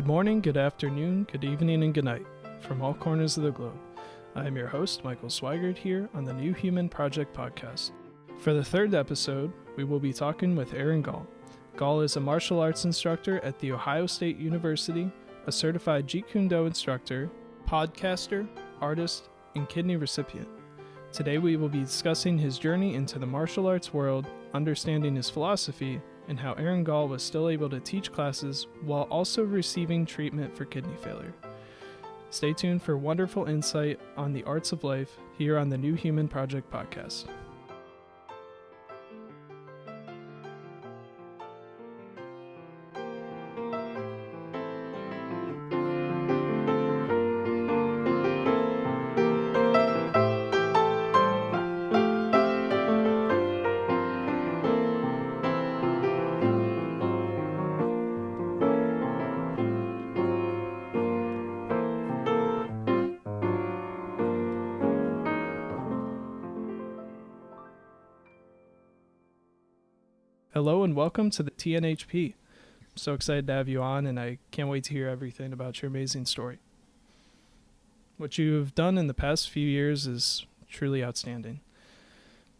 Good morning, good afternoon, good evening, and good night from all corners of the globe. I am your host, Michael Swigert, here on the New Human Project podcast. For the third episode, we will be talking with Aaron Gall. Gall is a martial arts instructor at The Ohio State University, a certified Jeet Kune Do instructor, podcaster, artist, and kidney recipient. Today we will be discussing his journey into the martial arts world, understanding his philosophy, and how Aaron Gall was still able to teach classes while also receiving treatment for kidney failure. Stay tuned for wonderful insight on the arts of life here on the New Human Project podcast. Hello and welcome to the TNHP. I'm so excited to have you on, and I can't wait to hear everything about your amazing story. What you've done in the past few years is truly outstanding.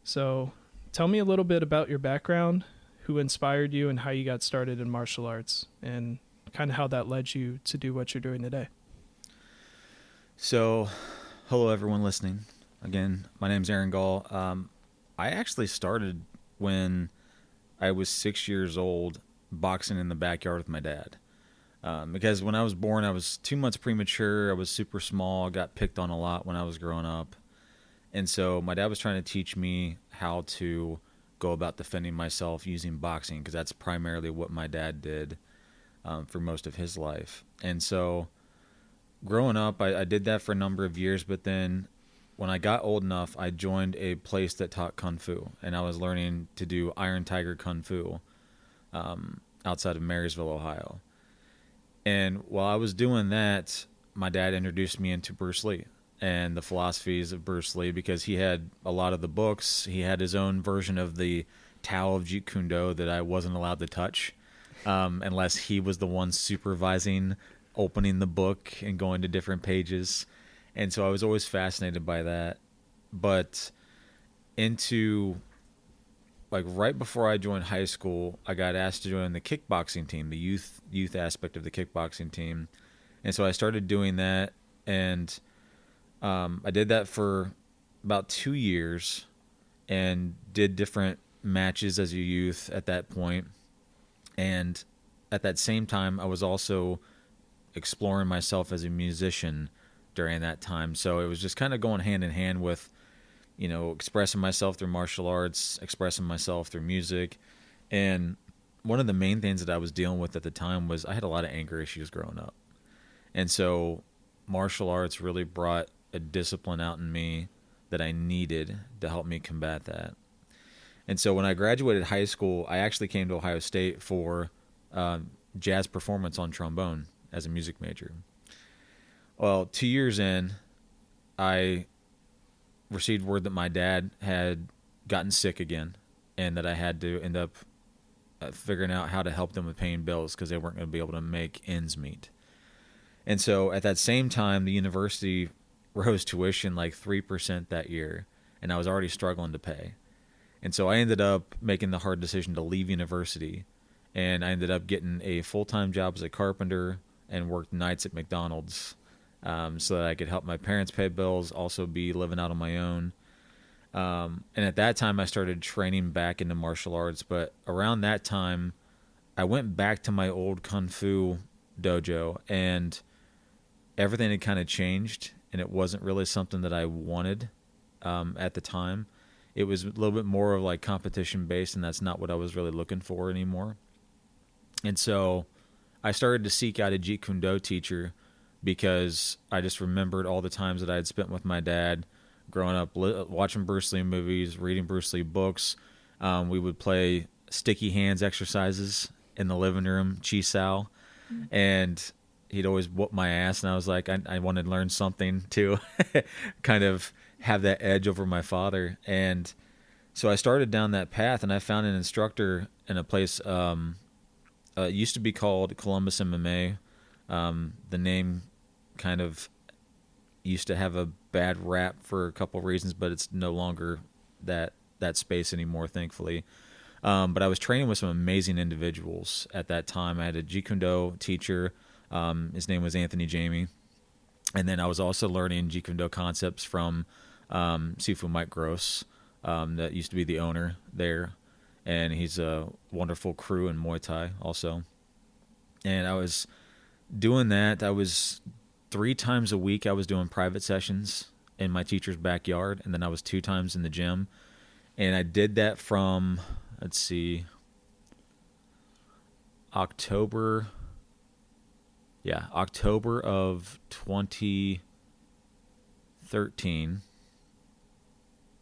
So tell me a little bit about your background, who inspired you, and how you got started in martial arts, and kind of how that led you to do what you're doing today. So, hello everyone listening. Again, my name's Aaron Gall. I actually started when I was 6 years old, boxing in the backyard with my dad. Because when I was born, I was 2 months premature. I was super small. Got picked on a lot when I was growing up. And so my dad was trying to teach me how to go about defending myself using boxing, because that's primarily what my dad did for most of his life. And so growing up, I did that for a number of years, but then when I got old enough, I joined a place that taught Kung Fu, and I was learning to do Iron Tiger Kung Fu outside of Marysville, Ohio. And while I was doing that, my dad introduced me into Bruce Lee and the philosophies of Bruce Lee, because he had a lot of the books. He had his own version of the Tao of Jeet Kune Do that I wasn't allowed to touch unless he was the one supervising opening the book and going to different pages. And so I was always fascinated by that. But right before I joined high school, I got asked to join the kickboxing team, the youth aspect of the kickboxing team. And so I started doing that, and I did that for about 2 years and did different matches as a youth at that point. And at that same time, I was also exploring myself as a musician during that time. So it was just kind of going hand in hand with, expressing myself through martial arts, expressing myself through music. And one of the main things that I was dealing with at the time was I had a lot of anger issues growing up. And so martial arts really brought a discipline out in me that I needed to help me combat that. And so when I graduated high school, I actually came to Ohio State for jazz performance on trombone as a music major. Well, 2 years in, I received word that my dad had gotten sick again, and that I had to end up figuring out how to help them with paying bills, because they weren't going to be able to make ends meet. And so at that same time, the university rose tuition like 3% that year, and I was already struggling to pay. And so I ended up making the hard decision to leave university, and I ended up getting a full-time job as a carpenter and worked nights at McDonald's. So that I could help my parents pay bills, also be living out on my own. And at that time, I started training back into martial arts. But around that time, I went back to my old Kung Fu dojo, and everything had kind of changed, and it wasn't really something that I wanted at the time. It was a little bit more of like competition-based, and that's not what I was really looking for anymore. And so I started to seek out a Jeet Kune Do teacher, because I just remembered all the times that I had spent with my dad growing up, watching Bruce Lee movies, reading Bruce Lee books. We would play sticky hands exercises in the living room, chi sao, and he'd always whoop my ass, and I was like, I wanted to learn something to kind of have that edge over my father. And so I started down that path, and I found an instructor in a place, it used to be called Columbus MMA. The name kind of used to have a bad rap for a couple of reasons, but it's no longer that space anymore, thankfully. But I was training with some amazing individuals at that time. I had a Jeet Kune Do teacher. His name was Anthony Jamie. And then I was also learning Jeet Kune Do concepts from Sifu Mike Gross, that used to be the owner there. And he's a wonderful crew in Muay Thai also. And I was doing that. I was 3 times a week I was doing private sessions in my teacher's backyard, and then I was 2 times in the gym. And I did that from, let's see, October of 2013.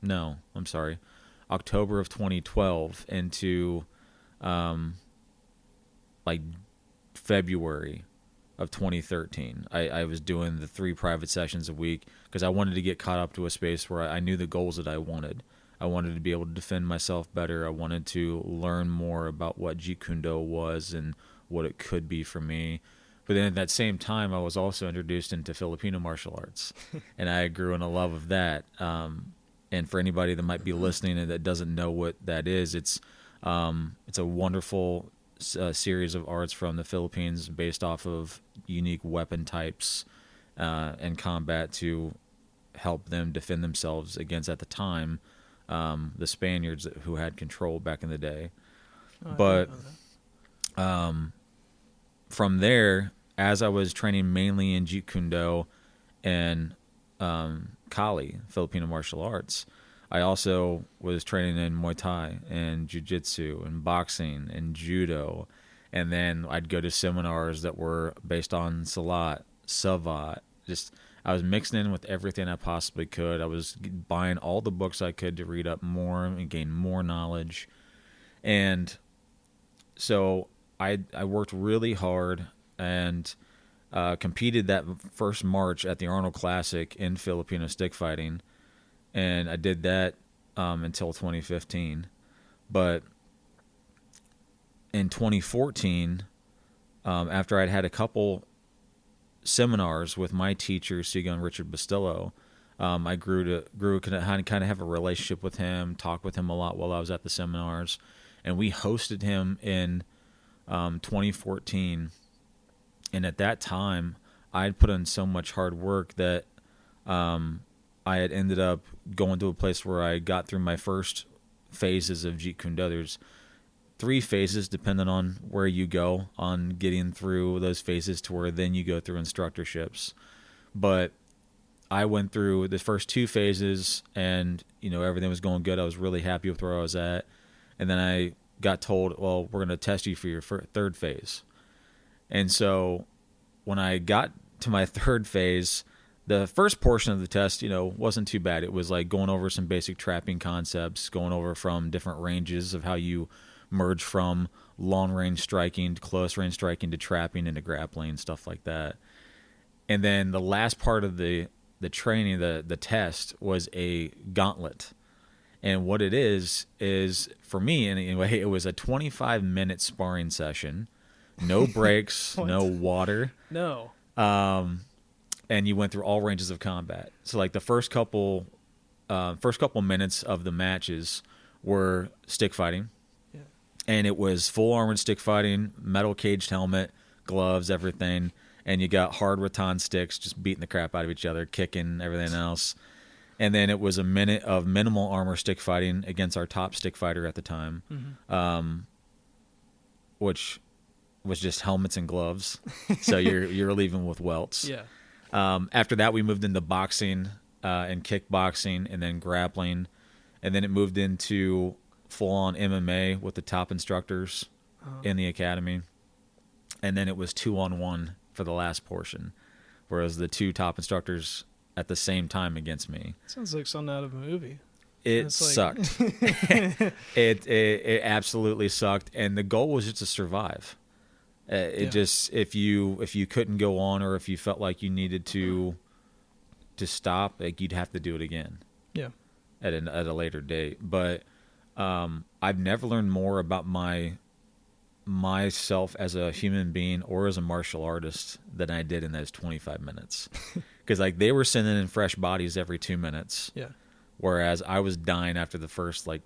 No, I'm sorry. October of 2012 into like February of 2013. I was doing the 3 private sessions a week because I wanted to get caught up to a space where I knew the goals that I wanted. I wanted to be able to defend myself better. I wanted to learn more about what Jeet Kune Do was and what it could be for me. But then at that same time, I was also introduced into Filipino martial arts, and I grew in a love of that. And for anybody that might be listening and that doesn't know what that is, it's a wonderful series of arts from the Philippines based off of unique weapon types and combat to help them defend themselves against, at the time, the Spaniards who had control back in the day. But from there, as I was training mainly in Jeet Kune Do and Kali, Filipino martial arts, I also was training in Muay Thai and Jiu-Jitsu and boxing and Judo. And then I'd go to seminars that were based on Salat, Savat. I was mixing in with everything I possibly could. I was buying all the books I could to read up more and gain more knowledge. And so I worked really hard and competed that first March at the Arnold Classic in Filipino stick fighting. And I did that until 2015. But in 2014, after I'd had a couple seminars with my teacher, Sigon Richard Bastillo, I grew to kind of have a relationship with him, talk with him a lot while I was at the seminars. And we hosted him in 2014. And at that time, I had put in so much hard work that I had ended up going to a place where I got through my first phases of Jeet Kune Do. There's 3 phases depending on where you go on getting through those phases to where then you go through instructorships. But I went through the first 2 phases and, everything was going good. I was really happy with where I was at. And then I got told, well, we're going to test you for your 3rd phase. And so when I got to my 3rd phase, the first portion of the test, wasn't too bad. It was like going over some basic trapping concepts, going over from different ranges of how you merge from long range striking to close range striking to trapping into grappling, stuff like that. And then the last part of the training, the test, was a gauntlet. And what it is for me anyway, it was a 25-minute sparring session, no breaks, no water. No. And you went through all ranges of combat. So like the first couple minutes of the matches were stick fighting. Yeah. And it was full armored stick fighting, metal caged helmet, gloves, everything. And you got hard rattan sticks, just beating the crap out of each other, kicking, everything else. And then it was a minute of minimal armor stick fighting against our top stick fighter at the time, which was just helmets and gloves. So you're leaving with welts. Yeah. After that, we moved into boxing and kickboxing and then grappling. And then it moved into full-on MMA with the top instructors in the academy. And then it was 2-on-1 for the last portion, whereas the 2 top instructors at the same time against me. Sounds like something out of a movie. It sucked. It absolutely sucked. And the goal was just to survive. Just if you couldn't go on, or if you felt like you needed to stop, like you'd have to do it again. Yeah. At a later date. But I've never learned more about my myself as a human being or as a martial artist than I did in those 25 minutes. Because like they were sending in fresh bodies every 2 minutes. Yeah. Whereas I was dying after the first like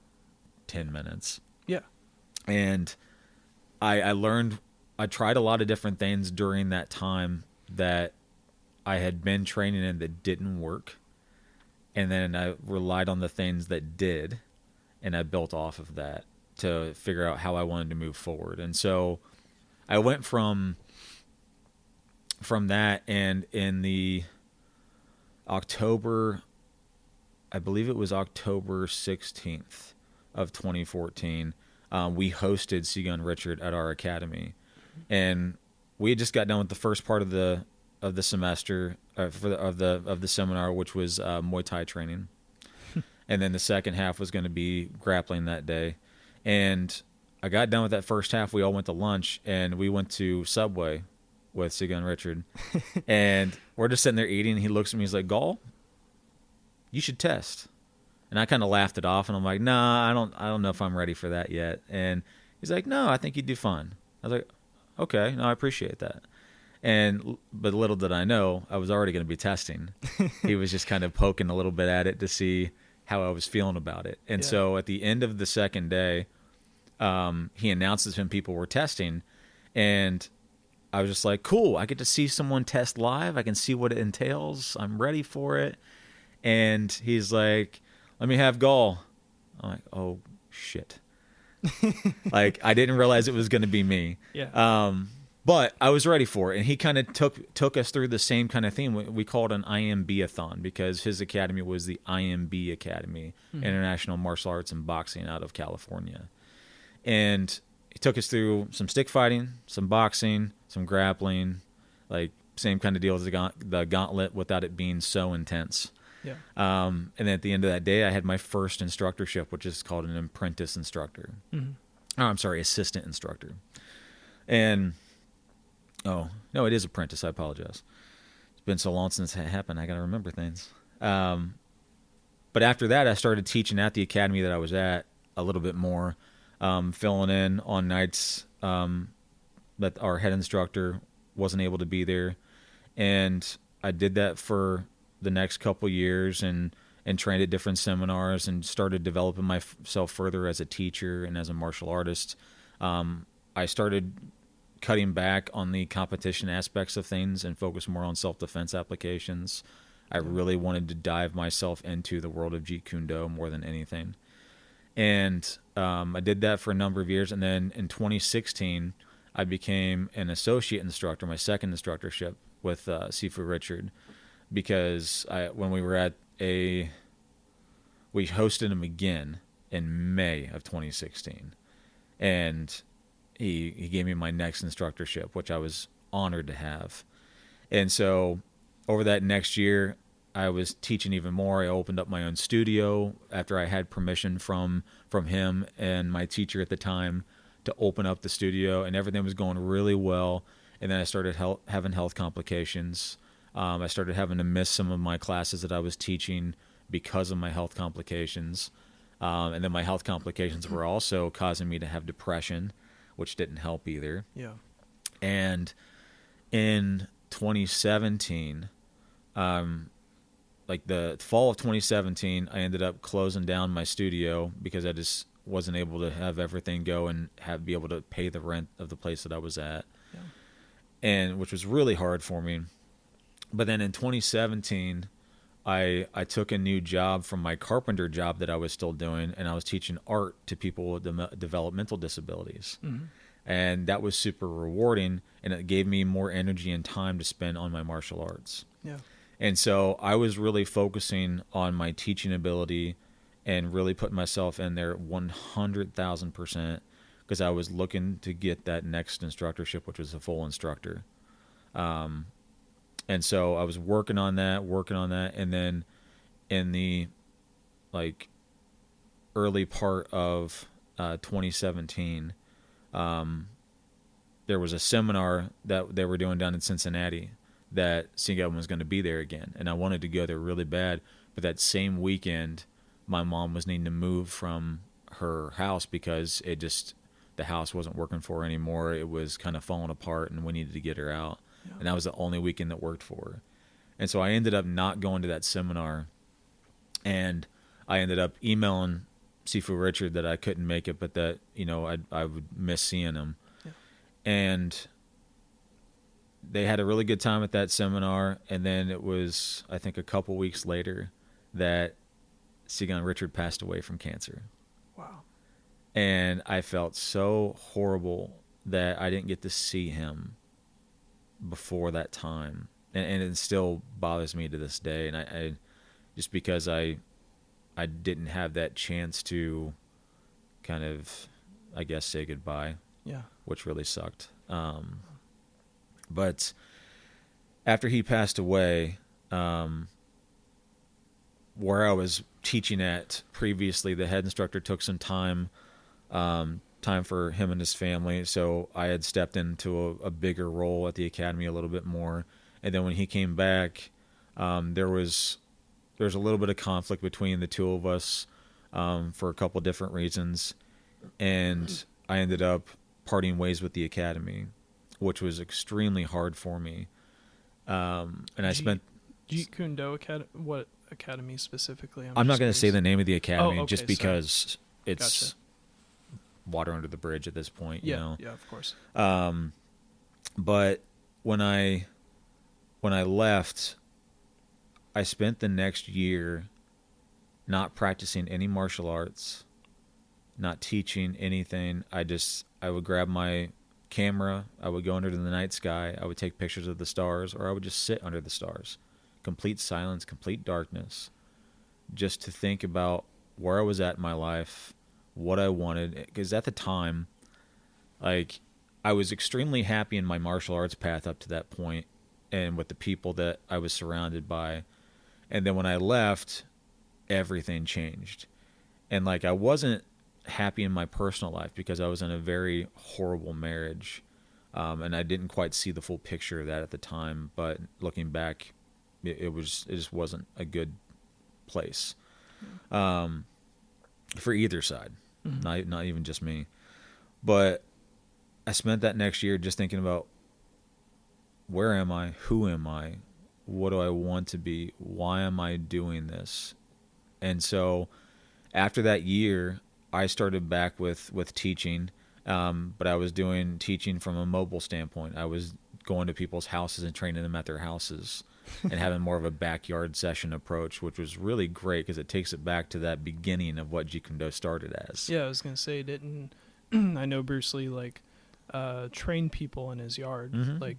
10 minutes. Yeah. And I learned, I tried a lot of different things during that time that I had been training in that didn't work. And then I relied on the things that did. And I built off of that to figure out how I wanted to move forward. And so I went from that, and in the October, I believe it was October 16th of 2014, we hosted Sigun Richard at our academy. And we had just got done with the first part of the semester, of the seminar, which was Muay Thai training. And then the second half was going to be grappling that day. And I got done with that first half. We all went to lunch, and we went to Subway with Sigun Richard. And we're just sitting there eating. And he looks at me. He's like, Gall, you should test. And I kind of laughed it off. And I'm like, nah, I don't know if I'm ready for that yet. And he's like, no, I think you'd do fine. I was like, okay, no, I appreciate that. But little did I know, I was already going to be testing. He was just kind of poking a little bit at it to see how I was feeling about it. And so at the end of the second day, he announces when people were testing, and I was just like, cool, I get to see someone test live. I can see what it entails. I'm ready for it. And he's like, let me have Gall. I'm like, oh, shit. Like, I didn't realize it was going to be me. Yeah. But I was ready for it, and he kind of took us through the same kind of thing. We called it an IMB-a-thon because his academy was the IMB Academy, International Martial Arts and Boxing, out of California. And he took us through some stick fighting, some boxing, some grappling, like same kind of deal as the gauntlet without it being so intense. Yeah. And then at the end of that day, I had my first instructorship, which is called an apprentice instructor. Mm-hmm. Oh, I'm sorry, assistant instructor. And... oh, no, it is apprentice. I apologize. It's been so long since it happened. I got to remember things. But after that, I started teaching at the academy that I was at a little bit more, filling in on nights that our head instructor wasn't able to be there. And I did that for the next couple years and trained at different seminars and started developing myself further as a teacher and as a martial artist. I started cutting back on the competition aspects of things and focus more on self-defense applications. I really wanted to dive myself into the world of Jeet Kune Do more than anything. And I did that for a number of years. And then in 2016, I became an associate instructor, my second instructorship with Sifu Richard, because when we were at we hosted him again in May of 2016. And he gave me my next instructorship, which I was honored to have. And so over that next year, I was teaching even more. I opened up my own studio after I had permission from him and my teacher at the time to open up the studio, and everything was going really well. And then I started having health complications. I started having to miss some of my classes that I was teaching because of my health complications. And then my health complications were also causing me to have depression, which didn't help either. Yeah. And in 2017, like the fall of 2017, I ended up closing down my studio because I just wasn't able to have everything go and be able to pay the rent of the place that I was at. Yeah. And which was really hard for me. But then in 2017, I took a new job from my carpenter job that I was still doing, and I was teaching art to people with developmental disabilities. Mm-hmm. And that was super rewarding, and it gave me more energy and time to spend on my martial arts. Yeah. And so I was really focusing on my teaching ability and really putting myself in there 100,000% because I was looking to get that next instructorship, which was a full instructor. And so I was working on that, and then in the early part of 2017, there was a seminar that they were doing down in Cincinnati that Sigun was going to be there again, and I wanted to go there really bad. But that same weekend, my mom was needing to move from her house because the house wasn't working for her anymore. It was kind of falling apart, and we needed to get her out. Yeah. And that was the only weekend that worked for her. And so I ended up not going to that seminar, and I ended up emailing Sifu Richard that I couldn't make it, but that, you know, I would miss seeing him. Yeah. And they had a really good time at that seminar, and then it was, I think, a couple weeks later that Sigan Richard passed away from cancer. Wow. And I felt so horrible that I didn't get to see him before that time. And it still bothers me to this day. And I just because I didn't have that chance to kind of, I guess, say goodbye. Yeah. Which really sucked. But after he passed away, where I was teaching at previously, the head instructor took some time for him and his family. So I had stepped into a bigger role at the academy a little bit more. And then when he came back, there was a little bit of conflict between the two of us for a couple different reasons. And I ended up parting ways with the academy, which was extremely hard for me. And I spent... Jeet Kune Do Academy? What academy specifically? I'm not going to say the name of the academy just sorry. Because it's Gotcha. Water under the bridge at this point. Yeah, you know? Yeah, of course. But when I left, I spent the next year not practicing any martial arts, not teaching anything. I would grab my camera, I would go under the night sky, I would take pictures of the stars, or I would just sit under the stars. Complete silence, complete darkness, just to think about where I was at in my life, what I wanted. Because at the time, like, I was extremely happy in my martial arts path up to that point and with the people that I was surrounded by. And then when I left, everything changed. And like, I wasn't happy in my personal life because I was in a very horrible marriage. And I didn't quite see the full picture of that at the time. But looking back, it just wasn't a good place for either side, not even just me. But I spent that next year just thinking about, where am I? Who am I? What do I want to be? Why am I doing this? And so after that year, I started back with teaching, but I was doing teaching from a mobile standpoint. I was going to people's houses and training them at their houses and having more of a backyard session approach, which was really great because it takes it back to that beginning of what Jeet Kune Do started as. Yeah, I was going to say, I know Bruce Lee, like, trained people in his yard, like,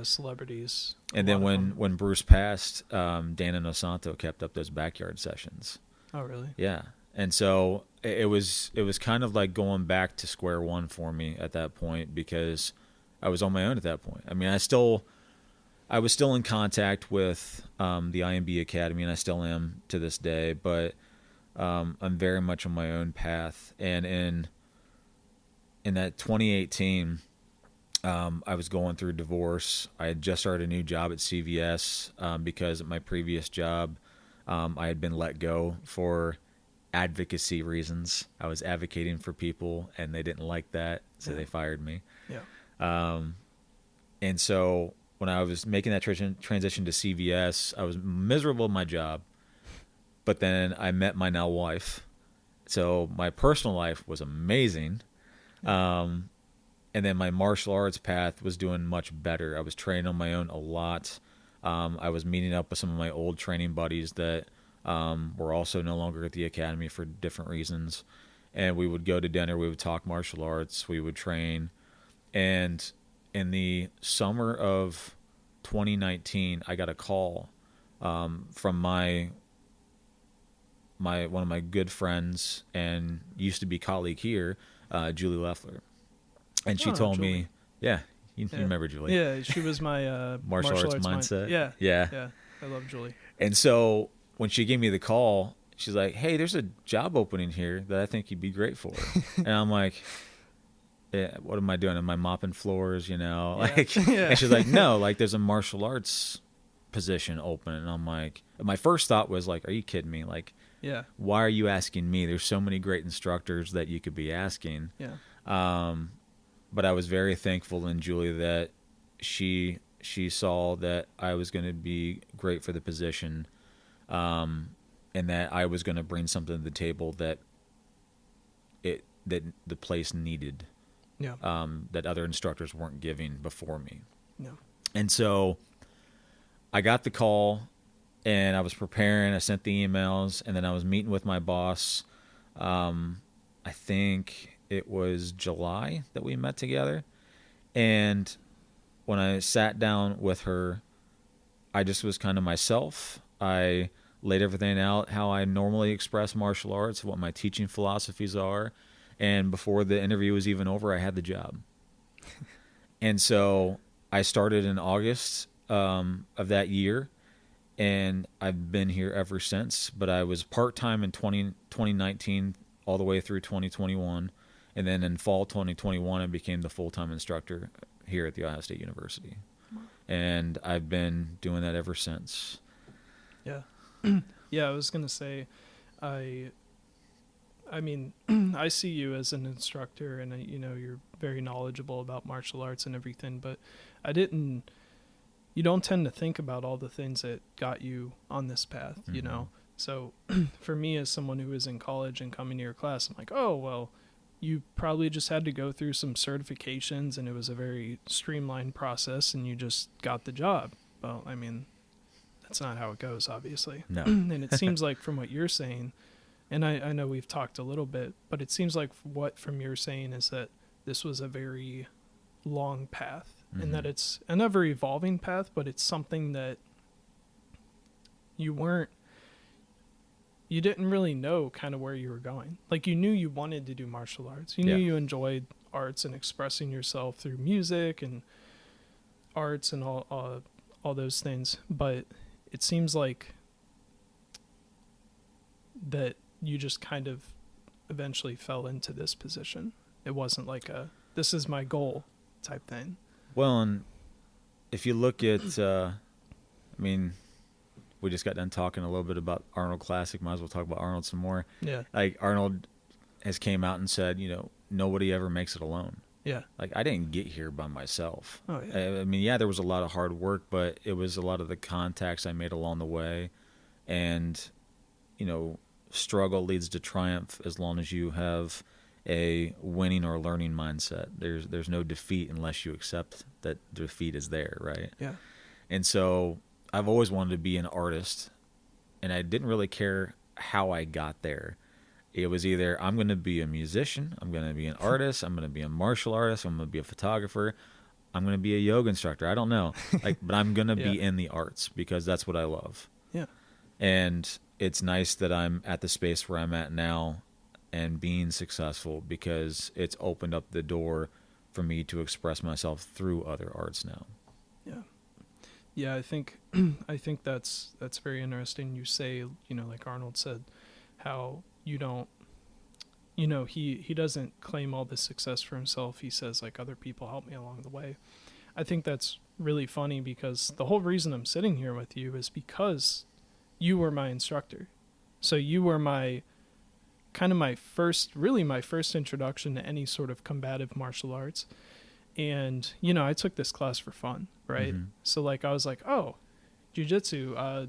celebrities. And then when Bruce passed, Dana Nosanto kept up those backyard sessions. Oh, really? Yeah. And so it was kind of like going back to square one for me at that point, because I was on my own at that point. I mean, I was still in contact with the IMB Academy, and I still am to this day, but I'm very much on my own path. And in that 2018, I was going through divorce. I had just started a new job at CVS because at my previous job, I had been let go for advocacy reasons. I was advocating for people, and they didn't like that, so they fired me. Yeah. And so when I was making that transition to CVS, I was miserable in my job. But then I met my now wife. So my personal life was amazing. And then my martial arts path was doing much better. I was training on my own a lot. I was meeting up with some of my old training buddies that were also no longer at the academy for different reasons. And we would go to dinner. We would talk martial arts. We would train. And in the summer of 2019, I got a call from one of my good friends and used to be colleague here, Julie Leffler. And she told me, you remember Julie? Yeah, she was my martial arts mindset. Yeah. I love Julie. And so when she gave me the call, she's like, "Hey, there's a job opening here that I think you'd be great for." And I'm like, what am I doing? Am I mopping floors, And she's like, "No, like there's a martial arts position open." And I'm like, my first thought was like, "Are you kidding me? Like, why are you asking me? There's so many great instructors that you could be asking." Yeah. But I was very thankful in Julia that she saw that I was going to be great for the position, and that I was going to bring something to the table that the place needed. Yeah. That other instructors weren't giving before me. Yeah. And so I got the call, and I was preparing. I sent the emails, and then I was meeting with my boss. I think it was July that we met together. And when I sat down with her, I just was kind of myself. I laid everything out, how I normally express martial arts, what my teaching philosophies are. And before the interview was even over, I had the job. And so I started in August of that year, and I've been here ever since. But I was part-time in 2019 all the way through 2021. And then in fall 2021, I became the full-time instructor here at The Ohio State University. And I've been doing that ever since. Yeah. Yeah, I was going to say, I mean, I see you as an instructor, and you're very knowledgeable about martial arts and everything, but you don't tend to think about all the things that got you on this path, you know? So for me, as someone who was in college and coming to your class, I'm like, oh, well, you probably just had to go through some certifications, and it was a very streamlined process, and you just got the job. Well, I mean, that's not how it goes, obviously. No. And it seems like from what you're saying, and I know we've talked a little bit, but it seems like what from your saying is that this was a very long path, and that it's an ever-evolving path, but it's something that you didn't really know kind of where you were going. Like, you knew you wanted to do martial arts. You knew you enjoyed arts and expressing yourself through music and arts and all those things, but it seems like that you just kind of eventually fell into this position. It wasn't like this is my goal type thing. Well, and if you look at, we just got done talking a little bit about Arnold Classic. Might as well talk about Arnold some more. Yeah. Like, Arnold has came out and said, nobody ever makes it alone. Yeah. Like, I didn't get here by myself. Oh, yeah. I mean, yeah, there was a lot of hard work, but it was a lot of the contacts I made along the way. And, struggle leads to triumph as long as you have a winning or learning mindset. There's no defeat unless you accept that defeat is there, right? Yeah. And so I've always wanted to be an artist, and I didn't really care how I got there. It was either I'm going to be a musician, I'm going to be an artist, I'm going to be a martial artist, I'm going to be a photographer, I'm going to be a yoga instructor. I don't know. But I'm going to be in the arts because that's what I love. Yeah. And it's nice that I'm at the space where I'm at now and being successful because it's opened up the door for me to express myself through other arts now. Yeah. Yeah, I think that's very interesting. You say, like Arnold said, how you don't, he doesn't claim all the success for himself. He says, like, other people helped me along the way. I think that's really funny because the whole reason I'm sitting here with you is because you were my instructor. So you were my first introduction to any sort of combative martial arts. And, I took this class for fun, right? Mm-hmm. So, like, I was like, oh, jiu-jitsu. A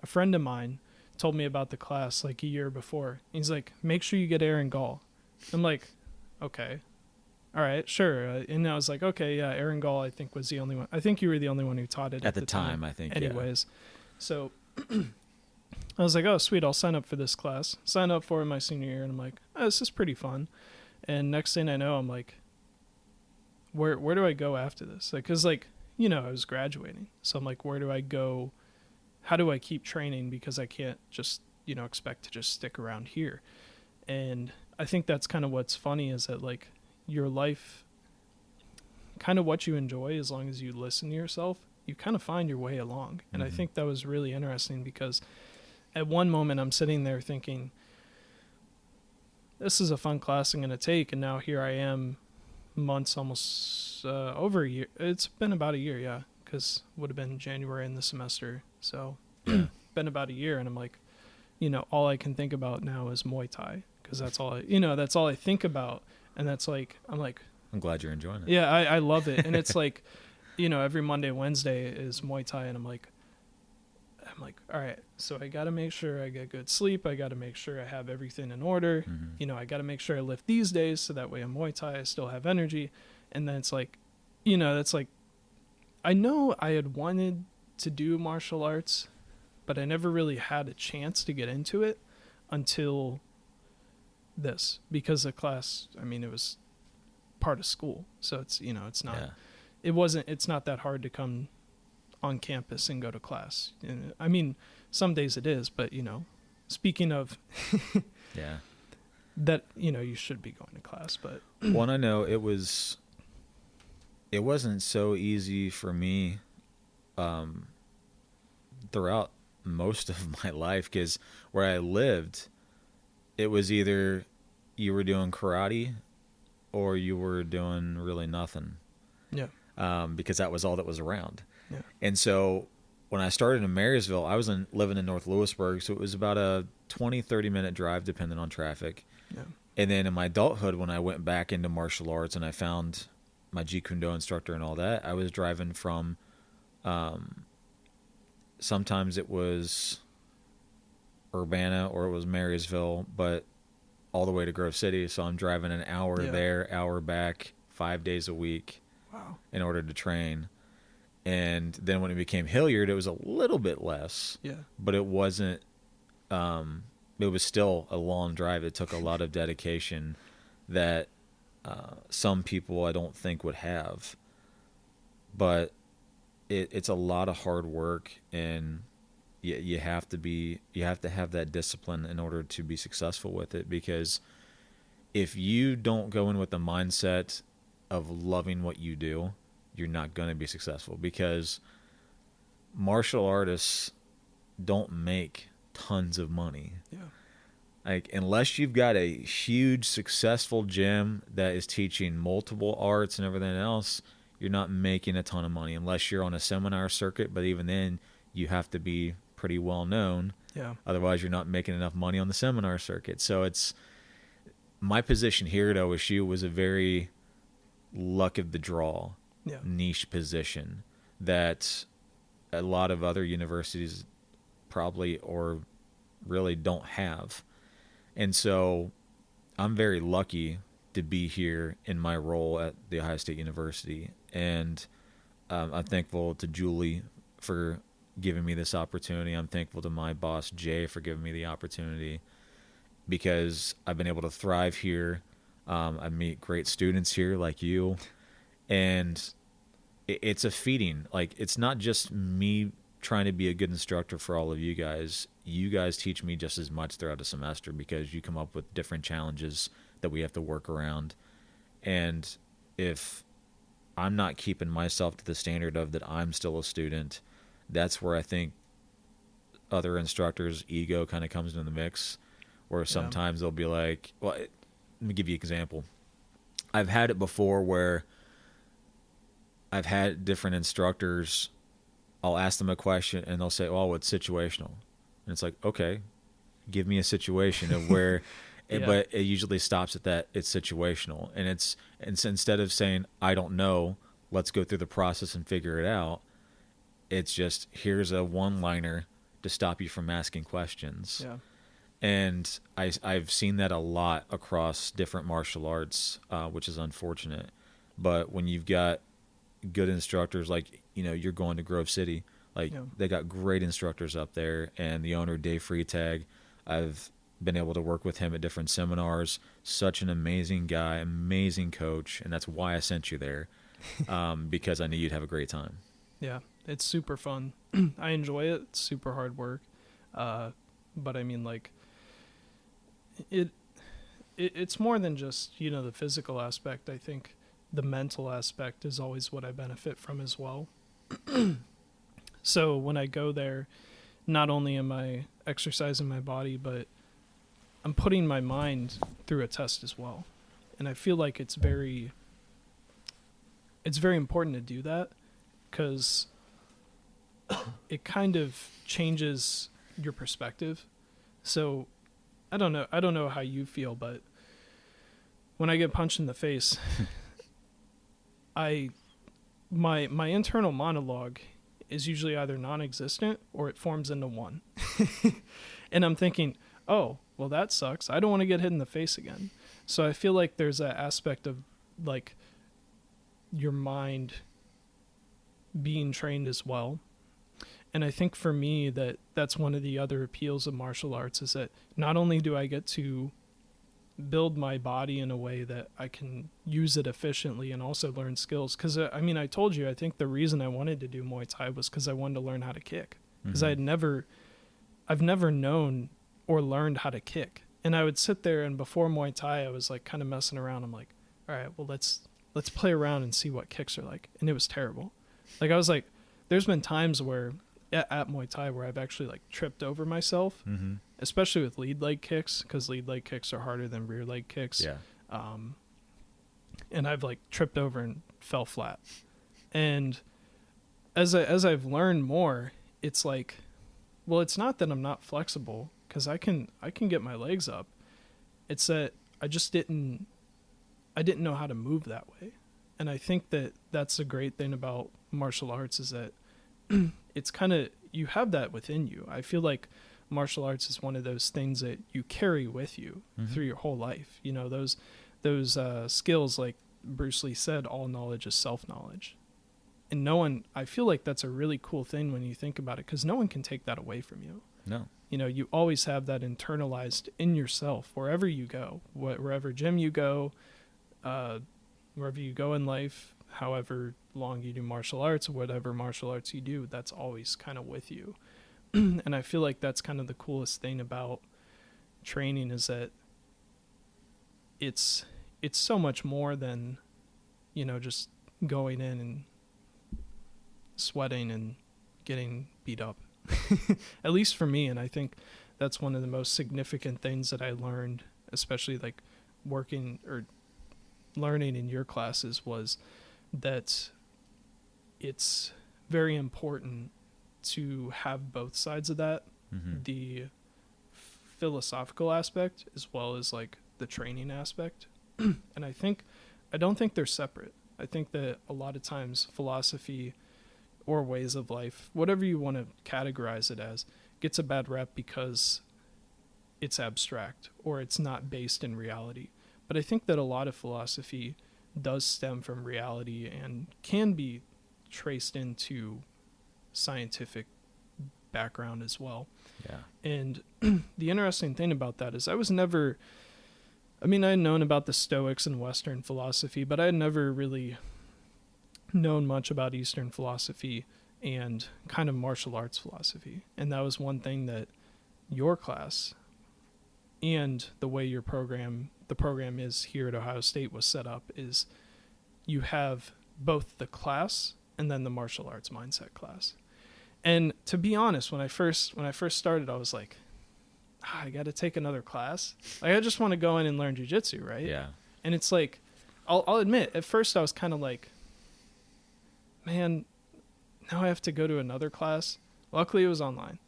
friend of mine told me about the class, like, a year before. He's like, make sure you get Aaron Gall. I'm like, okay. All right, sure. And I was like, okay, yeah, Aaron Gall, I think, was the only one. I think you were the only one who taught it at the time, I think. Anyways. Yeah. So I was like, oh, sweet, I'll sign up for this class. Sign up for it my senior year, and I'm like, oh, this is pretty fun. And next thing I know, I'm like, where do I go after this? Like, 'cause, like, I was graduating. So I'm like, where do I go? How do I keep training? Because I can't just, expect to just stick around here. And I think that's kind of what's funny is that, like, your life, kind of what you enjoy, as long as you listen to yourself, you kind of find your way along. And I think that was really interesting because at one moment I'm sitting there thinking, this is a fun class I'm going to take. And now here I am months, almost over a year. It's been about a year, yeah, because would have been January in the semester. So been about a year. And I'm like, all I can think about now is Muay Thai because that's all I think about. And that's like, I'm like, I'm glad you're enjoying it. yeah, I love it. And it's like, every Monday, Wednesday is Muay Thai, and I'm like, all right, so I got to make sure I get good sleep. I got to make sure I have everything in order. Mm-hmm. I got to make sure I lift these days so that way in Muay Thai I still have energy. And then it's like, that's like, I know I had wanted to do martial arts, but I never really had a chance to get into it until this, because the class, I mean, it was part of school. So it's, it's not, it's not that hard to come on campus and go to class. I mean, some days it is, but speaking of that, you should be going to class, but one, I know it wasn't so easy for me throughout most of my life, because where I lived, it was either you were doing karate or you were doing really nothing. Because that was all that was around. And so when I started in Marysville, I was living in North Lewisburg, so it was about a 20-30 minute drive depending on traffic. And then in my adulthood, when I went back into martial arts and I found my Jeet Kune Do instructor and all that, I was driving from sometimes it was Urbana or it was Marysville, but all the way to Grove City. So I'm driving an hour there, hour back, 5 days a week in order to train. And then when it became Hilliard, it was a little bit less, but it wasn't, it was still a long drive. It took a lot of dedication that some people I don't think would have, but it's a lot of hard work, and you have to have that discipline in order to be successful with it, because if you don't go in with the mindset of loving what you do, you're not going to be successful, because martial artists don't make tons of money. Like, unless you've got a huge successful gym that is teaching multiple arts and everything else, you're not making a ton of money unless you're on a seminar circuit. But even then, you have to be pretty well known. Otherwise, you're not making enough money on the seminar circuit. So it's my position here at OSU was a very luck of the draw niche position that a lot of other universities probably or really don't have. And so I'm very lucky to be here in my role at The Ohio State University. And I'm thankful to Julie for giving me this opportunity. I'm thankful to my boss, Jay, for giving me the opportunity, because I've been able to thrive here. I meet great students here like you. And it's a feeding. Like, it's not just me trying to be a good instructor for all of you guys. You guys teach me just as much throughout a semester, because you come up with different challenges that we have to work around. And if I'm not keeping myself to the standard of that I'm still a student, that's where I think other instructors' ego kind of comes into the mix, where sometimes they'll be like, well, let me give you an example. I've had it before where I've had different instructors, I'll ask them a question and they'll say, oh, it's situational. And it's like, okay, give me a situation of where, but it usually stops at that. It's situational. And it's instead of saying, I don't know, let's go through the process and figure it out. It's just, here's a one-liner to stop you from asking questions. And I've seen that a lot across different martial arts, which is unfortunate. But when you've got good instructors, like, you're going to Grove City, like they got great instructors up there, and the owner, Dave Freitag, I've been able to work with him at different seminars. Such an amazing guy, amazing coach, and that's why I sent you there, because I knew you'd have a great time. Yeah, it's super fun. I enjoy it. It's super hard work, but I mean, like, it's more than just the physical aspect. I think the mental aspect is always what I benefit from as well. So when I go there, not only am I exercising my body, but I'm putting my mind through a test as well. And I feel like it's very important to do that, because it kind of changes your perspective. So I don't know how you feel, but when I get punched in the face, my internal monologue is usually either non-existent or it forms into one. And I'm thinking, oh, well, that sucks. I don't want to get hit in the face again. So I feel like there's that aspect of like your mind being trained as well. And I think for me that's one of the other appeals of martial arts is that not only do I get to build my body in a way that I can use it efficiently and also learn skills. Because, I mean, I told you, I think the reason I wanted to do Muay Thai was because I wanted to learn how to kick. Because I've never known or learned how to kick. And I would sit there, and before Muay Thai, I was like kind of messing around. I'm like, all right, well, let's play around and see what kicks are like. And it was terrible. Like, I was like, there's been times where at Muay Thai where I've actually like tripped over myself, especially with lead leg kicks, because lead leg kicks are harder than rear leg kicks. Yeah. And I've like tripped over and fell flat. And as I've learned more, it's like, well, it's not that I'm not flexible, because I can get my legs up. It's that I didn't know how to move that way. And I think that that's a great thing about martial arts is that it's kind of, you have that within you. I feel like martial arts is one of those things that you carry with you through your whole life. You know, those skills, like Bruce Lee said, all knowledge is self-knowledge. And I feel like that's a really cool thing when you think about it, because no one can take that away from you. No. You know, you always have that internalized in yourself, wherever you go, wherever gym you go, wherever you go in life, however long you do martial arts, whatever martial arts you do, that's always kind of with you. And I feel like that's kind of the coolest thing about training is that it's so much more than, you know, just going in and sweating and getting beat up. At least for me. And I think that's one of the most significant things that I learned, especially like working or learning in your classes, was that it's very important to have both sides of that, the philosophical aspect as well as like the training aspect. And I don't think they're separate. I think that a lot of times philosophy or ways of life, whatever you want to categorize it as, gets a bad rep because it's abstract or it's not based in reality. But I think that a lot of philosophy does stem from reality and can be traced into scientific background as well. Yeah. And the interesting thing about that is I had known about the Stoics and Western philosophy, but I had never really known much about Eastern philosophy and kind of martial arts philosophy. And that was one thing that your class and the way the program is here at Ohio State was set up is you have both the class and then the martial arts mindset class. And to be honest, when I first started, I was like, I got to take another class. Like, I just want to go in and learn jiu-jitsu, right? Yeah. And it's like, I'll admit, at first I was kind of like, man, now I have to go to another class. Luckily it was online.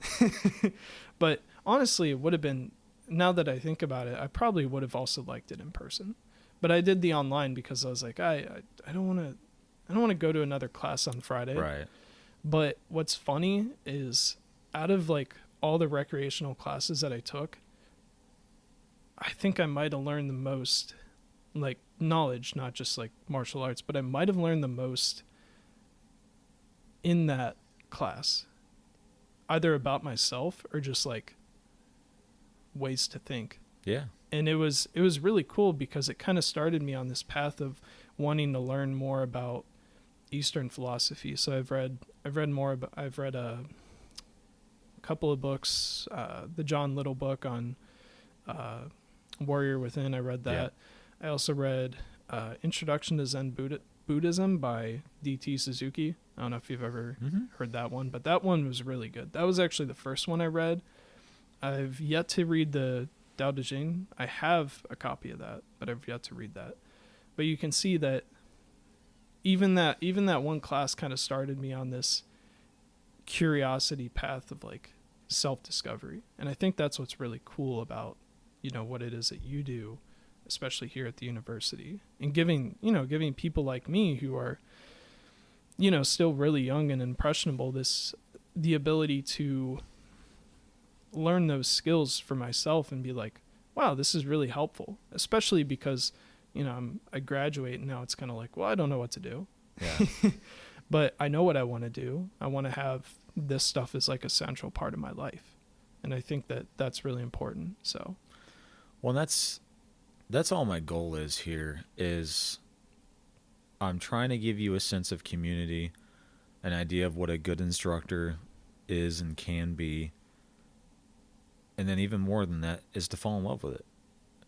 But honestly, it would have been, now that I think about it, I probably would have also liked it in person. But I did the online because I was like, I don't want to go to another class on Friday. Right. But what's funny is out of like all the recreational classes that I took, I think I might have learned the most like knowledge, not just like martial arts, but I might have learned the most in that class, either about myself or just like ways to think. Yeah. And it was really cool because it kind of started me on this path of wanting to learn more about Eastern philosophy. So I've read a couple of books, the John Little book on Warrior Within. I read that. Yeah. I also read Introduction to Zen Buddhism by D.T. Suzuki. I don't know if you've ever heard that one, but that one was really good. That was actually the first one I read. I've yet to read the Tao Te Ching. I have a copy of that, but I've yet to read that. But you can see that even that one class kind of started me on this curiosity path of like self-discovery. And I think that's what's really cool about, you know, what it is that you do, especially here at the university, and giving people like me who are, still really young and impressionable, the ability to learn those skills for myself and be like, wow, this is really helpful, especially because, I graduate and now it's kind of like, well, I don't know what to do. Yeah. But I know what I want to do. I want to have this stuff as like a central part of my life. And I think that that's really important. So, well, that's all my goal is here is I'm trying to give you a sense of community, an idea of what a good instructor is and can be. And then even more than that is to fall in love with it.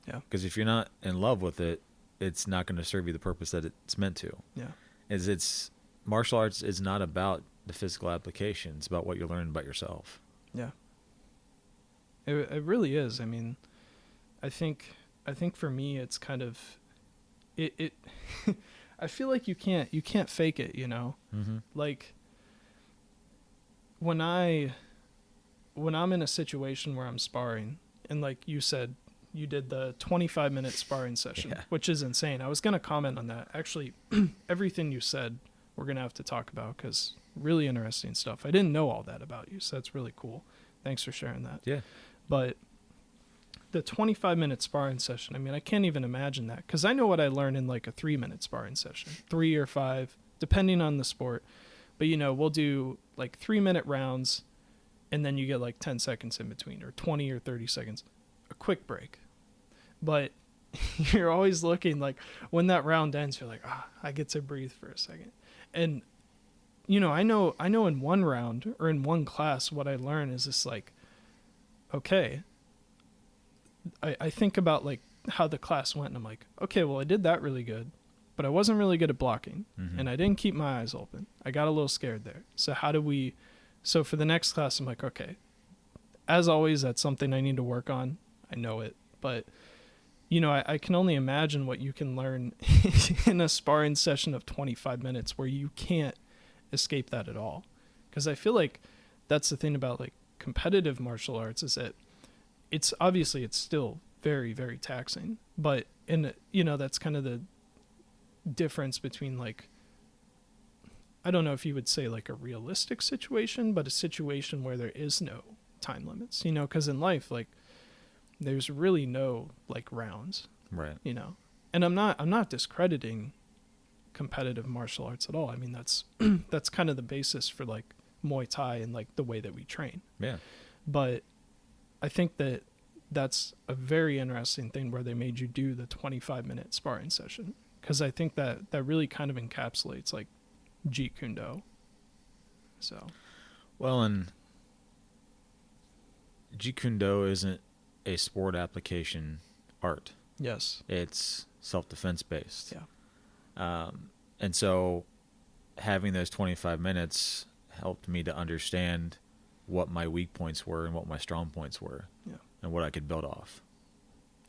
Yeah. Because if you're not in love with it, it's not going to serve you the purpose that it's meant to. Yeah. Martial arts is not about the physical application. It's about what you're learning about yourself. Yeah. It really is. I mean, I think for me it's kind of it I feel like you can't fake it, Mm-hmm. Like when I'm in a situation where I'm sparring, and like you said, you did the 25-minute sparring session, Yeah. which is insane. I was going to comment on that. Actually, everything you said, we're going to have to talk about because really interesting stuff. I didn't know all that about you, so that's really cool. Thanks for sharing that. Yeah. But the 25-minute sparring session, I mean, I can't even imagine that because I know what I learned in like a 3-minute sparring session, 3 or 5, depending on the sport. But, we'll do like 3-minute rounds, and then you get like 10 seconds in between, or 20 or 30 seconds, a quick break. But you're always looking like when that round ends, you're like, I get to breathe for a second. And, I know in one round or in one class, what I learn is this like, okay, I think about like how the class went, and I'm like, okay, well, I did that really good, but I wasn't really good at blocking, Mm-hmm. and I didn't keep my eyes open. I got a little scared there. So for the next class, I'm like, okay, as always, that's something I need to work on. I know it, but I can only imagine what you can learn in a sparring session of 25 minutes where you can't escape that at all. Because I feel like that's the thing about like competitive martial arts is that it's still very, very taxing, but that's kind of the difference between like, I don't know if you would say like a realistic situation, but a situation where there is no time limits, because in life, like there's really no like rounds, Right. and I'm not discrediting competitive martial arts at all. I mean, that's that's kind of the basis for like Muay Thai and like the way that we train. Yeah. But I think that that's a very interesting thing where they made you do the 25-minute sparring session, because I think that really kind of encapsulates like Jeet Kune Do. So, well, and Jeet Kune Do isn't a sport application art. yes. It's self-defense based. Yeah. And so having those 25 minutes helped me to understand what my weak points were and what my strong points were. Yeah. And what I could build off.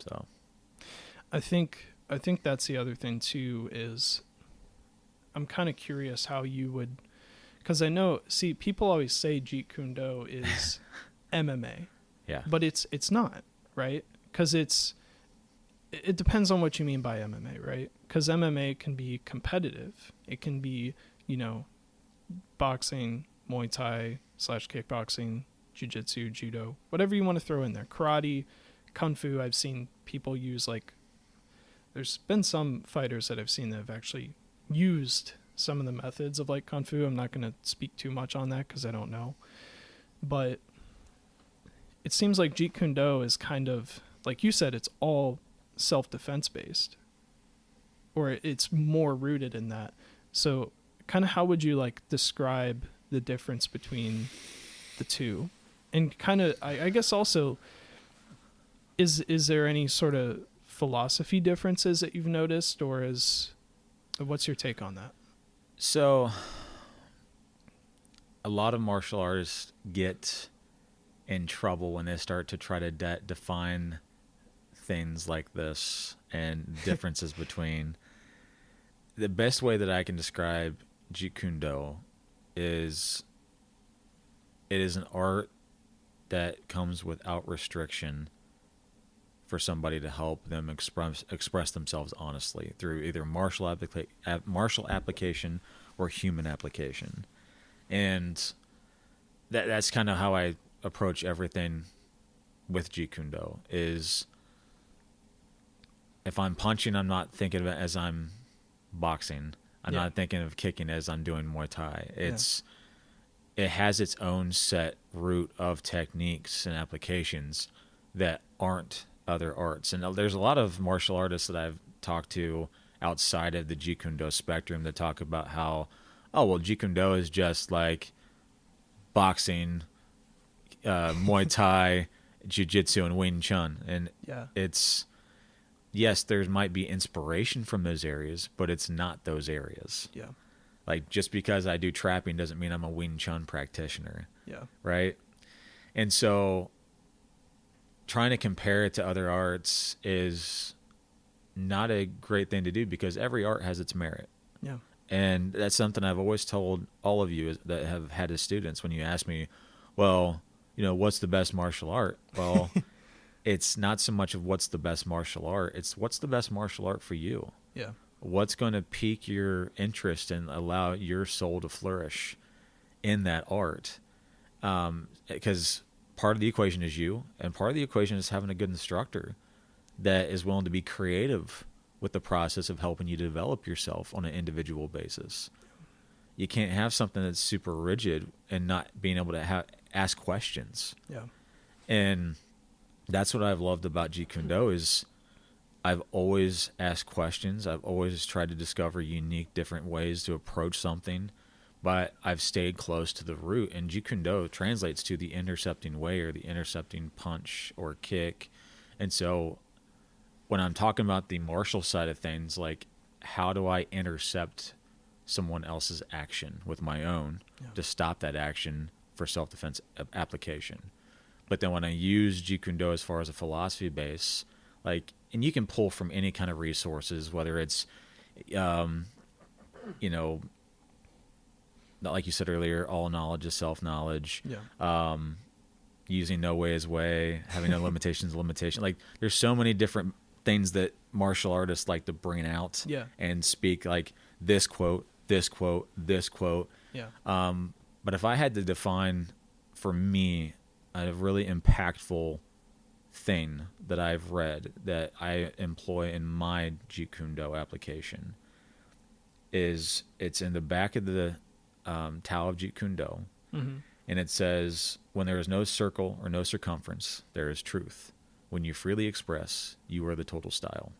So I think that's the other thing too, is I'm kind of curious how you would, because I know, people always say Jeet Kune Do is MMA. Yeah. But it's not, right? Because it depends on what you mean by MMA, right? Because MMA can be competitive. It can be, boxing, Muay Thai / kickboxing, jiu-jitsu, judo, whatever you want to throw in there. Karate, kung fu. I've seen people use there's been some fighters that I've seen that have actually used some of the methods of like kung fu. I'm not going to speak too much on that because I don't know. But it seems like Jeet Kune Do is kind of, like you said, it's all self-defense based, or it's more rooted in that. So kind of how would you like describe the difference between the two? And kind of, I guess also, is there any sort of philosophy differences that you've noticed, or what's your take on that? So a lot of martial artists get in trouble when they start to try to define things like this and differences between. The best way that I can describe Jeet Kune Do is it is an art that comes without restriction for somebody to help them express themselves honestly through either martial application or human application. And that's kind of how I approach everything with Jeet Kune Do. Is if I'm punching, I'm not thinking of it as I'm boxing. I'm not thinking of kicking as I'm doing Muay Thai. It has its own set root of techniques and applications that aren't other arts. And there's a lot of martial artists that I've talked to outside of the Jeet Kune Do spectrum that talk about how, oh, well, Jeet Kune Do is just like boxing, Muay Thai, Jiu-Jitsu, and Wing Chun. And it's, yes, there might be inspiration from those areas, but it's not those areas. Yeah. Like, just because I do trapping doesn't mean I'm a Wing Chun practitioner. Yeah. Right? And so trying to compare it to other arts is not a great thing to do, because every art has its merit. Yeah. And that's something I've always told all of you that have had as students when you ask me, well, what's the best martial art? Well, it's not so much of what's the best martial art. It's what's the best martial art for you. Yeah. What's going to pique your interest and allow your soul to flourish in that art? Because part of the equation is you, and part of the equation is having a good instructor that is willing to be creative with the process of helping you develop yourself on an individual basis. You can't have something that's super rigid and not being able to ask questions. Yeah. And that's what I've loved about Jeet Kune Do is I've always asked questions. I've always tried to discover unique, different ways to approach something, but I've stayed close to the root. And Jeet Kune Do translates to the intercepting way or the intercepting punch or kick. And so when I'm talking about the martial side of things, like, how do I intercept someone else's action with my own to stop that action for self-defense application? But then when I use Jeet Kune Do as far as a philosophy base, like, and you can pull from any kind of resources, whether it's, like you said earlier, all knowledge is self-knowledge. Yeah. Using no way is way, having no limitations is limitation. Like, there's so many different things that martial artists like to bring out and speak, like this quote, this quote, this quote. Yeah. But if I had to define for me a really impactful thing that I've read that I employ in my Jeet Kune Do application, is it's in the back of the Tao of Jeet Kune Do. Mm-hmm. And it says, when there is no circle or no circumference, there is truth. When you freely express, you are the total style.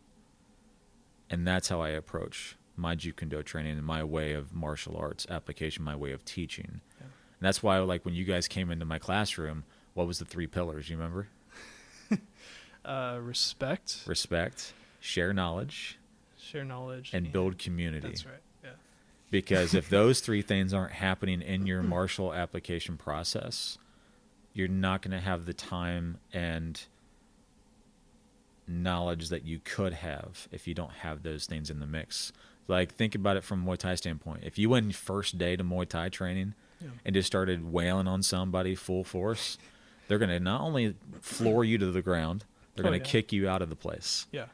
And that's how I approach my Jeet Kune Do training and my way of martial arts application, my way of teaching. Yeah. And that's why, like, when you guys came into my classroom, what was the 3 pillars? You remember? Respect, share knowledge, and build community. That's right. Yeah. Because if those 3 things aren't happening in your martial application process, you're not going to have the time and knowledge that you could have if you don't have those things in the mix. Like, think about it from a Muay Thai standpoint. If you went first day to Muay Thai training and just started wailing on somebody full force, they're going to not only floor you to the ground, they're going to kick you out of the place. Yeah.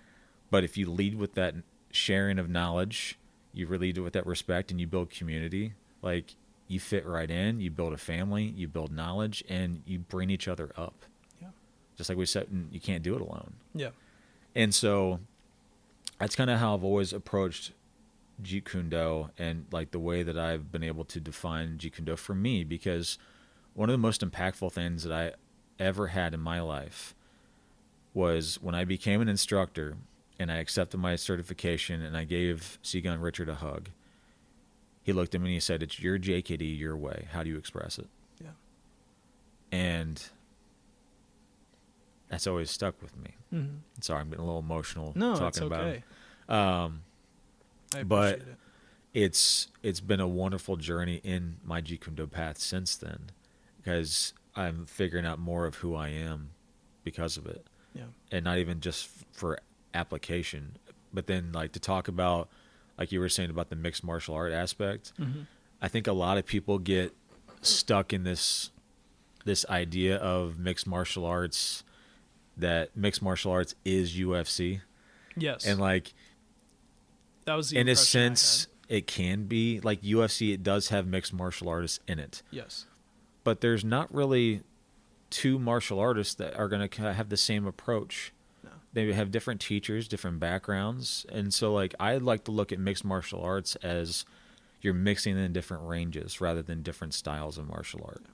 But if you lead with that sharing of knowledge, you lead with that respect, and you build community, like, you fit right in, you build a family, you build knowledge, and you bring each other up. Yeah. Just like we said, you can't do it alone. Yeah. And so that's kind of how I've always approached Jeet Kune Do, and like the way that I've been able to define Jeet Kune Do for me, because one of the most impactful things that I ever had in my life was when I became an instructor and I accepted my certification and I gave Seagun Richard a hug. He looked at me and he said, "It's your JKD, your way. How do you express it?" Yeah. And that's always stuck with me. Mm-hmm. Sorry, I'm getting a little emotional it's talking okay. about it. I appreciate But it. it's been a wonderful journey in my Jeet Kune Do path since then, because I'm figuring out more of who I am because of it. Yeah. And not even just for application, but then, like, to talk about, like you were saying about the mixed martial art aspect, Mm-hmm. I think a lot of people get stuck in this idea of mixed martial arts that mixed martial arts is UFC. Yes. And like, that was the in a impression I had. sense, it can be like UFC. It does have mixed martial artists in it. Yes. But there's not really two martial artists that are going to have the same approach. No. They have different teachers, different backgrounds. And so like, I like to look at mixed martial arts as you're mixing in different ranges rather than different styles of martial art.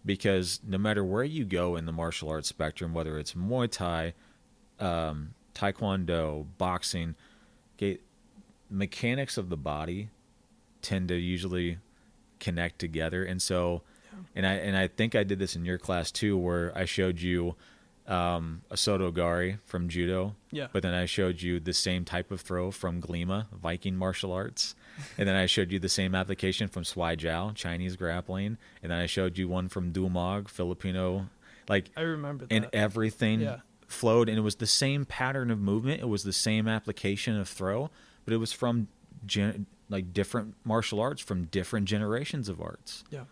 Because no matter where you go in the martial arts spectrum, whether it's Muay Thai, Taekwondo, boxing, mechanics of the body tend to usually connect together. And so, and I think I did this in your class too, where I showed you a Sotogari from judo, but then I showed you the same type of throw from Glima, Viking martial arts, and then I showed you the same application from Swai Jiao, Chinese grappling, and then I showed you one from Dumog, Filipino, like I remember that. And everything flowed, and it was the same pattern of movement, it was the same application of throw, but it was from like different martial arts from different generations of arts. Yeah.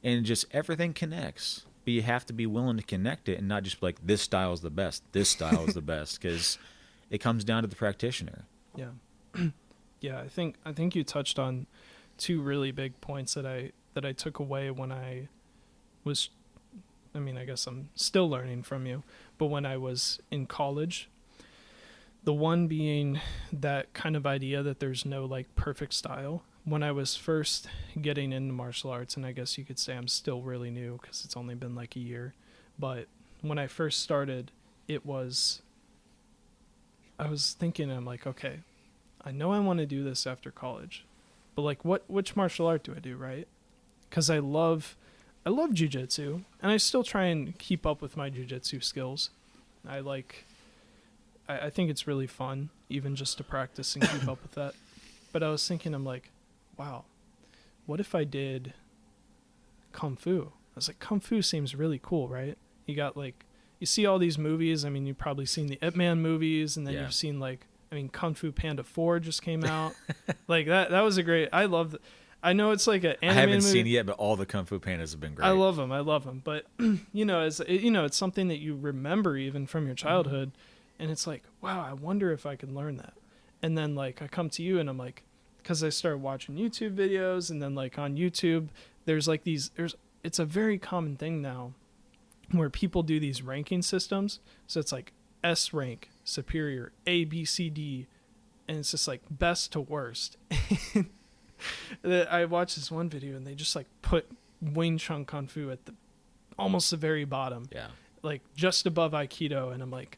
And just everything connects. But you have to be willing to connect it and not just be like, this style is the best, this style is the best, because it comes down to the practitioner. Yeah. Yeah, I think you touched on two really big points that I took away when I guess I'm still learning from you, but when I was in college, the one being that kind of idea that there's no like perfect style. When I was first getting into martial arts, and I guess you could say I'm still really new because it's only been like a year, but when I first started, I was thinking, I'm like, okay, I know I want to do this after college, but like which martial art do I do, right? Because I love jiu-jitsu, and I still try and keep up with my jiu-jitsu skills. I think it's really fun, even just to practice and keep up with that. But I was thinking, I'm like, wow, what if I did Kung Fu? I was like, Kung Fu seems really cool, right? You got like, you see all these movies. I mean, you've probably seen the Ip Man movies, and then you've seen like, Kung Fu Panda 4 just came out. Like that was a great, I love I know it's like an animated I haven't movie. seen it yet, but all the Kung Fu Pandas have been great. I love them. But, it's something that you remember even from your childhood. And it's like, wow, I wonder if I can learn that. And then like, I come to you and I'm like, because I started watching YouTube videos, and then like on YouTube, there's it's a very common thing now where people do these ranking systems. So it's like S rank, superior, A, B, C, D, and it's just like best to worst. I watched this one video and they just like put Wing Chun Kung Fu at almost the very bottom. Yeah. Like just above Aikido, and I'm like,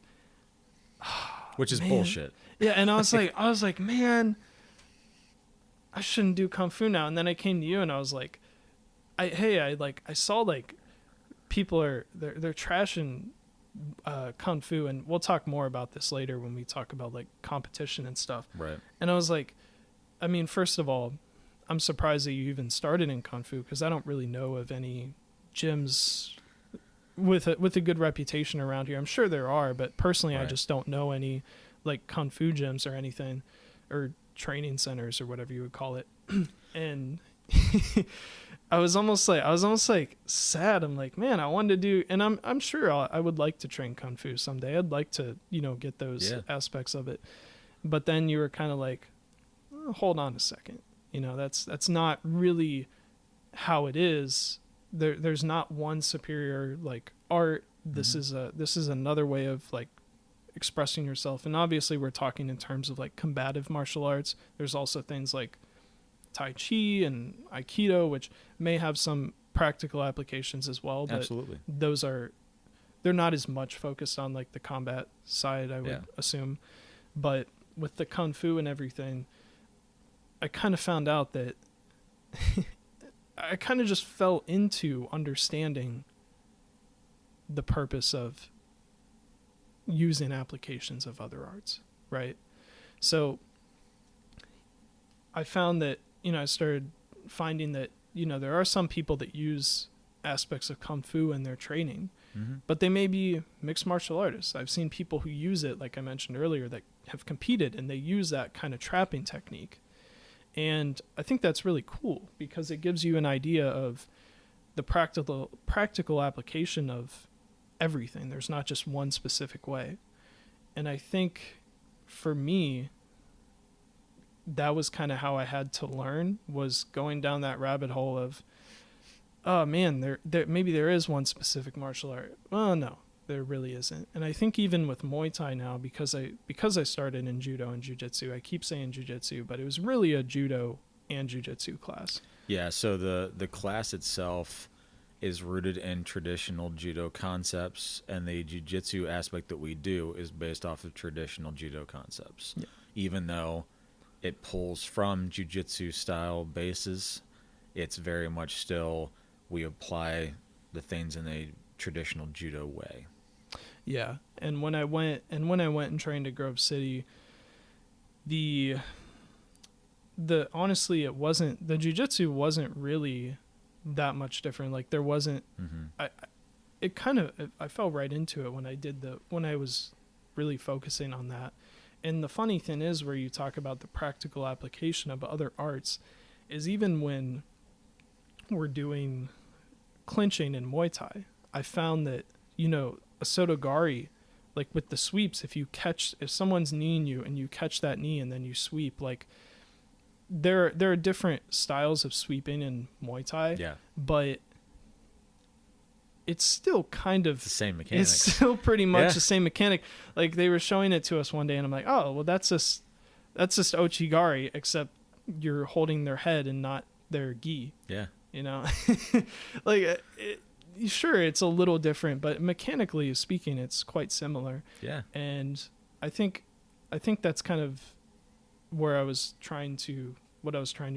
which is bullshit. Yeah, and I was like, man, I shouldn't do Kung Fu now. And then I came to you and I was like, I saw like people they're trashing Kung Fu, and we'll talk more about this later when we talk about like competition and stuff. Right. And I was like, first of all, I'm surprised that you even started in Kung Fu, because I don't really know of any gyms with a good reputation around here. I'm sure there are, but personally, I just don't know any like Kung Fu gyms or anything, or training centers or whatever you would call it. And I was almost like sad. I'm like, man, I wanted to do, and I'm sure I would like to train Kung Fu someday. I'd like to, get those aspects of it. But then you were kind of like, hold on a second. That's not really how it is. There's not one superior like art. This is another way of like expressing yourself. And obviously we're talking in terms of like combative martial arts. There's also things like Tai Chi and Aikido, which may have some practical applications as well. But absolutely, they're not as much focused on like the combat side, I would assume. But with the Kung Fu and everything, I kind of found out that I kind of just fell into understanding the purpose of using applications of other arts, right? So I found that, I started finding that, there are some people that use aspects of Kung Fu in their training, but they may be mixed martial artists. I've seen people who use it, like I mentioned earlier, that have competed, and they use that kind of trapping technique. And I think that's really cool, because it gives you an idea of the practical application of everything. There's not just one specific way. And I think for me, that was kind of how I had to learn, was going down that rabbit hole of, oh man, there maybe there is one specific martial art. Well, no, there really isn't. And I think even with Muay Thai now, because I started in judo and jiu-jitsu, I keep saying jiu-jitsu, but it was really a judo and jiu-jitsu class. Yeah, so the class itself is rooted in traditional judo concepts, and the jiu-jitsu aspect that we do is based off of traditional judo concepts. Yeah. Even though it pulls from jiu-jitsu style bases, it's very much still, we apply the things in a traditional judo way. Yeah, and when I went and trained at Grove City, the honestly, it wasn't, the jiu-jitsu wasn't really that much different. Like there wasn't, I fell right into it when I was really focusing on that. And the funny thing is, where you talk about the practical application of other arts, is even when we're doing clinching in Muay Thai, I found that, you know, a sotogari, like with the sweeps, if someone's kneeing you and you catch that knee and then you sweep, like there are different styles of sweeping in Muay Thai, but it's still kind of the same mechanic. It's still pretty much the same mechanic. Like they were showing it to us one day, and I'm like, oh, well, that's just Ochigari, except you're holding their head and not their gi. Yeah, you know, like sure, it's a little different, but mechanically speaking, it's quite similar. Yeah, and I think that's kind of what I was trying to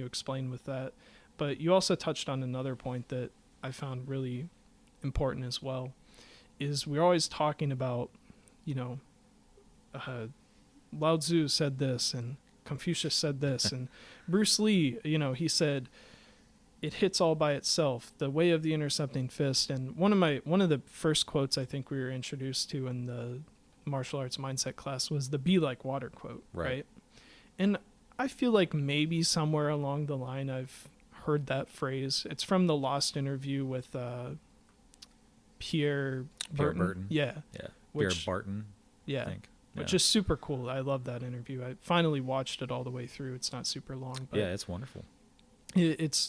explain with that. But you also touched on another point that I found really important as well, is we're always talking about, you know, Lao Tzu said this and Confucius said this and Bruce Lee, you know, he said it hits all by itself, the way of the intercepting fist. And one of the first quotes I think we were introduced to in the martial arts mindset class was the "be like water" quote, right? And I feel like maybe somewhere along the line I've heard that phrase. It's from the Lost interview with Pierre Burton. Yeah. Pierre Barton. Yeah. I think. Which is super cool. I love that interview. I finally watched it all the way through. It's not super long, but it's wonderful. I've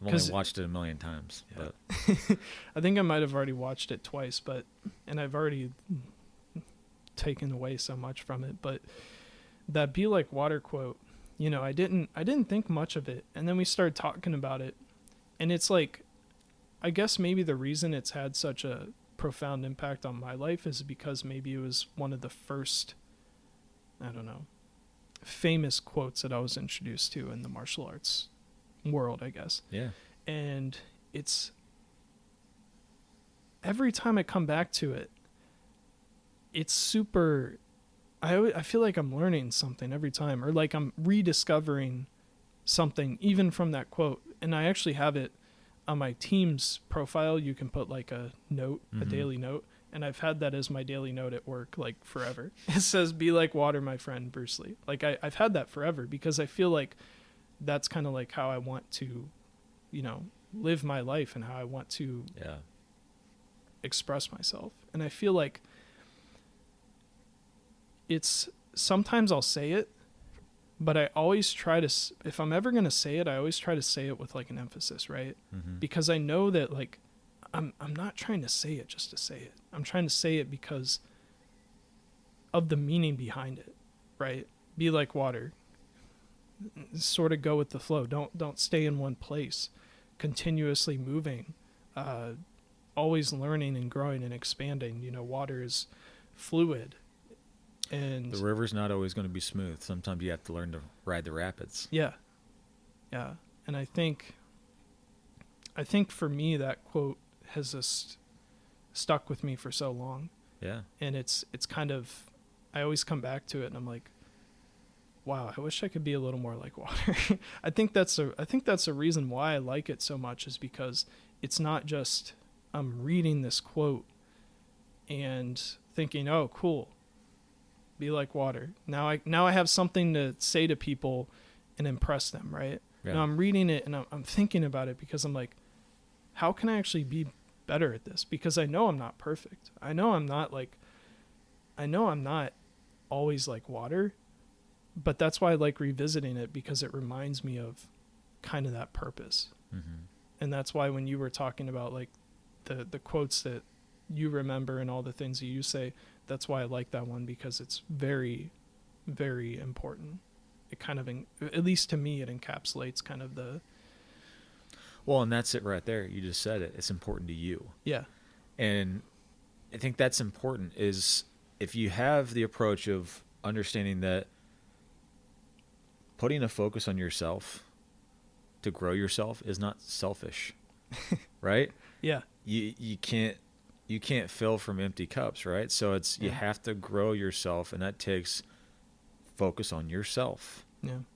only watched it a million times. Yeah. But I think I might have already watched it twice, and I've already taken away so much from it. But that "be like water" quote, you know, I didn't think much of it, and then we started talking about it, and it's like, I guess maybe the reason it's had such a profound impact on my life is because maybe it was one of the first, I don't know, famous quotes that I was introduced to in the martial arts world, I guess. Yeah. And it's, every time I come back to it, it's super, I feel like I'm learning something every time, or like I'm rediscovering something even from that quote. And I actually have it on my team's profile. You can put like a note, a daily note, and I've had that as my daily note at work like forever. It says, "Be like water, my friend, Bruce Lee." Like I've had that forever, because I feel like that's kind of like how I want to, you know, live my life and how I want to express myself. And I feel like it's, sometimes I'll say it, but I always try to, if I'm ever going to say it, I always try to say it with like an emphasis, right? Because I know that like, I'm not trying to say it just to say it. I'm trying to say it because of the meaning behind it, right? Be like water. Sort of go with the flow. Don't stay in one place. Continuously moving. Always learning and growing and expanding. You know, water is fluid. And the river's not always going to be smooth. Sometimes you have to learn to ride the rapids. Yeah. And I think for me, that quote has just stuck with me for so long. Yeah. And it's kind of, I always come back to it and I'm like, wow, I wish I could be a little more like water. I think that's a reason why I like it so much, is because it's not just I'm reading this quote and thinking, oh, cool, be like water. Now I have something to say to people and impress them, right? Yeah. Now I'm reading it and I'm thinking about it, because I'm like, how can I actually be better at this, because I know I'm not perfect. I know I'm not always like water, but that's why I like revisiting it, because it reminds me of kind of that purpose. Mm-hmm. And that's why when you were talking about like the quotes that you remember and all the things that you say, that's why I like that one, because it's very, very important. It kind of, at least to me, it encapsulates kind of the... Well, and that's it right there. You just said it. It's important to you. Yeah. And I think that's important, is if you have the approach of understanding that putting a focus on yourself to grow yourself is not selfish, right? Yeah. You can't fill from empty cups, right? So it's, you have to grow yourself, and that takes focus on yourself,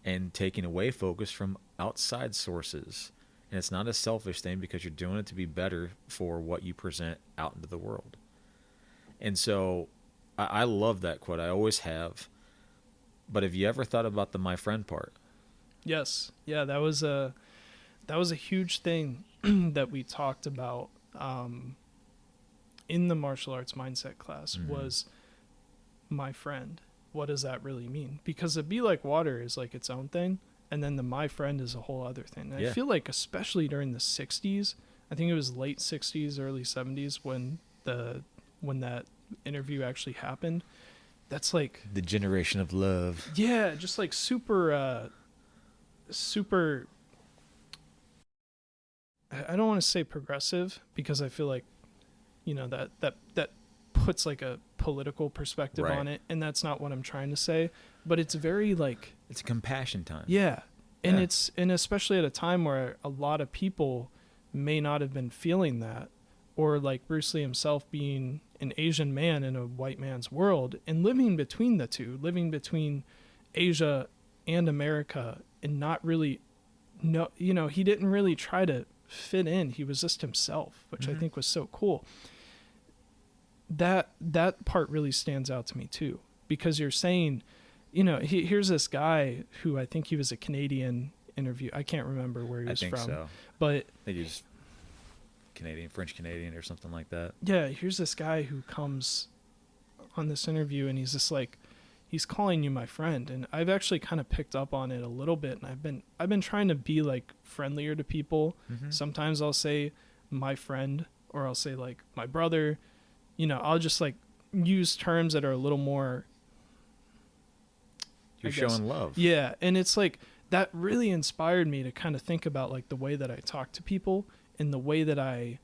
and taking away focus from outside sources. And it's not a selfish thing, because you're doing it to be better for what you present out into the world. And so I love that quote. I always have. But have you ever thought about the my friend part? Yes. Yeah, that was a huge thing that we talked about in the martial arts mindset class, was my friend. What does that really mean? Because the be like water is like its own thing, and then the my friend is a whole other thing. And I feel like, especially during the 60s, I think it was late 60s, early 70s, when that interview actually happened, that's like the generation of love. Yeah, just like super I don't want to say progressive, because I feel like, that puts like a political perspective on it, and that's not what I'm trying to say, but it's very like, it's a compassion time. Yeah. And and especially at a time where a lot of people may not have been feeling that, or like Bruce Lee himself being an Asian man in a white man's world, and living between the two, living between Asia and America, and not really, he didn't really try to fit in. He was just himself, which I think was so cool. That part really stands out to me too, because you're saying, here's this guy who, I think he was a Canadian interview. I can't remember where he was from. So. But I think he's Canadian, French Canadian or something like that. Yeah, here's this guy who comes on this interview, and he's just like, he's calling you my friend. And I've actually kind of picked up on it a little bit, and I've been trying to be like friendlier to people. Sometimes I'll say my friend, or I'll say like my brother. I'll just like use terms that are a little more, you're showing love. Yeah. And it's like, that really inspired me to kind of think about like the way that I talk to people, and the way that I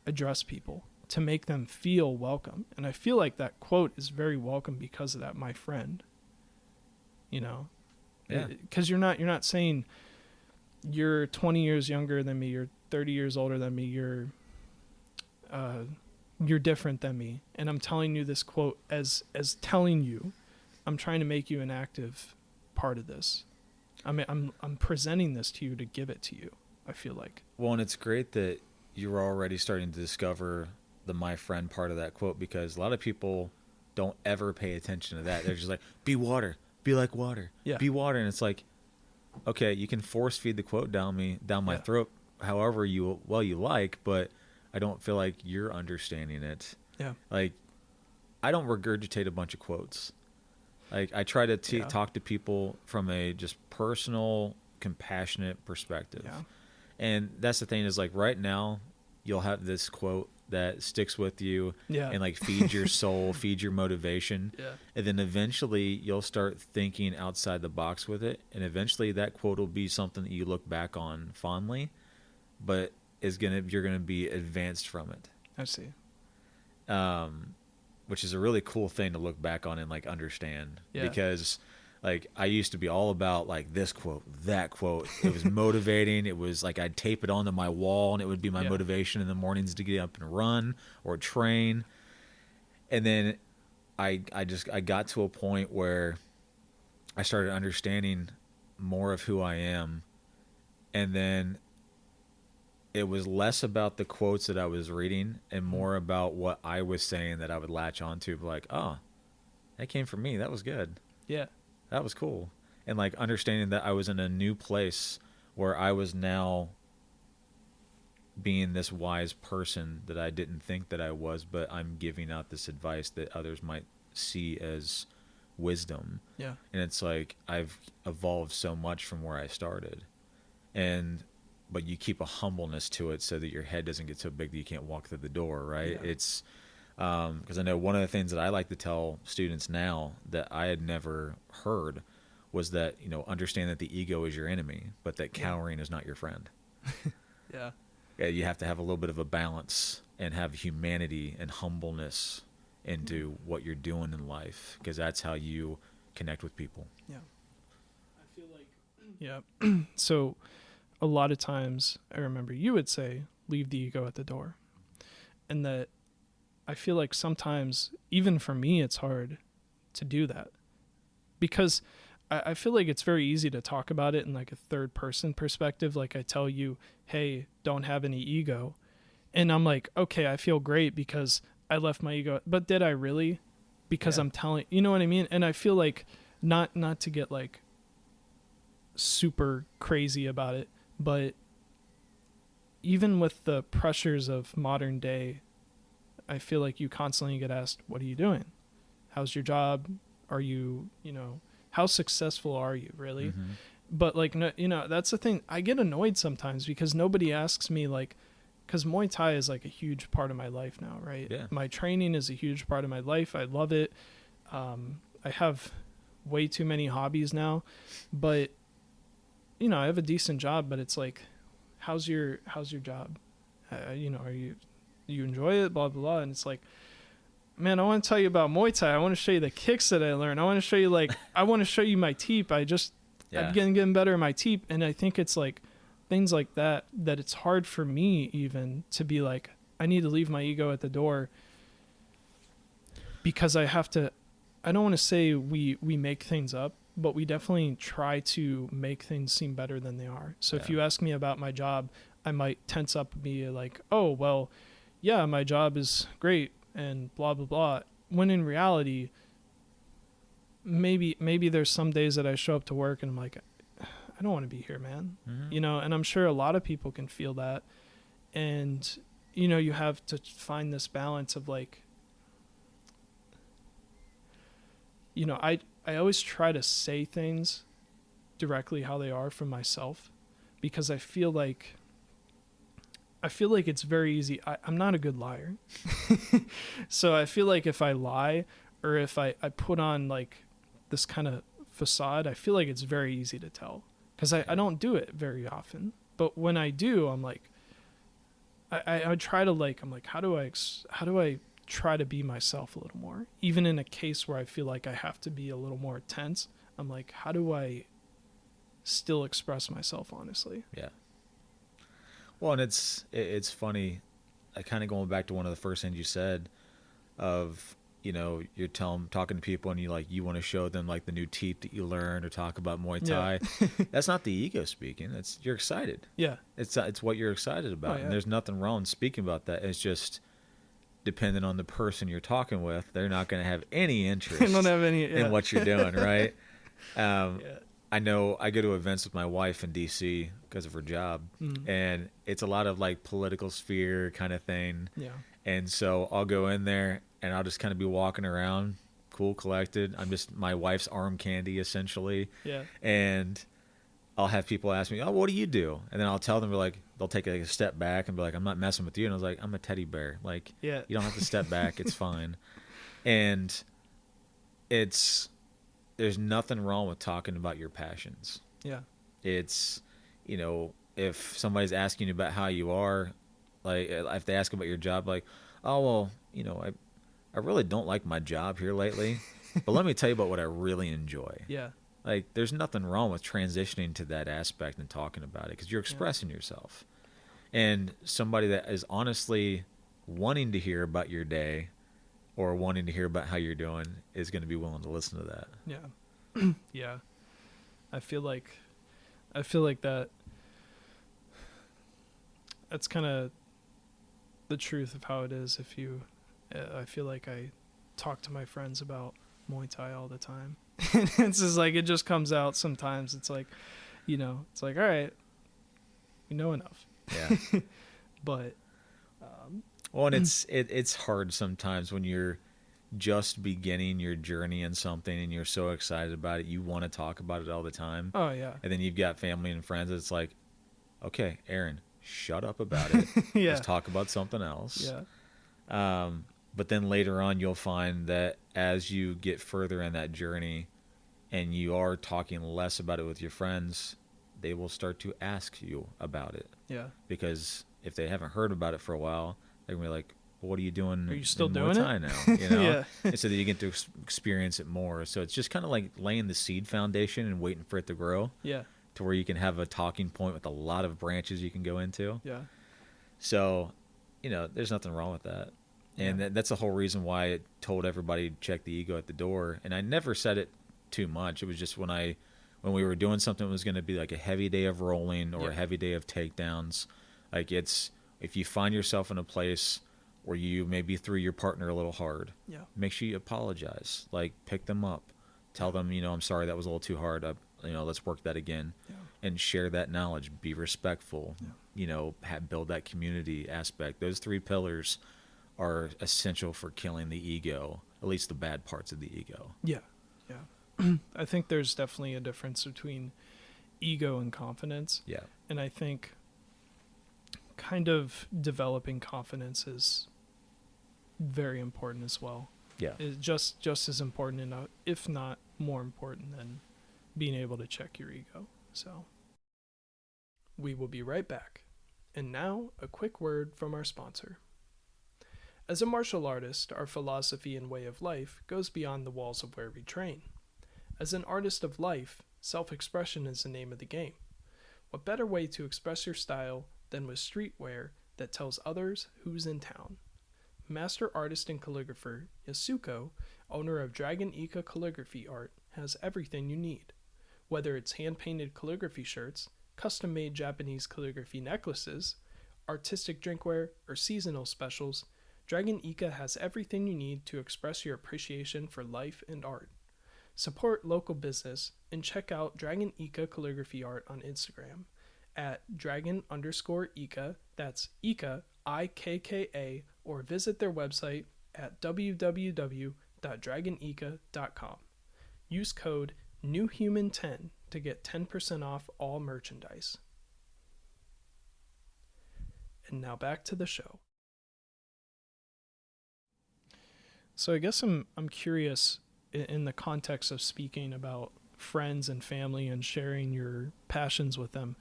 address people, to make them feel welcome. And I feel like that quote is very welcome because of that, my friend. Yeah. Because you're not saying you're 20 years younger than me, you're 30 years older than me, you're different than me, and I'm telling you this quote as telling you, I'm trying to make you an active part of this. I mean, I'm presenting this to you to give it to you, I feel like. Well, and it's great that you're already starting to discover the my friend part of that quote, because a lot of people don't ever pay attention to that. They're just like, be water, be like water, be water. And it's like, okay, you can force feed the quote down my throat however you like, but I don't feel like you're understanding it. Yeah. Like, I don't regurgitate a bunch of quotes. Like, I try to talk to people from a just personal, compassionate perspective. Yeah. And that's the thing, is like right now you'll have this quote that sticks with you and like feeds your soul, feeds your motivation. Yeah. And then eventually you'll start thinking outside the box with it. And eventually that quote will be something that you look back on fondly, but you're going to be advanced from it. I see. Which is a really cool thing to look back on and like understand, because like I used to be all about like this quote, that quote. It was motivating. It was like I'd tape it onto my wall, and it would be my motivation in the mornings to get up and run or train. And then I got to a point where I started understanding more of who I am, and then it was less about the quotes that I was reading and more about what I was saying that I would latch onto. Like, oh, that came from me. That was good. Yeah. That was cool. And like understanding that I was in a new place where I was now being this wise person that I didn't think that I was, but I'm giving out this advice that others might see as wisdom. Yeah. And it's like I've evolved so much from where I started. But you keep a humbleness to it so that your head doesn't get so big that you can't walk through the door, right? Yeah. It's because I know one of the things that I like to tell students now that I had never heard was that, understand that the ego is your enemy, but that cowering is not your friend. Yeah. You have to have a little bit of a balance and have humanity and humbleness into what you're doing in life, because that's how you connect with people. Yeah. I feel like, yeah. So a lot of times I remember you would say, leave the ego at the door. And that I feel like sometimes, even for me, it's hard to do that, because I feel like it's very easy to talk about it in like a third person perspective. Like I tell you, hey, don't have any ego. And I'm like, okay, I feel great because I left my ego. But did I really? Because I'm telling, you know what I mean? And I feel like not to get like super crazy about it, but even with the pressures of modern day, I feel like you constantly get asked, what are you doing? How's your job? Are you, how successful are you really? Mm-hmm. But like, no, that's the thing. I get annoyed sometimes because nobody asks me, like, because Muay Thai is like a huge part of my life now, right? Yeah. My training is a huge part of my life. I love it. I have way too many hobbies now, but I have a decent job, but it's like, how's your job? Are you enjoy it? Blah, blah, blah. And it's like, man, I want to tell you about Muay Thai. I want to show you the kicks that I learned. I want to show you I want to show you my teep. I'm getting better at my teep. And I think it's like things like that it's hard for me even to be like, I need to leave my ego at the door, because I don't want to say we make things up, but we definitely try to make things seem better than they are. So if you ask me about my job, I might tense up and be like, oh, well, yeah, my job is great and blah, blah, blah. When in reality, maybe there's some days that I show up to work and I'm like, I don't want to be here, man. Mm-hmm. And I'm sure a lot of people can feel that. And, you have to find this balance of like, I always try to say things directly how they are from myself, because I feel like it's very easy. I'm not a good liar. So I feel like if I lie or if I put on like this kind of facade, I feel like it's very easy to tell, because I don't do it very often. But when I do, I'm like, I try to like, I'm like, how do I try to be myself a little more? Even in a case where I feel like I have to be a little more tense, I'm like, how do I still express myself honestly? Yeah. Well, and it's funny, kind of going back to one of the first things you said of, you're talking to people and you want to show them like the new teeth that you learned or talk about Muay Thai. Yeah. That's not the ego speaking. You're excited. Yeah. It's what you're excited about. Oh, yeah. And there's nothing wrong speaking about that. It's just depending on the person you're talking with, they're not going to have any interest in what you're doing. Right. I know I go to events with my wife in DC because of her job, and it's a lot of like political sphere kind of thing. Yeah. And so I'll go in there and I'll just kind of be walking around, cool, collected. I'm just my wife's arm candy essentially. Yeah. And I'll have people ask me, "Oh, what do you do?" And then I'll tell them, they'll take a step back and be like, "I'm not messing with you." And I was like, "I'm a teddy bear. Like, you don't have to step back. It's fine." And there's nothing wrong with talking about your passions. Yeah. It's, if somebody's asking you about how you are, like if they ask about your job, like, "Oh, well, I really don't like my job here lately, but let me tell you about what I really enjoy." Yeah. Like, there's nothing wrong with transitioning to that aspect and talking about it, because you're expressing yourself. And somebody that is honestly wanting to hear about your day or wanting to hear about how you're doing is going to be willing to listen to that. Yeah. Yeah. I feel like that's kind of the truth of how it is. I feel like I talk to my friends about Muay Thai all the time. It's just like, it just comes out sometimes. It's like, it's like, all right, we know enough. Yeah. But Well, and it's hard sometimes when you're just beginning your journey in something and you're so excited about it, you want to talk about it all the time. oh yeah, And then you've got family and friends. It's like, okay, Aaron, shut up about it. yeah, Let's talk about something else. yeah, But then later on, you'll find that as you get further in that journey and you are talking less about it with your friends, they will start to ask you about it. yeah. Because if they haven't heard about it for a while, they're going to be like, well, what are you doing? Are you still in doing Muay it? Thai now? You know? Yeah. And so that you get to experience it more. So it's just kind of like laying the seed foundation and waiting for it to grow Yeah, to where you can have a talking point with a lot of branches you can go into. yeah, So, there's nothing wrong with that. And yeah. that's the whole reason why I told everybody to check the ego at the door. And I never said it too much. It was just when we were doing something that was going to be like a heavy day of rolling or a heavy day of takedowns, like if you find yourself in a place where you maybe threw your partner a little hard, Yeah. make sure you apologize. Like, pick them up. Tell them, I'm sorry, that was a little too hard. Let's work that again. Yeah. And share that knowledge. Be respectful. Yeah. Build that community aspect. Those 3 pillars are essential for killing the ego, at least the bad parts of the ego. Yeah. Yeah. I think there's definitely a difference between ego and confidence. Yeah. And I think kind of developing confidence is very important as well. Yeah. It's just as important, if not more important than being able to check your ego. So we will be right back. And now a quick word from our sponsor. As a martial artist, our philosophy and way of life goes beyond the walls of where we train. As an artist of life, self-expression is the name of the game. What better way to express your style than with streetwear that tells others who's in town? Master artist and calligrapher Yasuko, owner of Dragon Ika Calligraphy Art, has everything you need. Whether it's hand-painted calligraphy shirts, custom-made Japanese calligraphy necklaces, artistic drinkware, or seasonal specials, Dragon Ika has everything you need to express your appreciation for life and art. Support local business and check out Dragon Ika Calligraphy Art on Instagram at dragon_Ika, that's Ika, IKKA, or visit their website at www.dragonika.com. Use code NEWHUMAN10 to get 10% off all merchandise. And now back to the show. So I guess I'm curious in the context of speaking about friends and family and sharing your passions with them.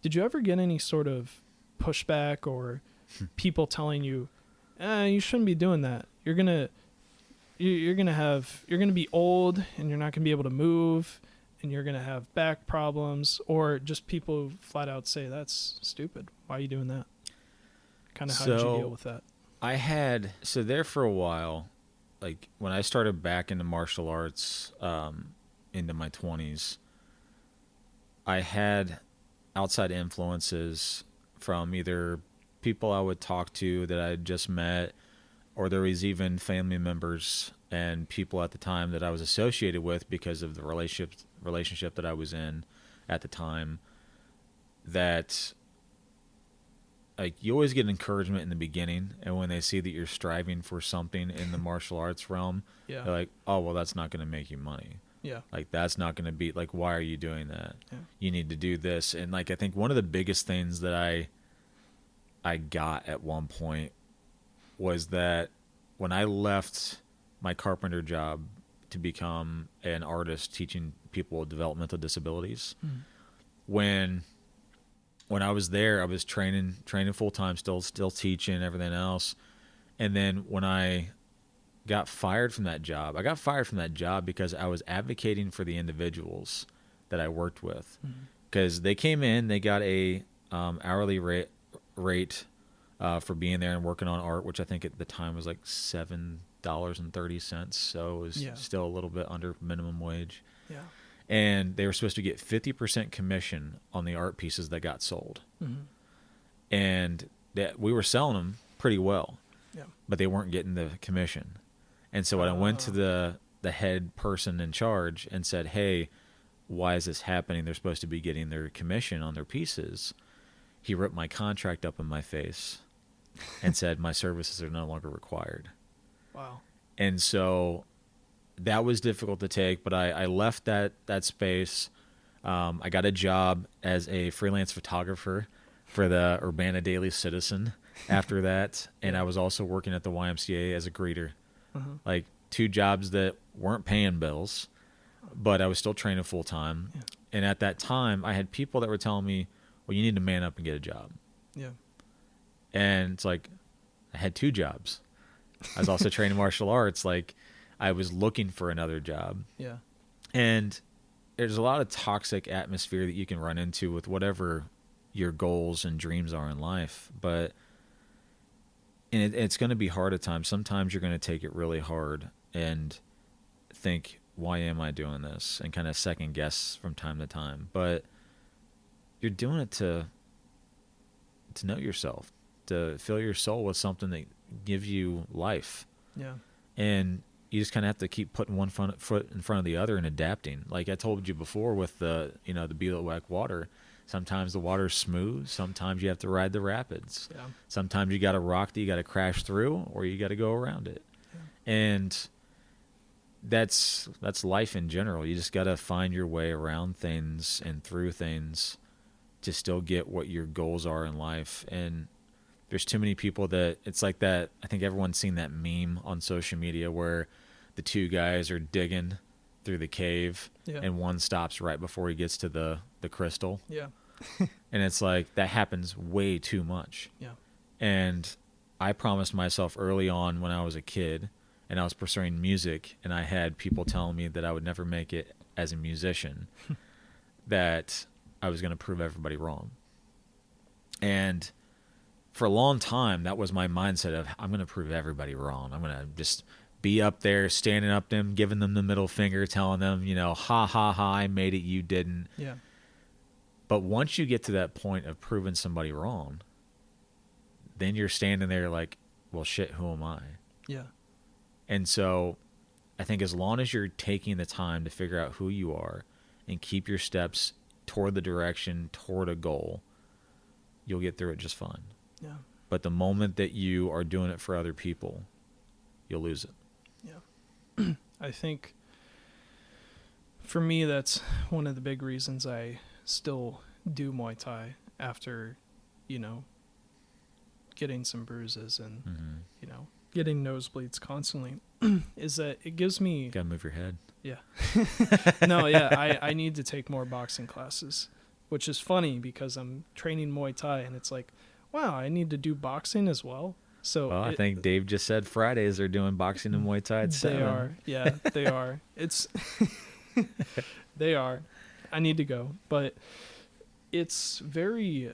Did you ever get any sort of pushback or people telling you, you shouldn't be doing that. You're gonna be old and you're not gonna be able to move and you're gonna have back problems, or just people flat out say that's stupid. Why are you doing that? Kind of how did you deal with that? So there for a while, like when I started back into martial arts, into my 20s, I had outside influences from either people I would talk to that I had just met, or there was even family members and people at the time that I was associated with because of the relationship that I was in at the time, that like you always get encouragement in the beginning, and when they see that you're striving for something in the martial arts realm, Yeah. they're like, oh, well, that's not going to make you money. Yeah. Like, that's not going to be, like, why are you doing that? Yeah. You need to do this. And, like, I think one of the biggest things that I got at one point was that when I left my carpenter job to become an artist teaching people with developmental disabilities, when I was there, I was training full-time, still teaching, everything else. And then when I got fired from that job, I got fired from that job because I was advocating for the individuals that I worked with. Because they came in, they got a hourly rate for being there and working on art, which I think at the time was like $7.30. So it was still a little bit under minimum wage. Yeah. And they were supposed to get 50% commission on the art pieces that got sold. And that we were selling them pretty well, but they weren't getting the commission. And so when I went to the head person in charge and said, hey, why is this happening? They're supposed to be getting their commission on their pieces. He ripped my contract up in my face and said my services are no longer required. Wow. And so that was difficult to take, but I left that space. I got a job as a freelance photographer for the Urbana Daily Citizen after that, and I was also working at the YMCA as a greeter. Like 2 jobs that weren't paying bills, but I was still training full time. Yeah. And at that time, I had people that were telling me, well, you need to man up and get a job. Yeah. And it's like, I had 2 jobs. I was also training martial arts. Like, I was looking for another job. Yeah. And there's a lot of toxic atmosphere that you can run into with whatever your goals and dreams are in life. But and it's going to be hard at times. Sometimes you're going to take it really hard and think, why am I doing this? And kind of second guess from time to time. But you're doing it to know yourself, to fill your soul with something that gives you life. Yeah. And you just kind of have to keep putting one foot in front of the other and adapting. Like I told you before with the bivouac water, sometimes the water's smooth. Sometimes you have to ride the rapids. Yeah. Sometimes you got a rock that you got to crash through, or you got to go around it. Yeah. And that's life in general. You just got to find your way around things and through things to still get what your goals are in life. And there's too many people that it's like that. I think everyone's seen that meme on social media where the 2 guys are digging through the cave, and one stops right before he gets to the crystal. Yeah. And it's like that happens way too much. Yeah. And I promised myself early on when I was a kid and I was pursuing music, and I had people telling me that I would never make it as a musician, that I was going to prove everybody wrong. And for a long time, that was my mindset of, I'm going to prove everybody wrong. I'm going to just be up there, standing up to them, giving them the middle finger, telling them, ha, ha, ha, I made it, you didn't. Yeah. But once you get to that point of proving somebody wrong, then you're standing there like, well, shit, who am I? Yeah. And so I think as long as you're taking the time to figure out who you are and keep your steps toward the direction, toward a goal, you'll get through it just fine. Yeah. But the moment that you are doing it for other people, you'll lose it. Yeah. I think for me, that's one of the big reasons I still do Muay Thai after, getting some bruises and, getting nosebleeds constantly, is that it gives me... Gotta move your head. Yeah. No, yeah, I need to take more boxing classes, which is funny because I'm training Muay Thai and it's like, wow, I need to do boxing as well. So I think Dave just said Fridays they're doing boxing and Muay Thai at 7. They are. Yeah, they are. It's they are. I need to go, but it's very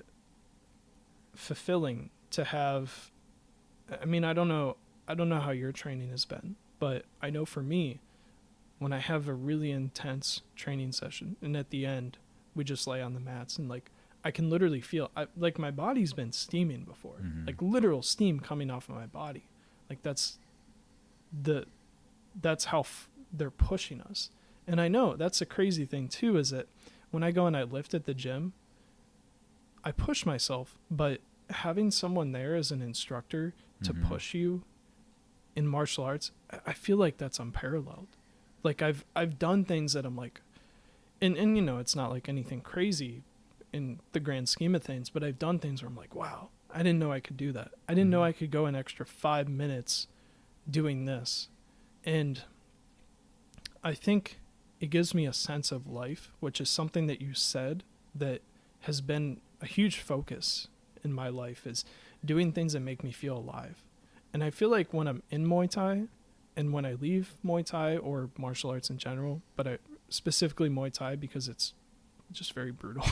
fulfilling to have. I mean, I don't know how your training has been, but I know for me, when I have a really intense training session and at the end we just lay on the mats and like I can literally feel like my body's been steaming before, like literal steam coming off of my body. Like that's how they're pushing us. And I know that's a crazy thing too, is that when I go and I lift at the gym, I push myself, but having someone there as an instructor to push you in martial arts, I feel like that's unparalleled. Like I've done things that I'm like, and it's not like anything crazy in the grand scheme of things, but I've done things where I'm like, wow, I didn't know I could do that. I didn't know I could go an extra 5 minutes doing this. And I think it gives me a sense of life, which is something that you said that has been a huge focus in my life, is doing things that make me feel alive. And I feel like when I'm in Muay Thai and when I leave Muay Thai or martial arts in general, but specifically Muay Thai because it's just very brutal,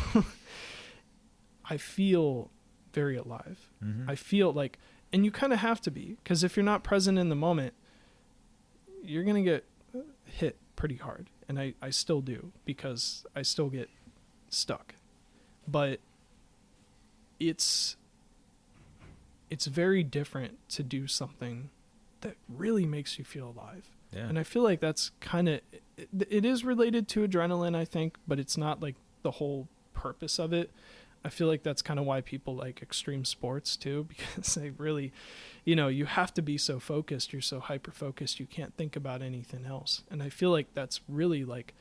I feel very alive. I feel like, and you kind of have to be, because if you're not present in the moment, you're going to get hit pretty hard. And I still do, because I still get stuck. But it's very different to do something that really makes you feel alive. Yeah. And I feel like that's kind of, it is related to adrenaline, I think, but it's not like the whole purpose of it. I feel like that's kind of why people like extreme sports too, because they really, you know, you have to be so focused. You're so hyper focused. You can't think about anything else. And I feel like that's really like,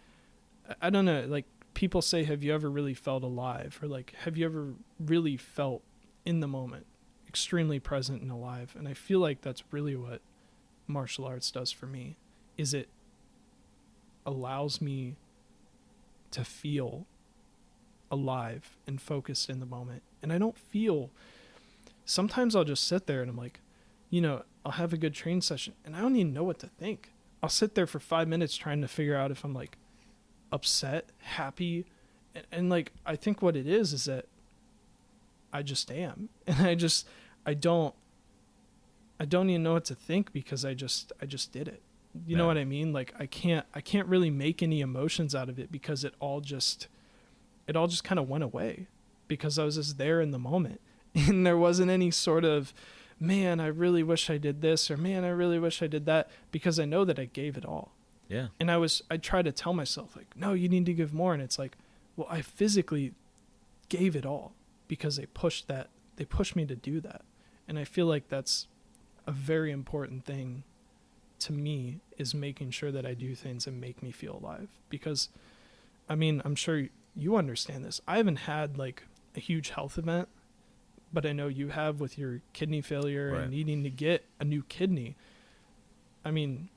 I don't know, like people say, have you ever really felt alive? Or like, have you ever really felt in the moment, extremely present and alive? And I feel like that's really what martial arts does for me, is it allows me to feel alive and focused in the moment. And I don't feel, sometimes I'll just sit there and I'm like, you know, I'll have a good training session and I don't even know what to think. I'll sit there for 5 minutes trying to figure out if I'm like upset, happy, and like I think what it is that I just am, and I don't even know what to think, because I just did it. You know what I mean? Like I can't really make any emotions out of it, because it all just kind of went away, because I was just there in the moment. And there wasn't any sort of, man, I really wish I did this, or man, I really wish I did that, because I know that I gave it all. Yeah. And I try to tell myself like, no, you need to give more. And it's like, well, I physically gave it all, because they pushed me to do that. And I feel like that's a very important thing to me, is making sure that I do things that make me feel alive. Because I mean, I'm sure you understand this. I haven't had like a huge health event, but I know you have with your kidney failure and needing to get a new kidney. I mean,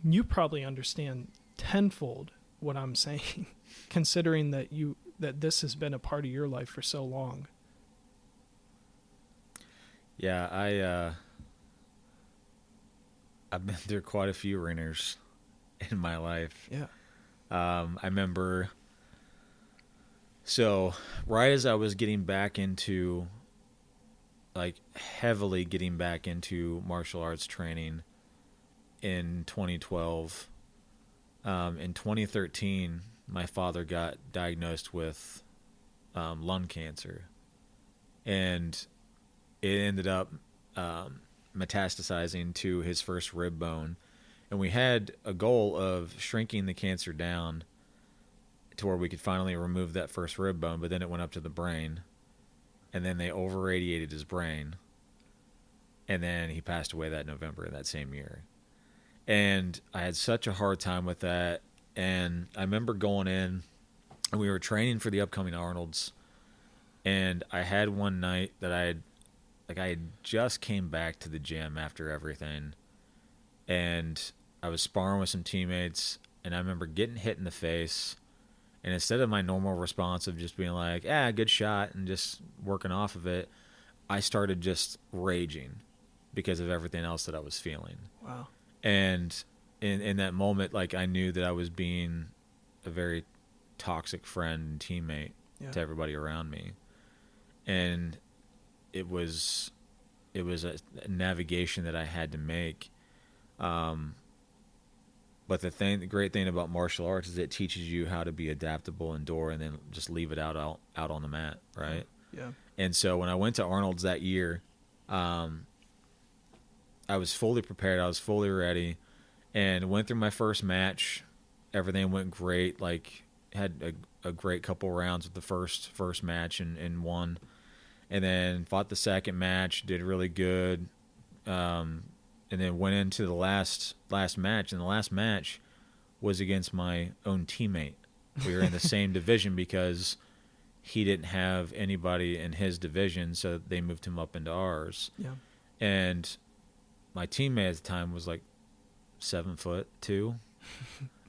you probably understand tenfold what I'm saying, considering that this has been a part of your life for so long. Yeah, I've been through quite a few ringers in my life. Yeah. I remember, so right as I was getting back into, like heavily getting back into martial arts training in 2012, in 2013, my father got diagnosed with lung cancer, and it ended up metastasizing to his first rib bone. And we had a goal of shrinking the cancer down to where we could finally remove that first rib bone, but then it went up to the brain, and then they over-radiated his brain, and then he passed away that November that same year. And I had such a hard time with that. And I remember going in, and we were training for the upcoming Arnold's, and I had one night that I had just came back to the gym after everything, and I was sparring with some teammates, and I remember getting hit in the face, and instead of my normal response of just being like, good shot, and just working off of it, I started just raging because of everything else that I was feeling. Wow. And in that moment, like, I knew that I was being a very toxic friend and teammate to everybody around me. And it was a navigation that I had to make. But the great thing about martial arts is it teaches you how to be adaptable, endure, and then just leave it out on the mat, right? Yeah. And so when I went to Arnold's that year, I was fully prepared. I was fully ready, and went through my first match. Everything went great. Like, had a great couple rounds with the first match and won. And then fought the second match, did really good. And then went into the last match, and the last match was against my own teammate. We were in the same division because he didn't have anybody in his division, so they moved him up into ours. Yeah. And my teammate at the time was like 7'2". It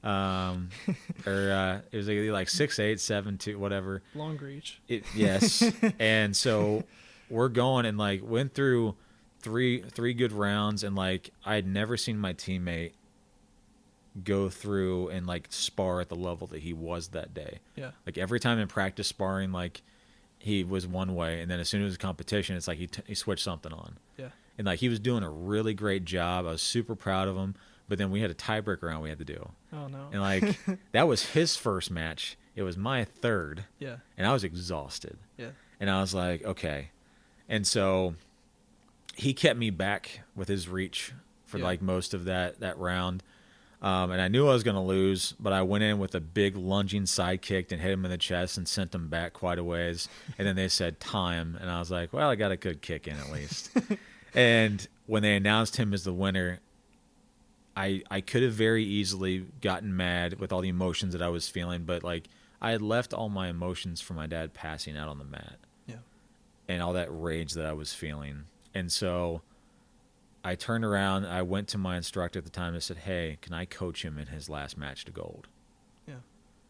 was like 6'8", 7'2", whatever. Long reach. Yes. And so we're going, and like went through three good rounds, and like I had never seen my teammate go through and like spar at the level that he was that day. Yeah. Like every time in practice sparring, like he was one way, and then as soon as it was competition, it's like he switched something on. Yeah. And like he was doing a really great job. I was super proud of him. But then we had a tiebreaker round we had to do. Oh no. And like that was his first match. It was my third. Yeah. And I was exhausted. Yeah. And I was like, okay. And so he kept me back with his reach for like most of that round. And I knew I was going to lose, but I went in with a big lunging side kick and hit him in the chest and sent him back quite a ways. And then they said time, and I was like, well, I got a good kick in at least. And when they announced him as the winner, I could have very easily gotten mad with all the emotions that I was feeling, but like I had left all my emotions from my dad passing out on the mat. Yeah. And all that rage that I was feeling. And so I turned around, I went to my instructor at the time and said, hey, can I coach him in his last match to gold? Yeah.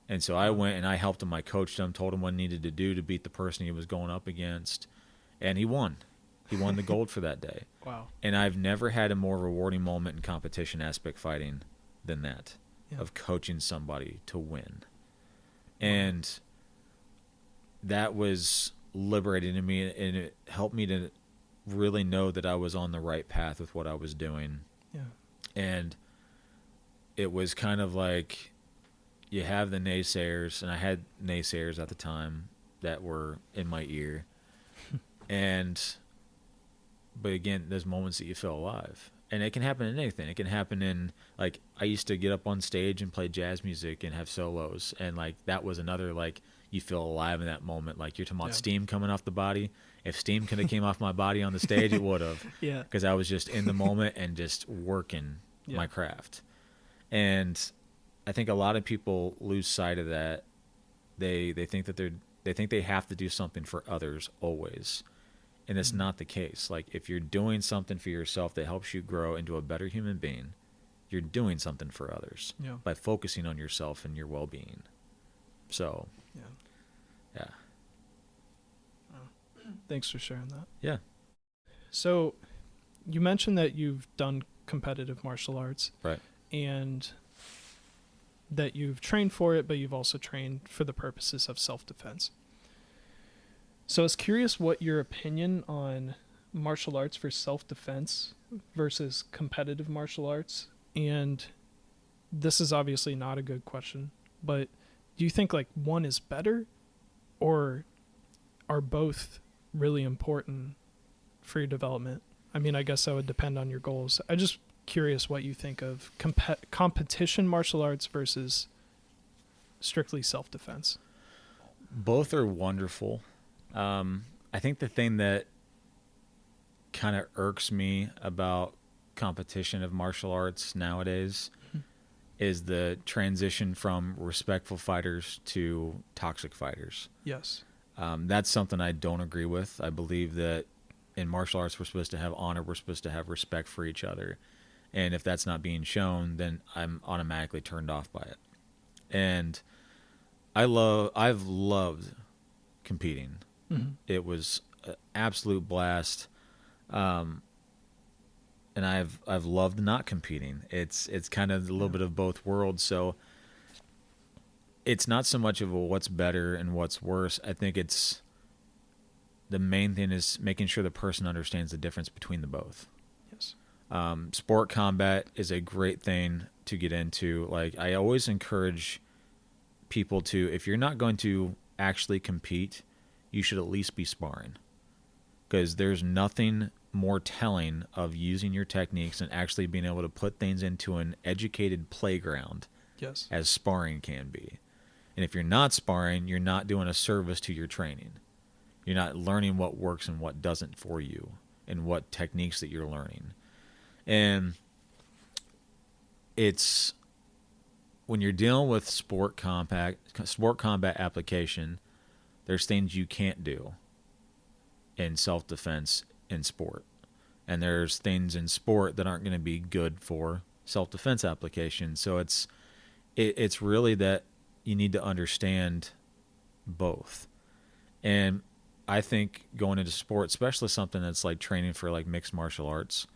And so I went and I helped him. I coached him, told him what he needed to do to beat the person he was going up against. And he won. He won the gold for that day. Wow. And I've never had a more rewarding moment in competition aspect fighting than that, of coaching somebody to win. And that was liberating to me, and it helped me to really know that I was on the right path with what I was doing. Yeah. And it was kind of like you have the naysayers, and I had naysayers at the time that were in my ear. But again, there's moments that you feel alive. And it can happen in anything. It can happen in, like, I used to get up on stage and play jazz music and have solos. And, like, that was another, like, you feel alive in that moment. Like, you're talking about steam coming off the body. If steam could have came off my body on the stage, it would have. Yeah. Because I was just in the moment and just working my craft. And I think a lot of people lose sight of that. They think that they think they have to do something for others always. And it's not the case. Like, if you're doing something for yourself that helps you grow into a better human being, you're doing something for others by focusing on yourself and your well-being. So, yeah. Thanks for sharing that. Yeah. So, you mentioned that you've done competitive martial arts. Right. And that you've trained for it, but you've also trained for the purposes of self-defense. So I was curious what your opinion on martial arts for self-defense versus competitive martial arts. And this is obviously not a good question, but do you think like one is better, or are both really important for your development? I mean, I guess that would depend on your goals. I'm just curious what you think of competition martial arts versus strictly self-defense. Both are wonderful. I think the thing that kind of irks me about competition of martial arts nowadays is the transition from respectful fighters to toxic fighters. Yes. That's something I don't agree with. I believe that in martial arts, we're supposed to have honor. We're supposed to have respect for each other. And if that's not being shown, then I'm automatically turned off by it. And I've loved competing. It was an absolute blast. And I've loved not competing. It's kind of a little bit of both worlds. So it's not so much of a what's better and what's worse. I think it's the main thing is making sure the person understands the difference between the both. Yes. Sport combat is a great thing to get into. Like, I always encourage people to, if you're not going to actually compete, you should at least be sparring, because there's nothing more telling of using your techniques and actually being able to put things into an educated playground as sparring can be. And if you're not sparring, you're not doing a service to your training. You're not learning what works and what doesn't for you and what techniques that you're learning. And it's when you're dealing with sport combat application, there's things you can't do in self-defense in sport. And there's things in sport that aren't going to be good for self-defense application. So it's really that you need to understand both. And I think going into sport, especially something that's like training for like mixed martial arts,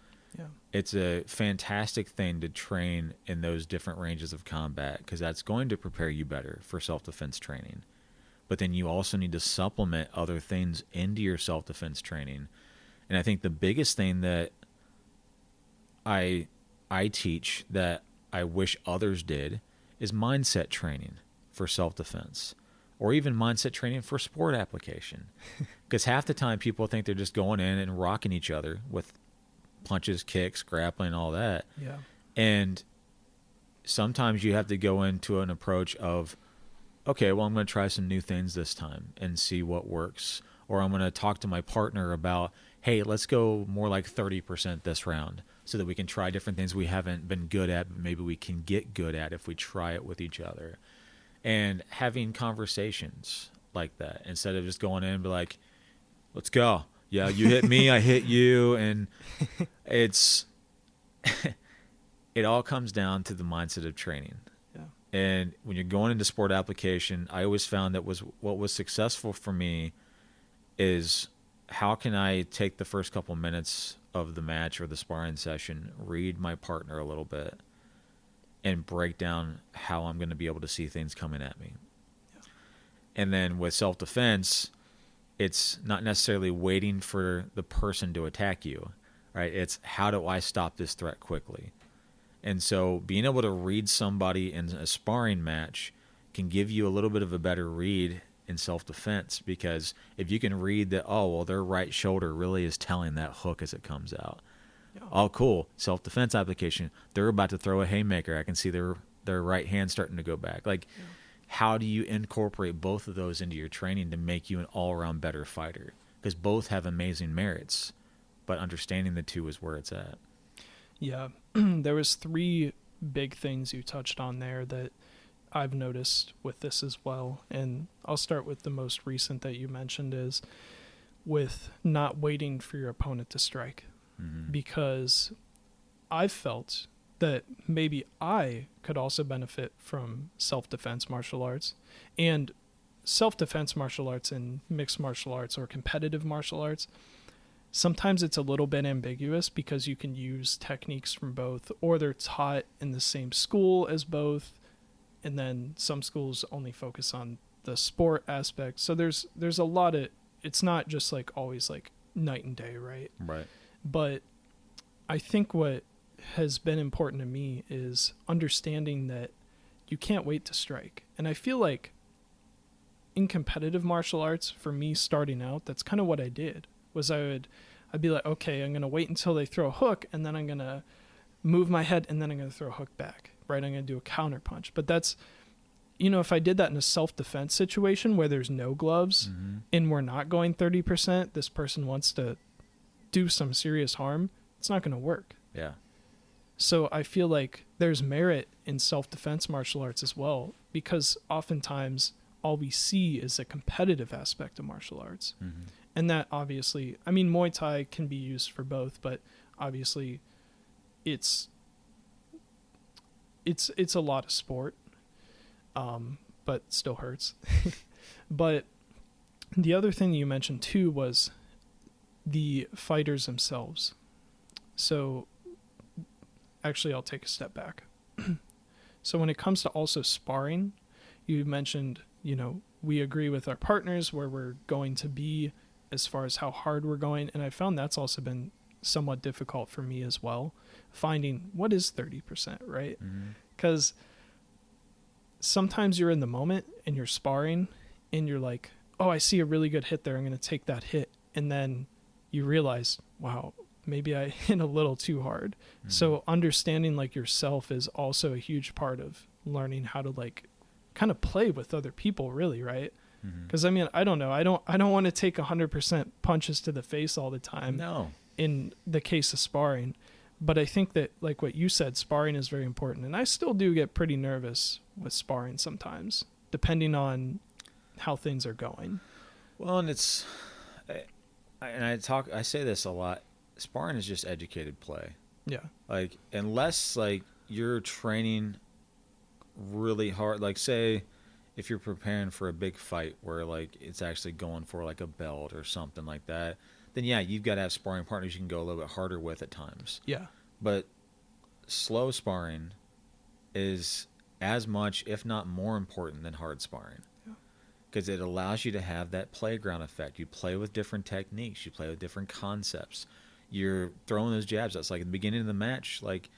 it's a fantastic thing to train in those different ranges of combat, because that's going to prepare you better for self-defense training. But then you also need to supplement other things into your self-defense training. And I think the biggest thing that I teach that I wish others did is mindset training for self-defense, or even mindset training for sport application. Because half the time people think they're just going in and rocking each other with punches, kicks, grappling, all that. Yeah. And sometimes you have to go into an approach of, okay, well, I'm going to try some new things this time and see what works. Or I'm going to talk to my partner about, hey, let's go more like 30% this round so that we can try different things we haven't been good at, but maybe we can get good at if we try it with each other. And having conversations like that instead of just going in and be like, let's go. Yeah, you hit me, I hit you. And it's it all comes down to the mindset of training. Yeah. And when you're going into sport application, I always found that what was successful for me is how can I take the first couple minutes of the match or the sparring session, read my partner a little bit, and break down how I'm going to be able to see things coming at me. Yeah. And then with self-defense, it's not necessarily waiting for the person to attack you, right? It's how do I stop this threat quickly? And so being able to read somebody in a sparring match can give you a little bit of a better read in self-defense, because if you can read that, oh, well, their right shoulder really is telling that hook as it comes out. Yeah. Oh, cool. Self-defense application. They're about to throw a haymaker. I can see their right hand starting to go back. Like, yeah. How do you incorporate both of those into your training to make you an all-around better fighter? Because both have amazing merits, but understanding the two is where it's at. Yeah. There was 3 big things you touched on there that I've noticed with this as well. And I'll start with the most recent that you mentioned, is with not waiting for your opponent to strike. Mm-hmm. Because I've felt that maybe I could also benefit from self-defense martial arts. And self-defense martial arts and mixed martial arts or competitive martial arts, sometimes it's a little bit ambiguous because you can use techniques from both, or they're taught in the same school as both, and then some schools only focus on the sport aspect. So there's a lot of, it's not just like always like night and day, right? Right. But I think what has been important to me is understanding that you can't wait to strike. And I feel like in competitive martial arts, for me starting out, that's kind of what I did. Was I'd be like, okay, I'm going to wait until they throw a hook, and then I'm going to move my head, and then I'm going to throw a hook back, right? I'm going to do a counter punch. But that's, if I did that in a self-defense situation where there's no gloves, mm-hmm. and we're not going 30%, this person wants to do some serious harm, it's not going to work. Yeah. So I feel like there's merit in self-defense martial arts as well, because oftentimes all we see is a competitive aspect of martial arts. Mm-hmm. And that obviously, I mean, Muay Thai can be used for both, but obviously it's a lot of sport, but still hurts. But the other thing you mentioned too was the fighters themselves. So actually, I'll take a step back. So when it comes to also sparring, you mentioned, we agree with our partners where we're going to be as far as how hard we're going. And I found that's also been somewhat difficult for me as well, finding what is 30%, right? Because sometimes you're in the moment and you're sparring and you're like, oh, I see a really good hit there. I'm going to take that hit. And then you realize, wow, maybe I hit a little too hard. Mm-hmm. So understanding like yourself is also a huge part of learning how to like kind of play with other people, really, right? Because I mean, I don't know. I don't want to take 100% punches to the face all the time. No. In the case of sparring, but I think that like what you said, sparring is very important, and I still do get pretty nervous with sparring sometimes, depending on how things are going. Well, and I say this a lot. Sparring is just educated play. Yeah. Like unless like you're training really hard, like say if you're preparing for a big fight where like it's actually going for like a belt or something like that, then yeah, you've got to have sparring partners you can go a little bit harder with at times. Yeah. But slow sparring is as much, if not more important than hard sparring. Because it allows you to have that playground effect. You play with different techniques. You play with different concepts. You're throwing those jabs. That's like at the beginning of the match. Like,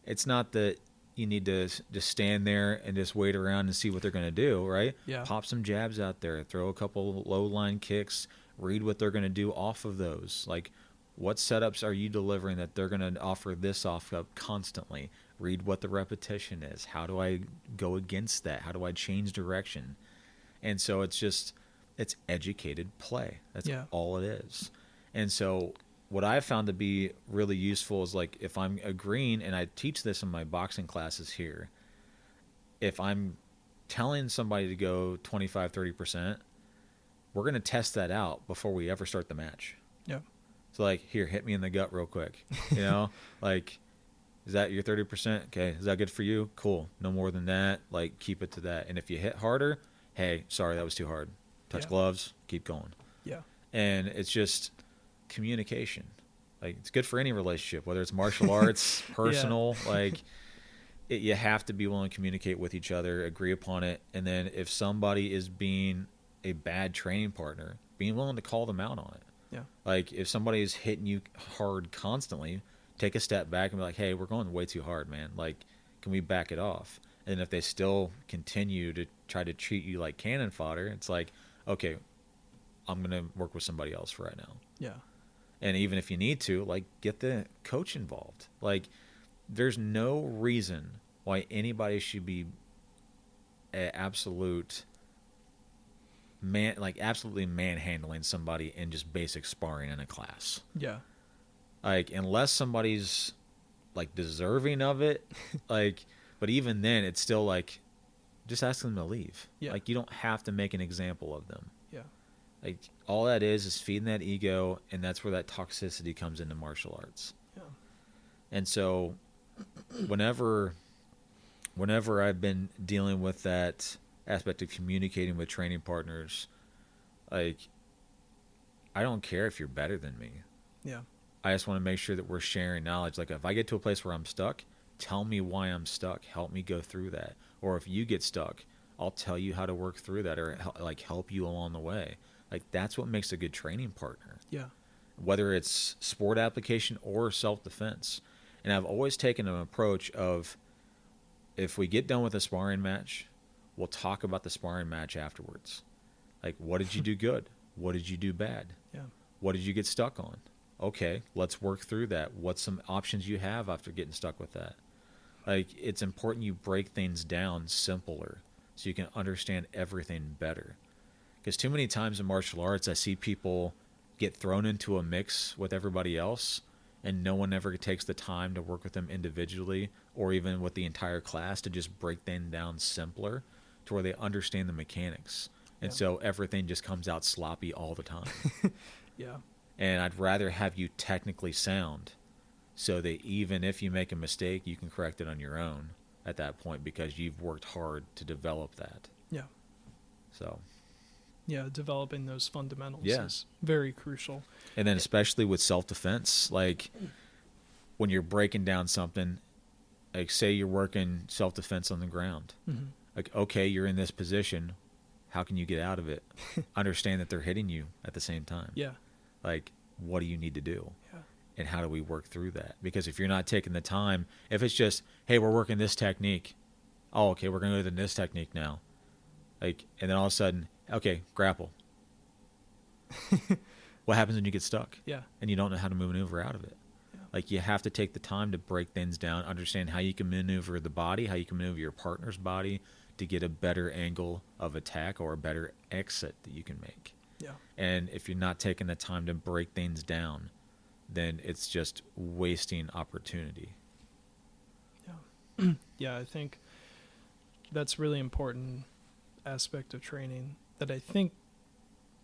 it's not that you need to just stand there and just wait around and see what they're going to do, right? Yeah. Pop some jabs out there. Throw a couple low-line kicks. Read what they're going to do off of those. Like, what setups are you delivering that they're going to offer this off of constantly? read what the repetition is. How do I go against that? How do I change direction? And so it's educated play. That's all it is. And so what I've found to be really useful is, like, if I'm agreeing, and I teach this in my boxing classes here, if I'm telling somebody to go 25, 30%, we're going to test that out before we ever start the match. Yeah. So, like, here, hit me in the gut real quick. Like, is that your 30%? Okay. Is that good for you? Cool. No more than that. Like, keep it to that. And if you hit harder, hey, sorry, that was too hard. Touch gloves, keep going. Yeah. And it's just communication. Like, it's good for any relationship, whether it's martial arts, personal, you have to be willing to communicate with each other, agree upon it. And then if somebody is being a bad training partner, being willing to call them out on it. Yeah. Like, if somebody is hitting you hard constantly, take a step back and be like, hey, we're going way too hard, man. Like, can we back it off? And if they still continue to try to treat you like cannon fodder, it's like, okay, I'm going to work with somebody else for right now. Yeah. And even if you need to, like, get the coach involved. Like, there's no reason why anybody should be absolutely manhandling somebody in just basic sparring in a class. Yeah. Like, unless somebody's, like, deserving of it, like, but even then, it's still like, just ask them to leave. Yeah. Like, you don't have to make an example of them. Yeah. Like, all that is feeding that ego, and that's where that toxicity comes into martial arts. Yeah. And so, whenever I've been dealing with that aspect of communicating with training partners, like, I don't care if you're better than me. Yeah. I just want to make sure that we're sharing knowledge. Like, if I get to a place where I'm stuck, tell me why I'm stuck. Help me go through that. Or if you get stuck, I'll tell you how to work through that, or help you along the way. Like, that's what makes a good training partner. Yeah. Whether it's sport application or self-defense. And I've always taken an approach of, if we get done with a sparring match, we'll talk about the sparring match afterwards. Like, what did you do good? What did you do bad? Yeah. What did you get stuck on? Okay, let's work through that. What's some options you have after getting stuck with that? Like, it's important you break things down simpler so you can understand everything better. Because too many times in martial arts, I see people get thrown into a mix with everybody else, and no one ever takes the time to work with them individually, or even with the entire class, to just break things down simpler to where they understand the mechanics. And so everything just comes out sloppy all the time. Yeah. And I'd rather have you technically sound, so that even if you make a mistake, you can correct it on your own at that point, because you've worked hard to develop that. Yeah. So. Yeah, developing those fundamentals is very crucial. And then especially with self-defense, like, when you're breaking down something, like, say you're working self-defense on the ground. Mm-hmm. Like, okay, you're in this position. How can you get out of it? Understand that they're hitting you at the same time. Yeah. Like, what do you need to do? Yeah. And how do we work through that? Because if you're not taking the time, if it's just, hey, we're working this technique. Oh, okay, we're going to go to this technique now. Like, and then all of a sudden, okay, grapple. What happens when you get stuck? Yeah. And you don't know how to maneuver out of it? Yeah. Like, you have to take the time to break things down, understand how you can maneuver the body, how you can maneuver your partner's body to get a better angle of attack or a better exit that you can make. Yeah. And if you're not taking the time to break things down, then it's just wasting opportunity. Yeah. Yeah, I think that's really important aspect of training that I think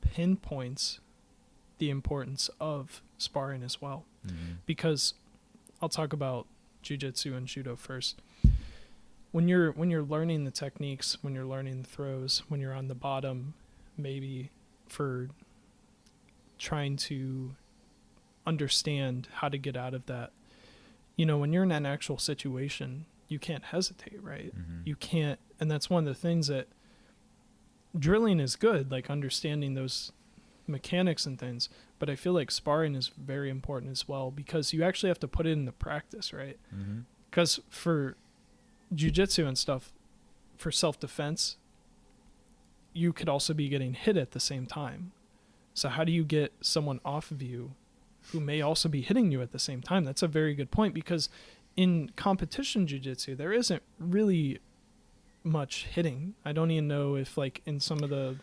pinpoints the importance of sparring as well. Mm-hmm. Because I'll talk about jiu-jitsu and judo first. When you're learning the techniques, when you're learning the throws, when you're on the bottom, maybe for trying to understand how to get out of that, when you're in an actual situation, you can't hesitate, right? Mm-hmm. You can't, and that's one of the things that drilling is good, like understanding those mechanics and things, but I feel like sparring is very important as well, because you actually have to put it into practice, right? Because for jiu-jitsu and stuff, for self-defense, you could also be getting hit at the same time. So how do you get someone off of you who may also be hitting you at the same time? That's a very good point, because in competition jiu-jitsu, there isn't really much hitting. I don't even know if like in some of the...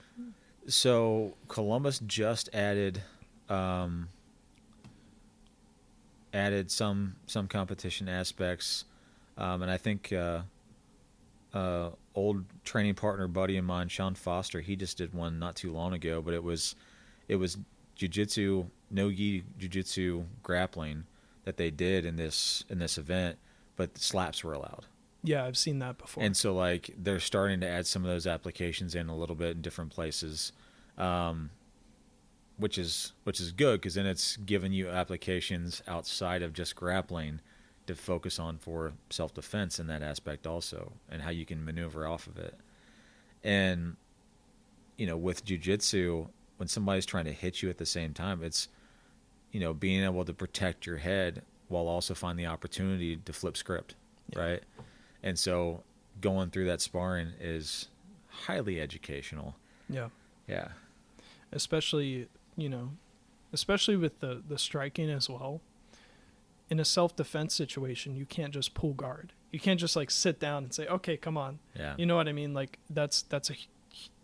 So Columbus just added some competition aspects, and I think old training partner buddy of mine, Sean Foster, he just did one not too long ago, but it was jiu-jitsu, no-gi jiu-jitsu grappling that they did in this event, but slaps were allowed. Yeah, I've seen that before. And so like they're starting to add some of those applications in a little bit in different places, which is good, because then it's giving you applications outside of just grappling to focus on for self-defense in that aspect also, and how you can maneuver off of it. And with jiu-jitsu, when somebody's trying to hit you at the same time, it's being able to protect your head while also find the opportunity to flip script, right? And so going through that sparring is highly educational. Yeah. Yeah. Especially with the striking as well. In a self-defense situation, you can't just pull guard. You can't just like sit down and say, okay, come on. Yeah. You know what I mean? Like that's a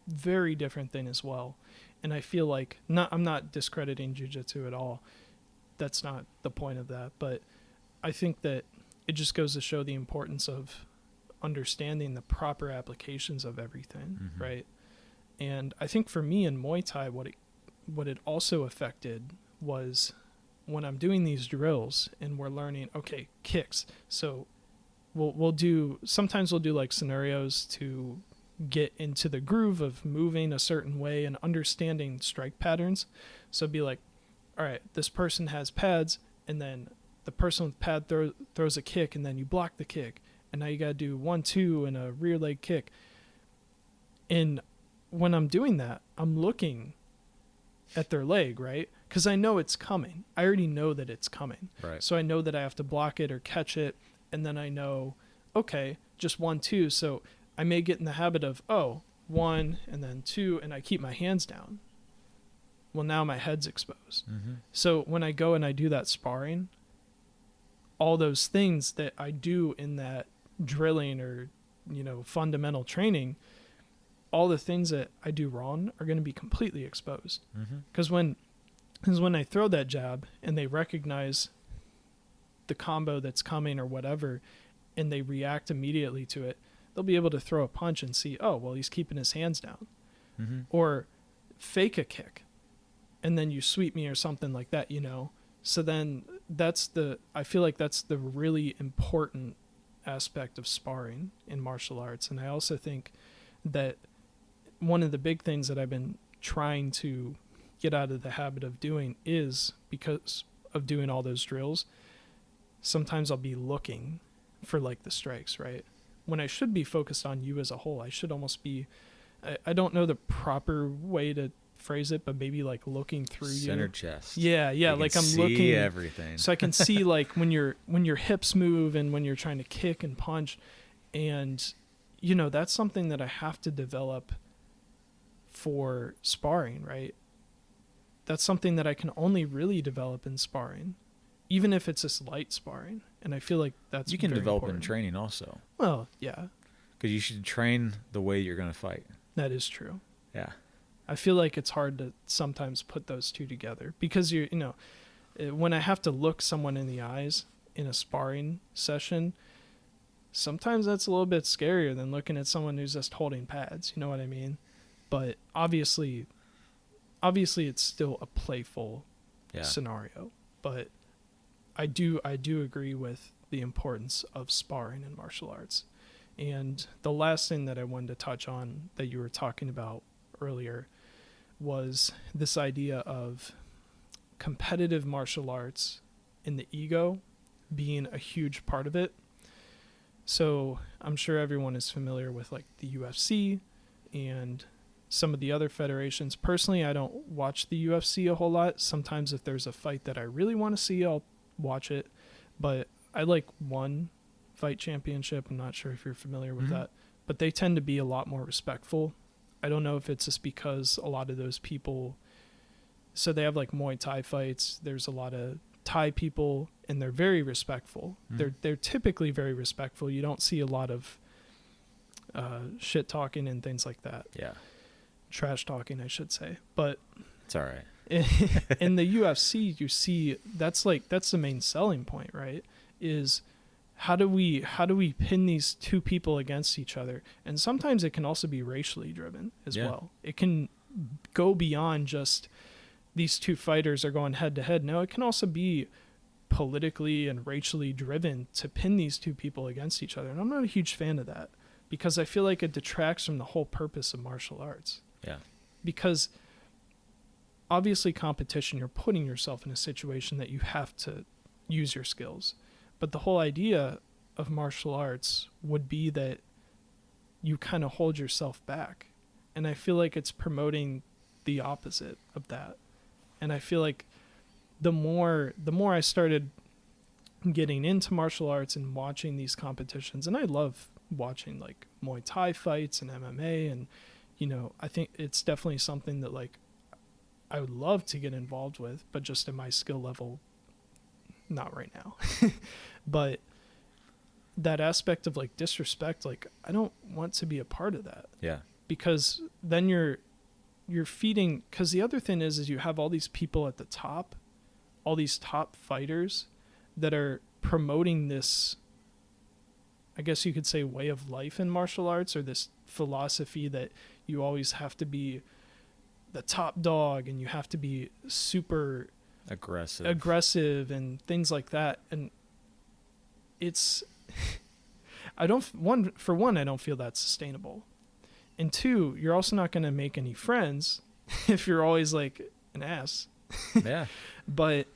very different thing as well. And I feel like I'm not discrediting jiu-jitsu at all. That's not the point of that. But I think that it just goes to show the importance of understanding the proper applications of everything, right? And I think for me in Muay Thai, what it also affected was when I'm doing these drills and we're learning, okay, kicks. So sometimes we'll do like scenarios to get into the groove of moving a certain way and understanding strike patterns. So be like, all right, this person has pads, and then the person with pad throws a kick, and then you block the kick, and now you got to do 1-2 and a rear leg kick. And when I'm doing that, I'm looking at their leg, right? Because I know it's coming. I already know that it's coming. Right. So I know that I have to block it or catch it, and then I know, okay, just 1-2. So I may get in the habit of, 1 and then 2, and I keep my hands down. Well, now my head's exposed. So when I go and I do that sparring, all those things that I do in that drilling or, fundamental training, all the things that I do wrong are going to be completely exposed. Because when I throw that jab and they recognize the combo that's coming or whatever, and they react immediately to it, they'll be able to throw a punch and see, oh, well, he's keeping his hands down. Or fake a kick, and then you sweep me or something like that, So then I feel like that's the really important aspect of sparring in martial arts. And I also think that one of the big things that I've been trying to get out of the habit of doing is, because of doing all those drills, sometimes I'll be looking for like the strikes, right? When I should be focused on you as a whole. I should almost be, I don't know the proper way to phrase it, but maybe like looking through center chest. Yeah, like I'm looking everything. So I can see like when your hips move and when you're trying to kick and punch, and that's something that I have to develop for sparring, right? That's something that I can only really develop in sparring, even if it's just light sparring. And I feel like that's you can very develop important. in training also. Well, yeah, because you should train the way you're going to fight. That is true. Yeah. I feel like it's hard to sometimes put those two together, because when I have to look someone in the eyes in a sparring session, sometimes that's a little bit scarier than looking at someone who's just holding pads. You know what I mean? But obviously it's still a playful scenario. But I do agree with the importance of sparring in martial arts. And the last thing that I wanted to touch on that you were talking about earlier was this idea of competitive martial arts and the ego being a huge part of it. So I'm sure everyone is familiar with like the UFC and some of the other federations. Personally, I don't watch the UFC a whole lot. Sometimes if there's a fight that I really want to see, I'll watch it. But I like one fight championship. I'm not sure if you're familiar with that, but they tend to be a lot more respectful. I don't know if it's just because a lot of those people, so they have like Muay Thai fights. There's a lot of Thai people, and they're very respectful. They're typically very respectful. You don't see a lot of shit talking and things like that. Yeah. Trash talking, I should say. But It's all right. in the UFC, you see that's the main selling point, right? Is how do we pin these two people against each other? And sometimes it can also be racially driven as well. It can go beyond just these two fighters are going head to head. No, it can also be politically and racially driven to pin these two people against each other. And I'm not a huge fan of that because I feel like it detracts from the whole purpose of martial arts. Yeah. Because obviously competition, you're putting yourself in a situation that you have to use your skills. But the whole idea of martial arts would be that you kind of hold yourself back. And I feel like it's promoting the opposite of that. And I feel like the more I started getting into martial arts and watching these competitions, and I love watching like Muay Thai fights and MMA, and I think it's definitely something that like I would love to get involved with, but just at my skill level, not right now. But that aspect of like disrespect, like I don't want to be a part of that. Yeah. Because then you're feeding, because the other thing is you have all these people at the top, all these top fighters that are promoting this, I guess you could say, way of life in martial arts, or this philosophy that you always have to be the top dog and you have to be super aggressive and things like that. And it's I don't feel that's sustainable. And two, you're also not going to make any friends if you're always like an ass. Yeah. But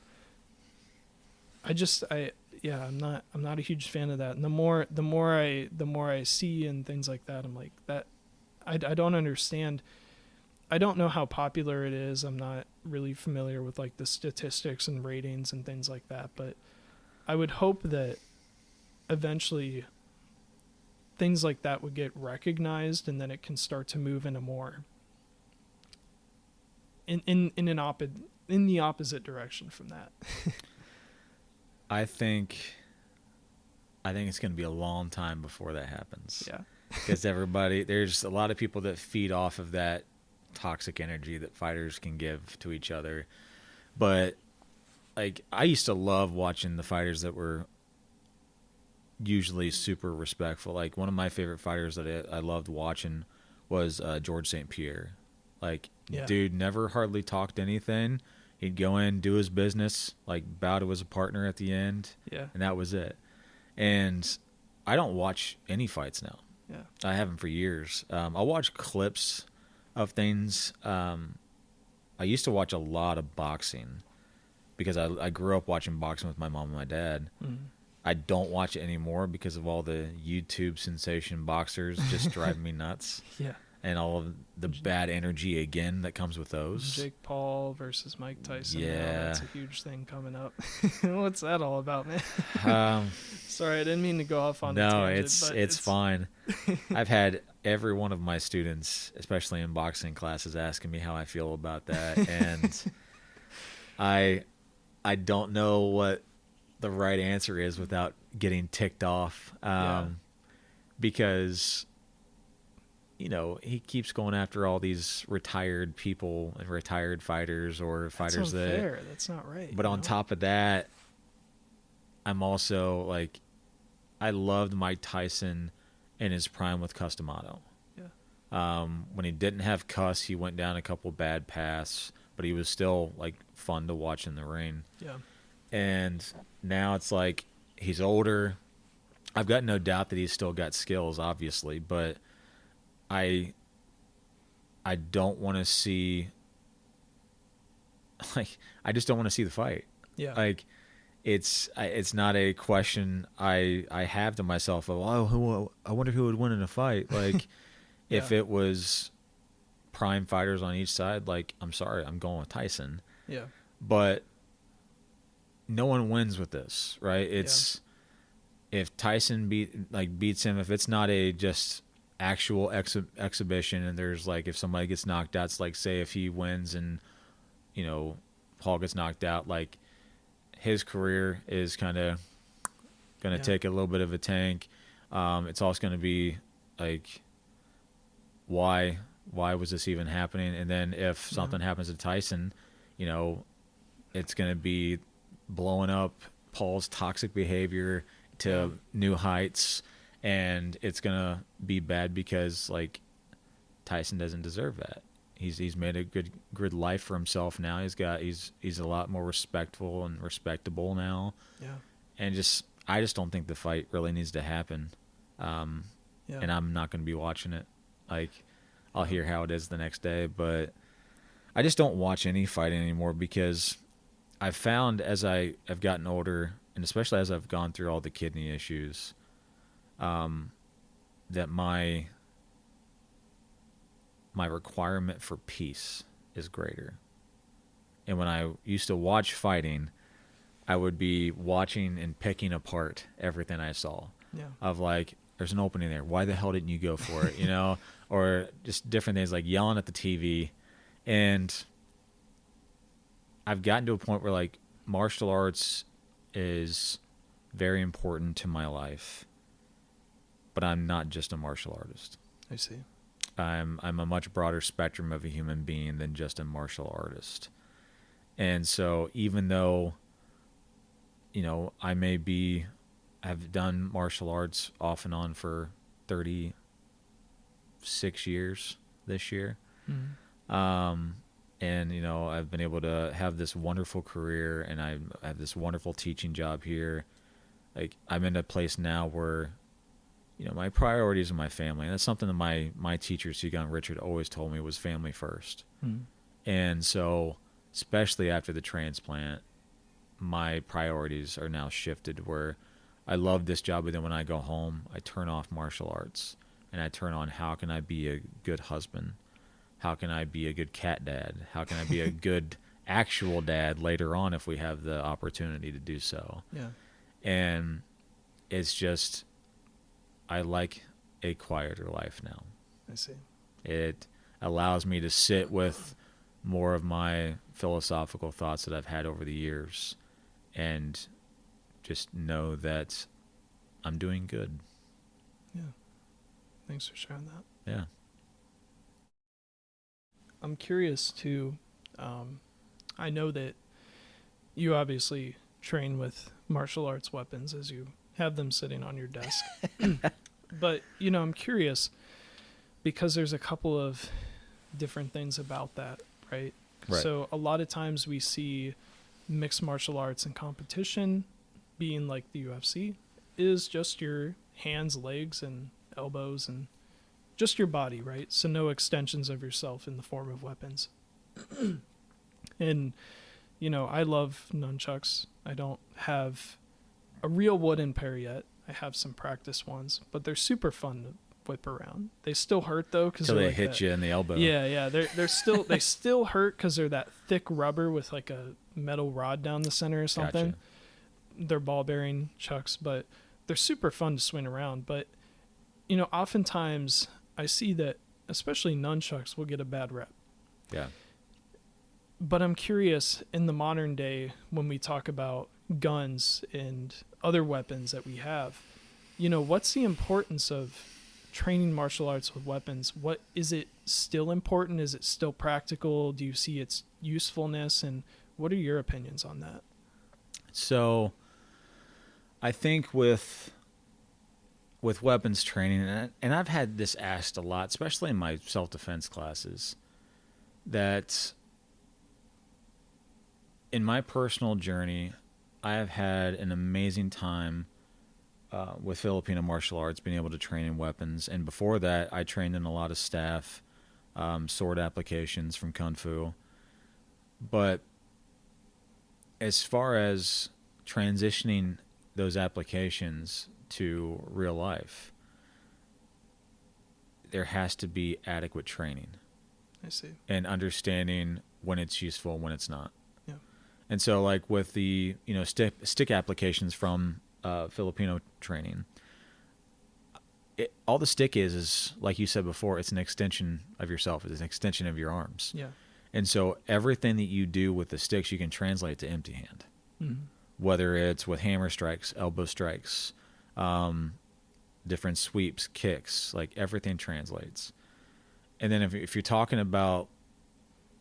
I'm not a huge fan of that. And the more I see and things like that, I'm like that I don't understand. I don't know how popular it is. I'm not really familiar with like the statistics and ratings and things like that, but I would hope that eventually things like that would get recognized, and then it can start to move in a more in the opposite direction from that. I think it's going to be a long time before that happens. Yeah. Because there's a lot of people that feed off of that toxic energy that fighters can give to each other. But like I used to love watching the fighters that were usually super respectful. Like one of my favorite fighters that I loved watching was George St. Pierre. Like, dude never hardly talked anything. He'd go in, do his business, like bow to his partner at the end, and that was it. And I don't watch any fights now. Yeah, I haven't for years. I'll watch clips of things. I used to watch a lot of boxing because I grew up watching boxing with my mom and my dad. Mm-hmm. I don't watch it anymore because of all the YouTube sensation boxers just driving me nuts. Yeah. And all of the bad energy again that comes with those. Jake Paul versus Mike Tyson. Yeah, that's a huge thing coming up. What's that all about, man? Sorry, I didn't mean to go off on a tangent. No, it's fine. I've had every one of my students, especially in boxing classes, asking me how I feel about that, and I don't know what the right answer is without getting ticked off, because he keeps going after all these retired people and retired fighters or fighters that's not right. But on top of that, I'm also like, I loved Mike Tyson in his prime with Cus D'Amato. Yeah. When he didn't have Cus, he went down a couple bad paths, but he was still like fun to watch in the ring. Yeah. And now it's like he's older. I've got no doubt that he's still got skills, obviously, but I don't want to see, like, I just don't want to see the fight. Yeah. Like, it's not a question I have to myself of, I wonder who would win in a fight. Like, if it was prime fighters on each side, like, I'm sorry, I'm going with Tyson. Yeah. But no one wins with this, right? It's if Tyson beats him, if it's not a just actual exhibition, and there's like, if somebody gets knocked out, it's like, say if he wins and Paul gets knocked out, like his career is kind of going to take a little bit of a tank. It's also going to be like, why was this even happening? And then if something happens to Tyson, it's going to be blowing up Paul's toxic behavior to new heights, and it's going to be bad because like Tyson doesn't deserve that. He's made a good life for himself now. He's a lot more respectful and respectable now. Yeah. And I just don't think the fight really needs to happen. And I'm not going to be watching it. Like, I'll hear how it is the next day, but I just don't watch any fighting anymore because I've found as I've gotten older, and especially as I've gone through all the kidney issues, that my requirement for peace is greater. And when I used to watch fighting, I would be watching and picking apart everything I saw. Yeah. Of like, there's an opening there. Why the hell didn't you go for it? Or just different things like yelling at the TV. And I've gotten to a point where like martial arts is very important to my life, but I'm not just a martial artist. I see. I'm a much broader spectrum of a human being than just a martial artist. And so even though, I've done martial arts off and on for 36 years this year. Mm-hmm. And, I've been able to have this wonderful career, and I have this wonderful teaching job here. Like, I'm in a place now where, my priorities are my family. And that's something that my teacher, Sigang Richard, always told me was family first. Mm-hmm. And so, especially after the transplant, my priorities are now shifted where I love this job, but then when I go home, I turn off martial arts and I turn on how can I be a good husband? How can I be a good cat dad? How can I be a good actual dad later on if we have the opportunity to do so? Yeah. And it's just, I like a quieter life now. I see. It allows me to sit with more of my philosophical thoughts that I've had over the years and just know that I'm doing good. Yeah. Thanks for sharing that. Yeah. I'm curious too. I know that you obviously train with martial arts weapons as you have them sitting on your desk. But, I'm curious because there's a couple of different things about that, right? So a lot of times we see mixed martial arts and competition being like the UFC is just your hands, legs, and elbows and just your body, right? So no extensions of yourself in the form of weapons. And, I love nunchucks. I don't have a real wooden pair yet. I have some practice ones, but they're super fun to whip around. They still hurt though because they hit you in the elbow. Yeah. They're still they still hurt because they're that thick rubber with like a metal rod down the center or something. Gotcha. They're ball bearing chucks, but they're super fun to swing around. But oftentimes I see that especially nunchucks will get a bad rep. Yeah. But I'm curious, in the modern day, when we talk about guns and other weapons that we have, what's the importance of training martial arts with weapons? What is it still important? Is it still practical? Do you see its usefulness? And what are your opinions on that? So I think with weapons training, and I've had this asked a lot, especially in my self-defense classes, that in my personal journey, I have had an amazing time with Filipino martial arts, being able to train in weapons. And before that, I trained in a lot of staff, sword applications from Kung Fu. But as far as transitioning those applications to real life, there has to be adequate training. I see. And understanding when it's useful and when it's not. Yeah. And so like with the, stick applications from Filipino training, all the stick is like you said before, it's an extension of yourself. It's an extension of your arms. Yeah. And so everything that you do with the sticks, you can translate to empty hand. Mm-hmm. whether it's with hammer strikes, elbow strikes, different sweeps, kicks, like everything translates. And then if you're talking about,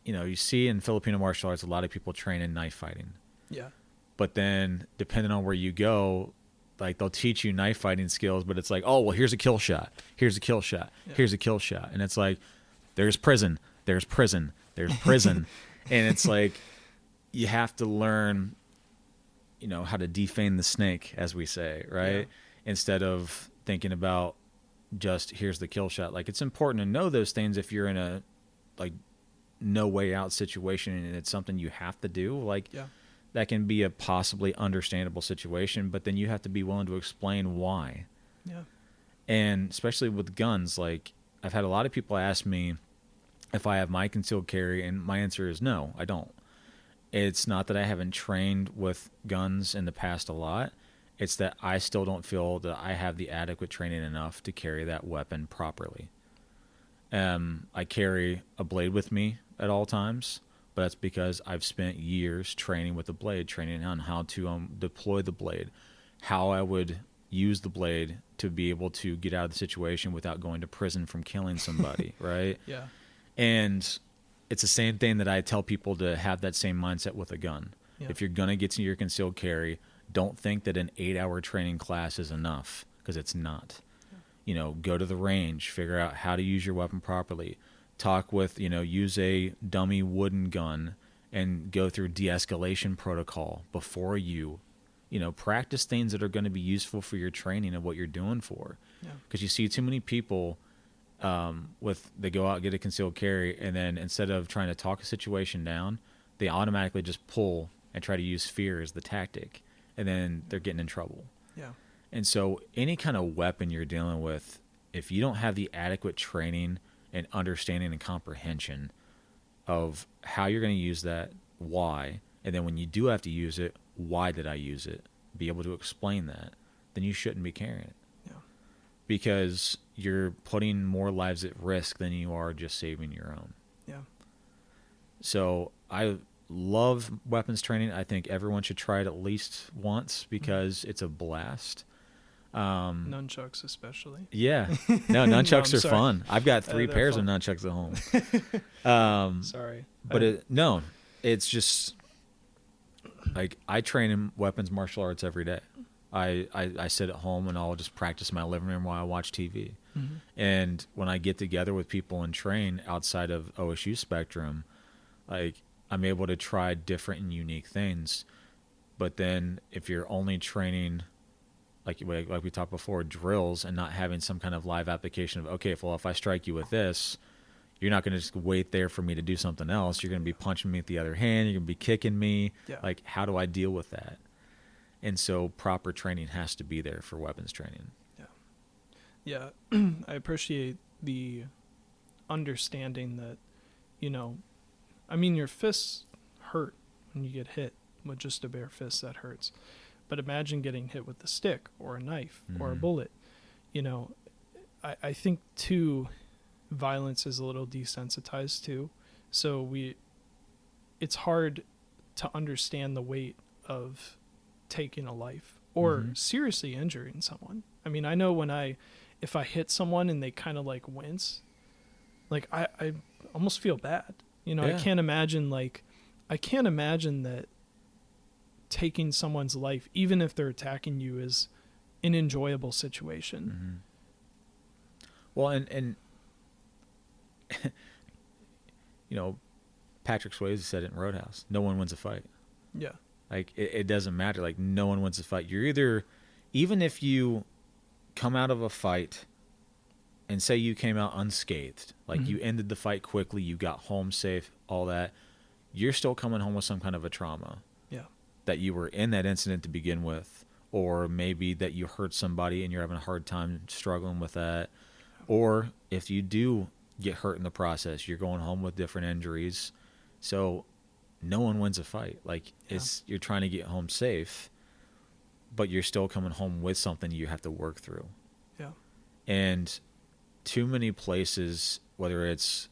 you see in Filipino martial arts, a lot of people train in knife fighting. Yeah. But then depending on where you go, like they'll teach you knife fighting skills, but it's like, oh, well, here's a kill shot. Here's a kill shot. Yeah. Here's a kill shot. And it's like, there's prison. There's prison. There's prison. And it's like, you have to learn, how to defang the snake, as we say, right? Yeah. Instead of thinking about just here's the kill shot. Like, it's important to know those things if you're in a like no way out situation and it's something you have to do. Like, that can be a possibly understandable situation, but then you have to be willing to explain why. Yeah. And especially with guns, like I've had a lot of people ask me if I have my concealed carry, and my answer is no, I don't. It's not that I haven't trained with guns in the past a lot. It's that I still don't feel that I have the adequate training enough to carry that weapon properly. I carry a blade with me at all times, but that's because I've spent years training with the blade, training on how to deploy the blade, how I would use the blade to be able to get out of the situation without going to prison from killing somebody, right? Yeah. And it's the same thing that I tell people to have that same mindset with a gun. Yeah. If you're going to get to your concealed carry, don't think that an 8-hour training class is enough, because it's not. Go to the range, figure out how to use your weapon properly. Talk with, use a dummy wooden gun and go through de-escalation protocol before you, practice things that are going to be useful for your training and what you're doing for. Because you see too many people they go out and get a concealed carry, and then instead of trying to talk a situation down, they automatically just pull and try to use fear as the tactic, and then they're getting in trouble. Yeah. And so any kind of weapon you're dealing with, if you don't have the adequate training and understanding and comprehension of how you're going to use that, why, and then when you do have to use it, why did I use it, be able to explain that, then you shouldn't be carrying it. Yeah. Because you're putting more lives at risk than you are just saving your own. Yeah. So I love weapons training. I think everyone should try it at least once because it's a blast. Nunchucks especially. Yeah. No, nunchucks No, are sorry. fun. I've got 3 They're pairs fun. of nunchucks at home. Sorry. But it's just like I train in weapons martial arts every day. I sit at home and I'll just practice in my living room while I watch TV. Mm-hmm. And when I get together with people and train outside of OSU spectrum, like I'm able to try different and unique things. But then if you're only training like we talked before, drills, and not having some kind of live application of, okay, well, if I strike you with this, you're not going to just wait there for me to do something else. You're going to be punching me with the other hand. You're going to be kicking me. Yeah. Like, how do I deal with that? And so proper training has to be there for weapons training. Yeah. I appreciate the understanding that, your fists hurt when you get hit with just a bare fist. That hurts. But imagine getting hit with a stick or a knife or a bullet. I think, too, violence is a little desensitized, too. So it's hard to understand the weight of taking a life or seriously injuring someone. I mean, I know if I hit someone and they kind of like wince, like I almost feel bad. I can't imagine that taking someone's life, even if they're attacking you, is an enjoyable situation. Well, and Patrick Swayze said it in Roadhouse, no one wins a fight. Yeah. Like it doesn't matter. Like no one wins a fight. You're either, even if you come out of a fight and say you came out unscathed, like you ended the fight quickly, you got home safe, all that, you're still coming home with some kind of a trauma. Yeah. That you were in that incident to begin with, or maybe that you hurt somebody and you're having a hard time struggling with that. Or if you do get hurt in the process, you're going home with different injuries. So no one wins a fight. Like you're trying to get home safe, but you're still coming home with something you have to work through. Yeah. And too many places, whether it's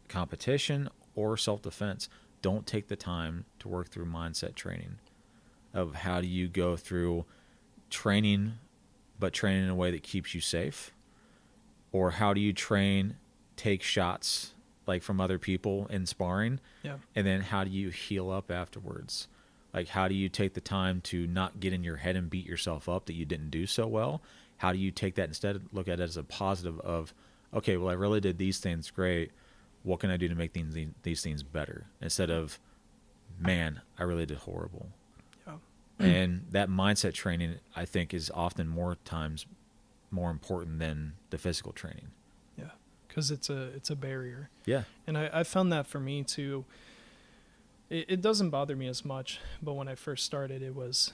competition or self-defense, don't take the time to work through mindset training of how do you go through training, but training in a way that keeps you safe, or how do you train, take shots like from other people in sparring, and then how do you heal up afterwards? Like, how do you take the time to not get in your head and beat yourself up that you didn't do so well? How do you take that instead, look at it as a positive of, okay, well, I really did these things great. What can I do to make these things better? Instead of, man, I really did horrible. Yeah. And that mindset training, I think, is often more times more important than the physical training. Yeah, because it's a barrier. Yeah. And I found that for me too. It doesn't bother me as much, but when I first started, it was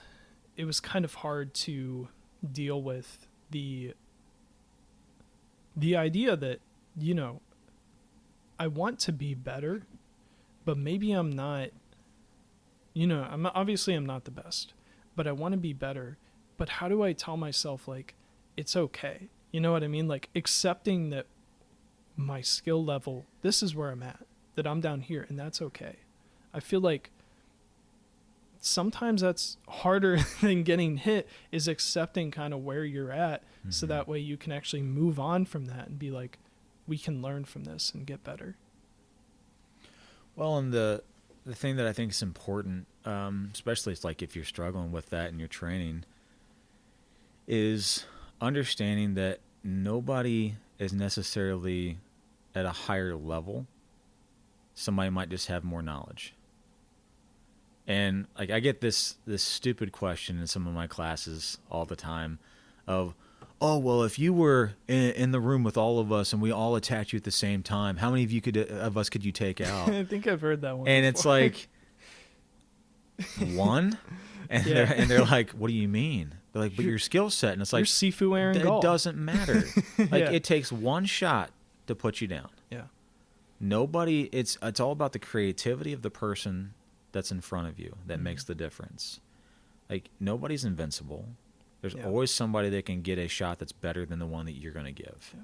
kind of hard to deal with the idea that, you know, I want to be better, but maybe I'm not, you know, I'm not the best, but I want to be better. But how do I tell myself, like, it's okay? You know what I mean? Like, accepting that my skill level, this is where I'm at, that I'm down here, and that's okay. I feel like sometimes that's harder than getting hit, is accepting kind of where you're at, so that way you can actually move on from that and be like, we can learn from this and get better. Well, and the thing that I think is important, especially it's like if you're struggling with that in your training, is understanding that nobody is necessarily at a higher level. Somebody might just have more knowledge. And like, I get this stupid question in some of my classes all the time of, oh, well, if you were in the room with all of us and we all attacked you at the same time, how many of us could you take out? I think I've heard that one And before. it's like, one? And, they're like, what do you mean? They're like, but your skill set. And it's like, you're Sifu Aaron Gall. It doesn't matter. Like, Yeah. it takes one shot to put you down. Yeah. Nobody, it's all about the creativity of the person that's in front of you that makes the difference. Like, nobody's invincible. There's always somebody that can get a shot that's better than the one that you're going to give. Yeah.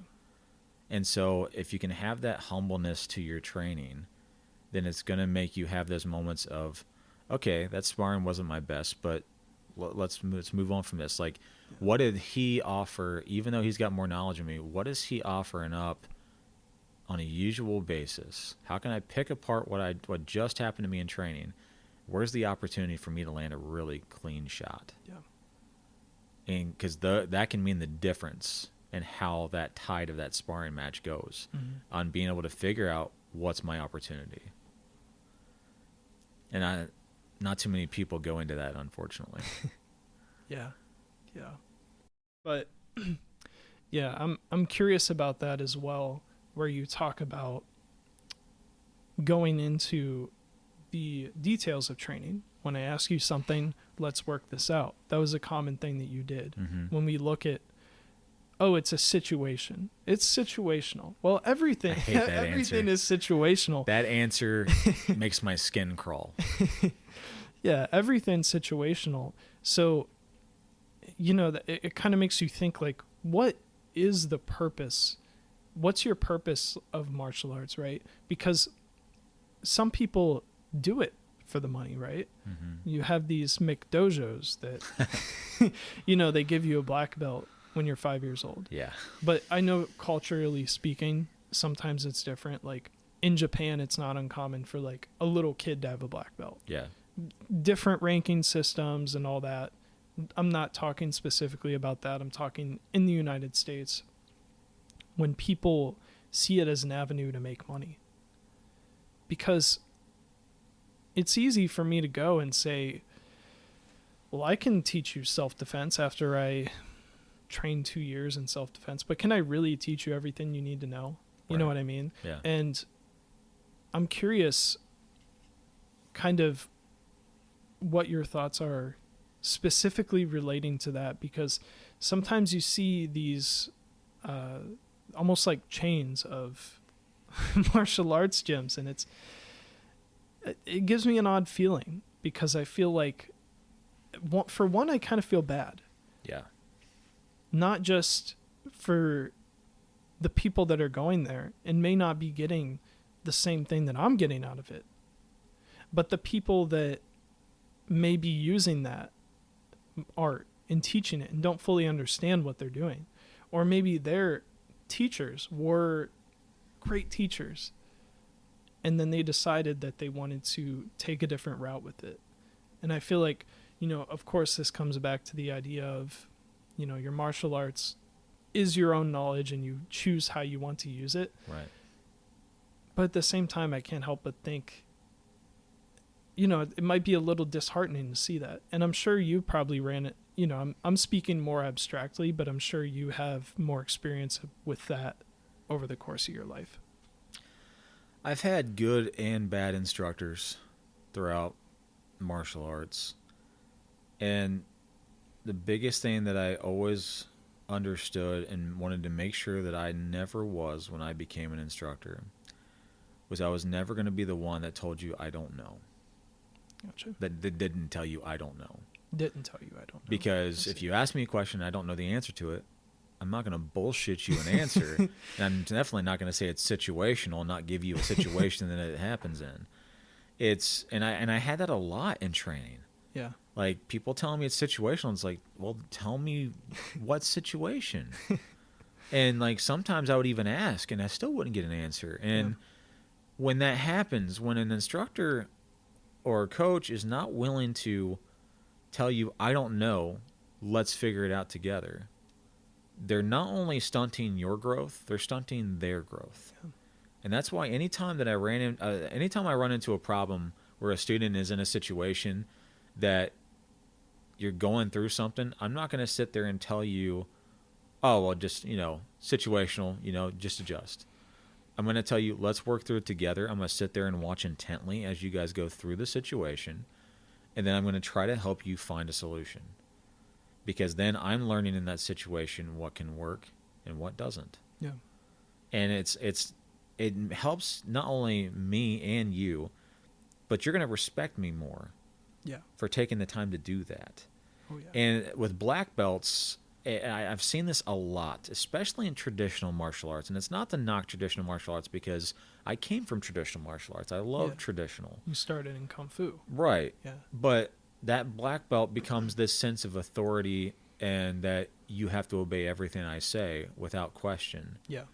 And so if you can have that humbleness to your training, then it's going to make you have those moments of, okay, that sparring wasn't my best, but let's move on from this. Like, what did he offer, even though he's got more knowledge than me, what is he offering up on a usual basis? How can I pick apart what just happened to me in training? Where's the opportunity for me to land a really clean shot? Yeah. And because that can mean the difference in how that tide of that sparring match goes, on being able to figure out what's my opportunity. And not too many people go into that, unfortunately. Yeah. But yeah, I'm curious about that as well, where you talk about going into the details of training. When I ask you something, let's work this out. That was a common thing that you did. When we look at, oh, it's a situation. It's situational. Well, everything is situational. That answer makes my skin crawl. Yeah, everything's situational. So, you know, it kind of makes you think, like, what is the purpose? What's your purpose of martial arts, right? Because some people do it for the money, right? You have these McDojos that, you know, they give you a black belt when you're 5 years old. Yeah. But I know culturally speaking, sometimes it's different. Like, in Japan, it's not uncommon for, like, a little kid to have a black belt. Yeah. Different ranking systems and all that. I'm not talking specifically about that. I'm talking in the United States, when people see it as an avenue to make money. Because it's easy for me to go and say, well, I can teach you self-defense after I train 2 years in self-defense, but can I really teach you everything you need to know? You know what I mean? Yeah. And I'm curious kind of what your thoughts are specifically relating to that, because sometimes you see these almost like chains of martial arts gyms, and it gives me an odd feeling, because I feel like, for one, I kind of feel bad. Yeah. Not just for the people that are going there and may not be getting the same thing that I'm getting out of it, but the people that may be using that art and teaching it and don't fully understand what they're doing. Or maybe their teachers were great teachers, and then they decided that they wanted to take a different route with it. And I feel like, of course, this comes back to the idea of, your martial arts is your own knowledge and you choose how you want to use it. Right. But at the same time, I can't help but think, it might be a little disheartening to see that. And I'm sure you probably ran it, I'm speaking more abstractly, but I'm sure you have more experience with that over the course of your life. I've had good and bad instructors throughout martial arts. And the biggest thing that I always understood and wanted to make sure that I never was when I became an instructor was I was never going to be the one that told you I don't know. Gotcha. That didn't tell you I don't know. Didn't tell you I don't know. Because if you ask me a question and I don't know the answer to it, I'm not going to bullshit you an answer. And I'm definitely not going to say it's situational and not give you a situation that it happens in. And I had that a lot in training. Yeah. Like, people telling me it's situational. It's like, well, tell me what situation. And, like, sometimes I would even ask, and I still wouldn't get an answer. And when that happens, when an instructor or a coach is not willing to tell you, I don't know, let's figure it out together, they're not only stunting your growth, they're stunting their growth. Yeah. And that's why anytime I run into a problem where a student is in a situation that you're going through something, I'm not going to sit there and tell you, oh, well, just, situational, just adjust. I'm going to tell you, let's work through it together. I'm going to sit there and watch intently as you guys go through the situation. And then I'm going to try to help you find a solution. Because then I'm learning in that situation what can work and what doesn't. Yeah. And it helps not only me and you, but you're going to respect me more. Yeah. For taking the time to do that. Oh, yeah. And with black belts, I've seen this a lot, especially in traditional martial arts. And it's not to knock traditional martial arts because I came from traditional martial arts. I love traditional. You started in Kung Fu. Right. Yeah. But that black belt becomes this sense of authority and that you have to obey everything I say without question. Yeah.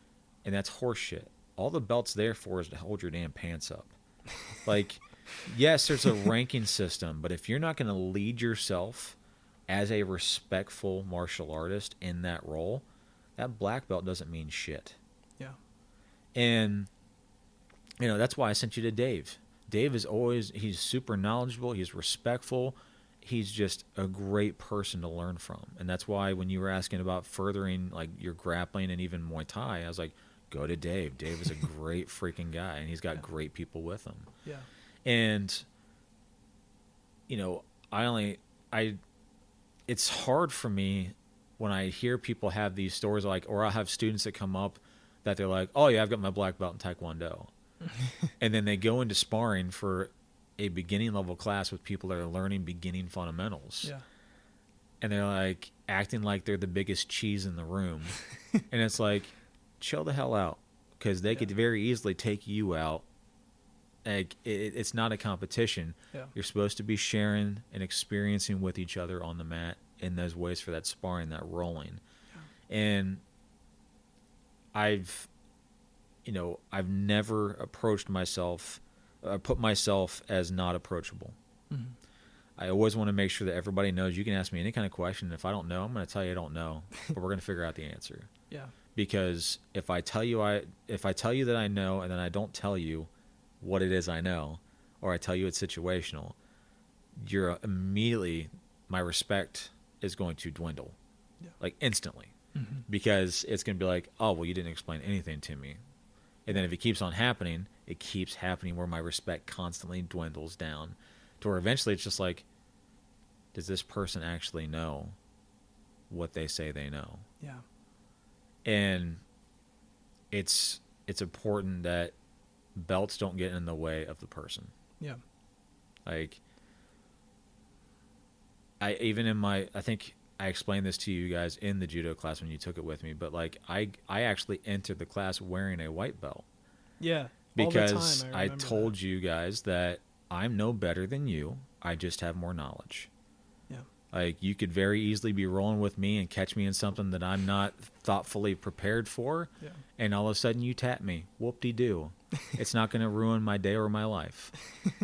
And that's horseshit. All the belt's there for is to hold your damn pants up. Like, yes, there's a ranking system, but if you're not going to lead yourself as a respectful martial artist in that role, that black belt doesn't mean shit. Yeah. And, that's why I sent you to Dave. Dave he's super knowledgeable. He's respectful. He's just a great person to learn from. And that's why when you were asking about furthering like your grappling and even Muay Thai, I was like, go to Dave. Dave is a great freaking guy, and he's got great people with him. Yeah. And, it's hard for me when I hear people have these stories or I'll have students that come up that they're like, oh yeah, I've got my black belt in Taekwondo. And then they go into sparring for a beginning level class with people that are learning beginning fundamentals. Yeah. And they're like acting like they're the biggest cheese in the room. And it's like, chill the hell out, because they could very easily take you out. Like, it's not a competition. Yeah. You're supposed to be sharing and experiencing with each other on the mat in those ways for that sparring, that rolling. Yeah. And I've never approached myself, put myself as not approachable. Mm-hmm. I always want to make sure that everybody knows you can ask me any kind of question. If I don't know, I'm going to tell you I don't know, but we're going to figure out the answer. Yeah. Because if I tell you that I know and then I don't tell you what it is I know, or I tell you it's situational, you're immediately, my respect is going to dwindle, like instantly, because it's going to be like, oh, well, you didn't explain anything to me. And then if it keeps on happening, it keeps happening where my respect constantly dwindles down to where eventually it's just like, does this person actually know what they say they know? Yeah. And it's important that belts don't get in the way of the person. Yeah. Like, I think I explained this to you guys in the judo class when you took it with me, but like I actually entered the class wearing a white belt. Yeah. Because I told you guys that I'm no better than you. I just have more knowledge. Yeah. Like, you could very easily be rolling with me and catch me in something that I'm not thoughtfully prepared for. Yeah. And all of a sudden you tap me. Whoop-de-doo. It's not going to ruin my day or my life.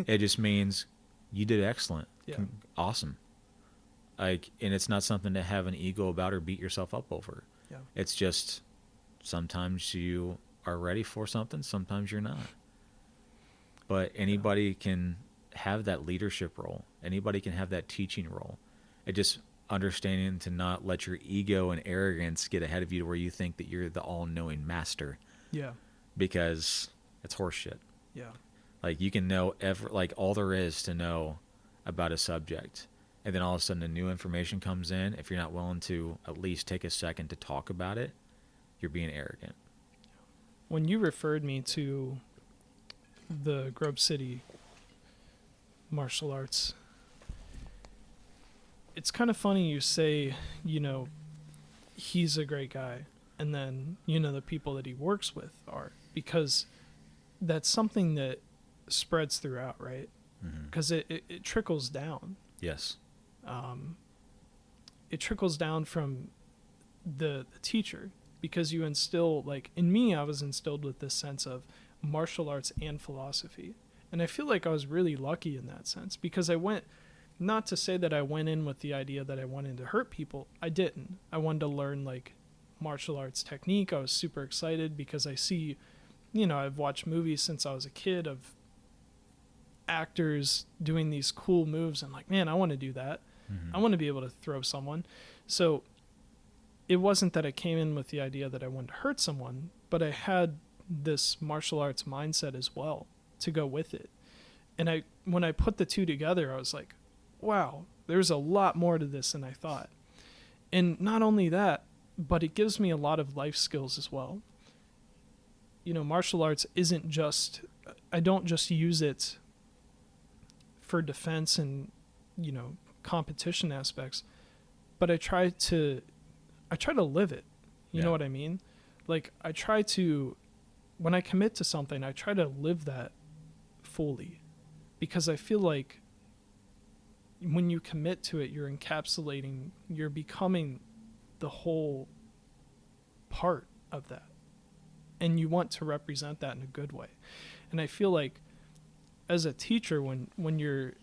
It just means you did excellent. Yeah. Awesome. Like, and it's not something to have an ego about or beat yourself up over. Yeah. It's just sometimes you are ready for something, sometimes you're not. But anybody can have that leadership role. Anybody can have that teaching role. It just understanding to not let your ego and arrogance get ahead of you to where you think that you're the all-knowing master. Yeah. Because it's horseshit. Yeah. Like, you can know all there is to know about a subject, and then all of a sudden the new information comes in. If you're not willing to at least take a second to talk about it, you're being arrogant. When you referred me to the Grove City martial arts, it's kind of funny you say, he's a great guy, and then, the people that he works with are, because that's something that spreads throughout, right? Because it trickles down. Yes. It trickles down from the teacher, because you instill, like, in me, I was instilled with this sense of martial arts and philosophy. And I feel like I was really lucky in that sense, because I went, not to say that I went in with the idea that I wanted to hurt people. I didn't. I wanted to learn, like, martial arts technique. I was super excited because I see, I've watched movies since I was a kid of actors doing these cool moves. I'm like, man, I want to do that. I want to be able to throw someone. So it wasn't that I came in with the idea that I wanted to hurt someone, but I had this martial arts mindset as well to go with it. And when I put the two together, I was like, wow, there's a lot more to this than I thought. And not only that, but it gives me a lot of life skills as well. Martial arts isn't just, I don't just use it for defense and, competition aspects, but I try to live it. You know what I mean? Like, when I commit to something, I try to live that fully, because I feel like when you commit to it, you're encapsulating, you're becoming the whole part of that. And you want to represent that in a good way. And I feel like as a teacher, when you're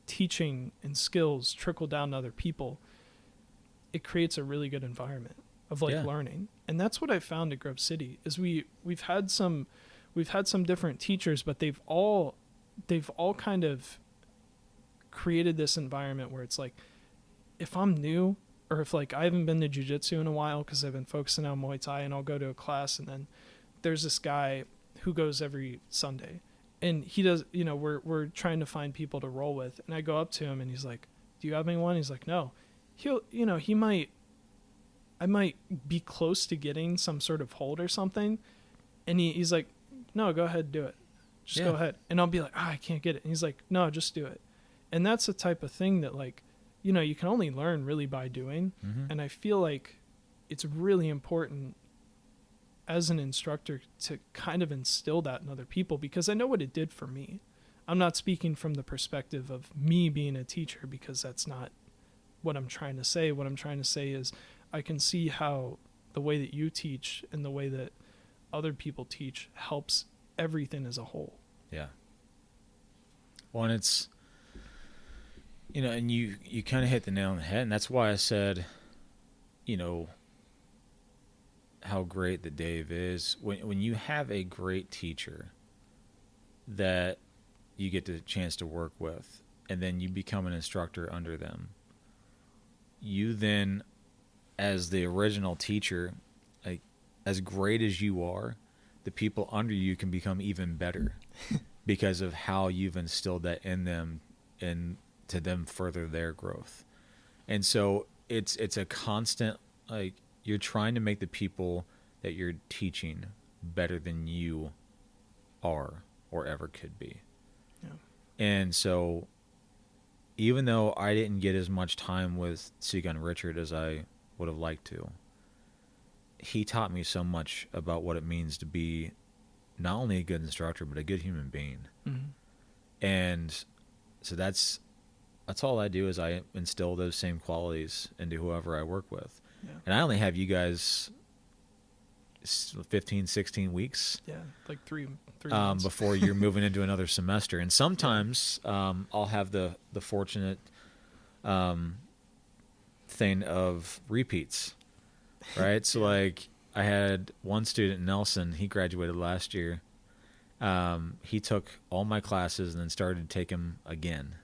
teaching and skills trickle down to other people, it creates a really good environment of learning. And that's what I found at Grove City is we've had some different teachers, but they've all kind of created this environment where it's like, if I'm new, or if I haven't been to jiu-jitsu in a while because I've been focusing on Muay Thai, and I'll go to a class, and then there's this guy who goes every Sunday, and he does, we're trying to find people to roll with, and I go up to him and he's like, do you have anyone? He's like, no. I might be close to getting some sort of hold or something, and he's like, no, go ahead, do it. Just go ahead. And I'll be like, I can't get it. And he's like, no, just do it. And that's the type of thing that you can only learn really by doing. And I feel like it's really important as an instructor to kind of instill that in other people, because I know what it did for me. I'm not speaking from the perspective of me being a teacher, because that's not what I'm trying to say. What I'm trying to say is I can see how the way that you teach and the way that other people teach helps everything as a whole. Yeah. Well, and it's, and you kind of hit the nail on the head, and that's why I said, how great that Dave is. When you have a great teacher that you get the chance to work with, and then you become an instructor under them, you then, as the original teacher, as great as you are, the people under you can become even better because of how you've instilled that in them and to them further their growth. And so it's a constant, you're trying to make the people that you're teaching better than you are or ever could be. Yeah. And so even though I didn't get as much time with Seagun Richard as I would have liked to, he taught me so much about what it means to be not only a good instructor, but a good human being. And so that's all I do is I instill those same qualities into whoever I work with. And I only have you guys 15, 16 weeks. Yeah, like three months. Before you're moving into another semester. And sometimes I'll have the fortunate thing of repeats, right? So like I had one student, Nelson, he graduated last year. He took all my classes and then started to take them again.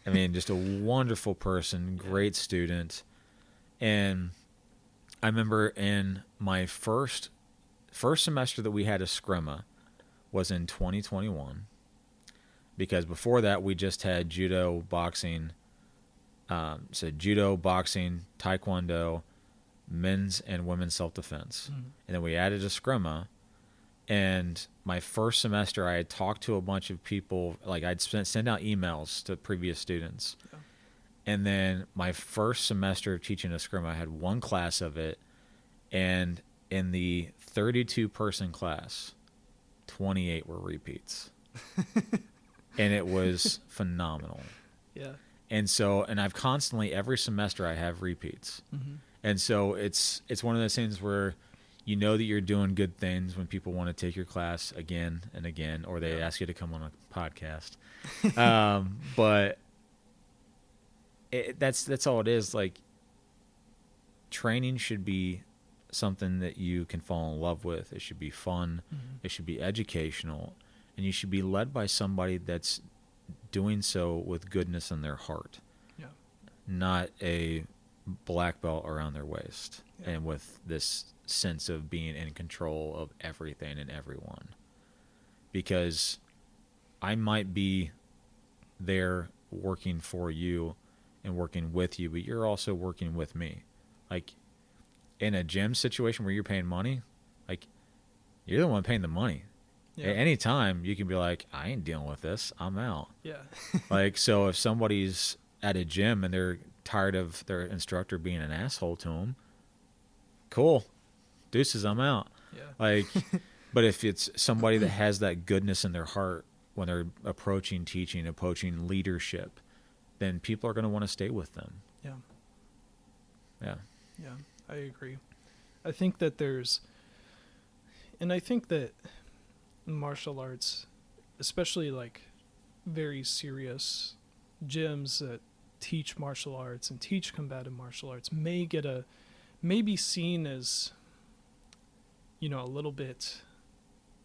I mean, just a wonderful person, great student. And I remember in my first semester that we had a scrimma was in 2021, because before that we just had judo, boxing, judo, boxing, taekwondo, men's and women's self-defense. And then we added a scrimma. And my first semester, I had talked to a bunch of people. Like I'd send out emails to previous students. And then my first semester of teaching a scrimma, I had one class of it. And in the 32-person class, 28 were repeats. And it was phenomenal. Yeah. And so, and I've constantly, every semester I have repeats. And so it's one of those things where you know that you're doing good things when people want to take your class again and again, or they ask you to come on a podcast. But that's all it is. Like, training should be something that you can fall in love with. It should be fun. It should be educational, and you should be led by somebody that's doing so with goodness in their heart, not a black belt around their waist and with this sense of being in control of everything and everyone. Because I might be there working for you and working with you, but you're also working with me. Like, in a gym situation where you're paying money, like, you're the one paying the money. At any time, you can be like, I ain't dealing with this. I'm out. Like, so if somebody's at a gym and they're tired of their instructor being an asshole to them, cool. Deuces, I'm out. Like, but if it's somebody that has that goodness in their heart when they're approaching teaching, approaching leadership, then people are going to want to stay with them. Yeah, I agree. I think that martial arts, especially like very serious gyms that teach martial arts and teach combative martial arts, may be seen as, a little bit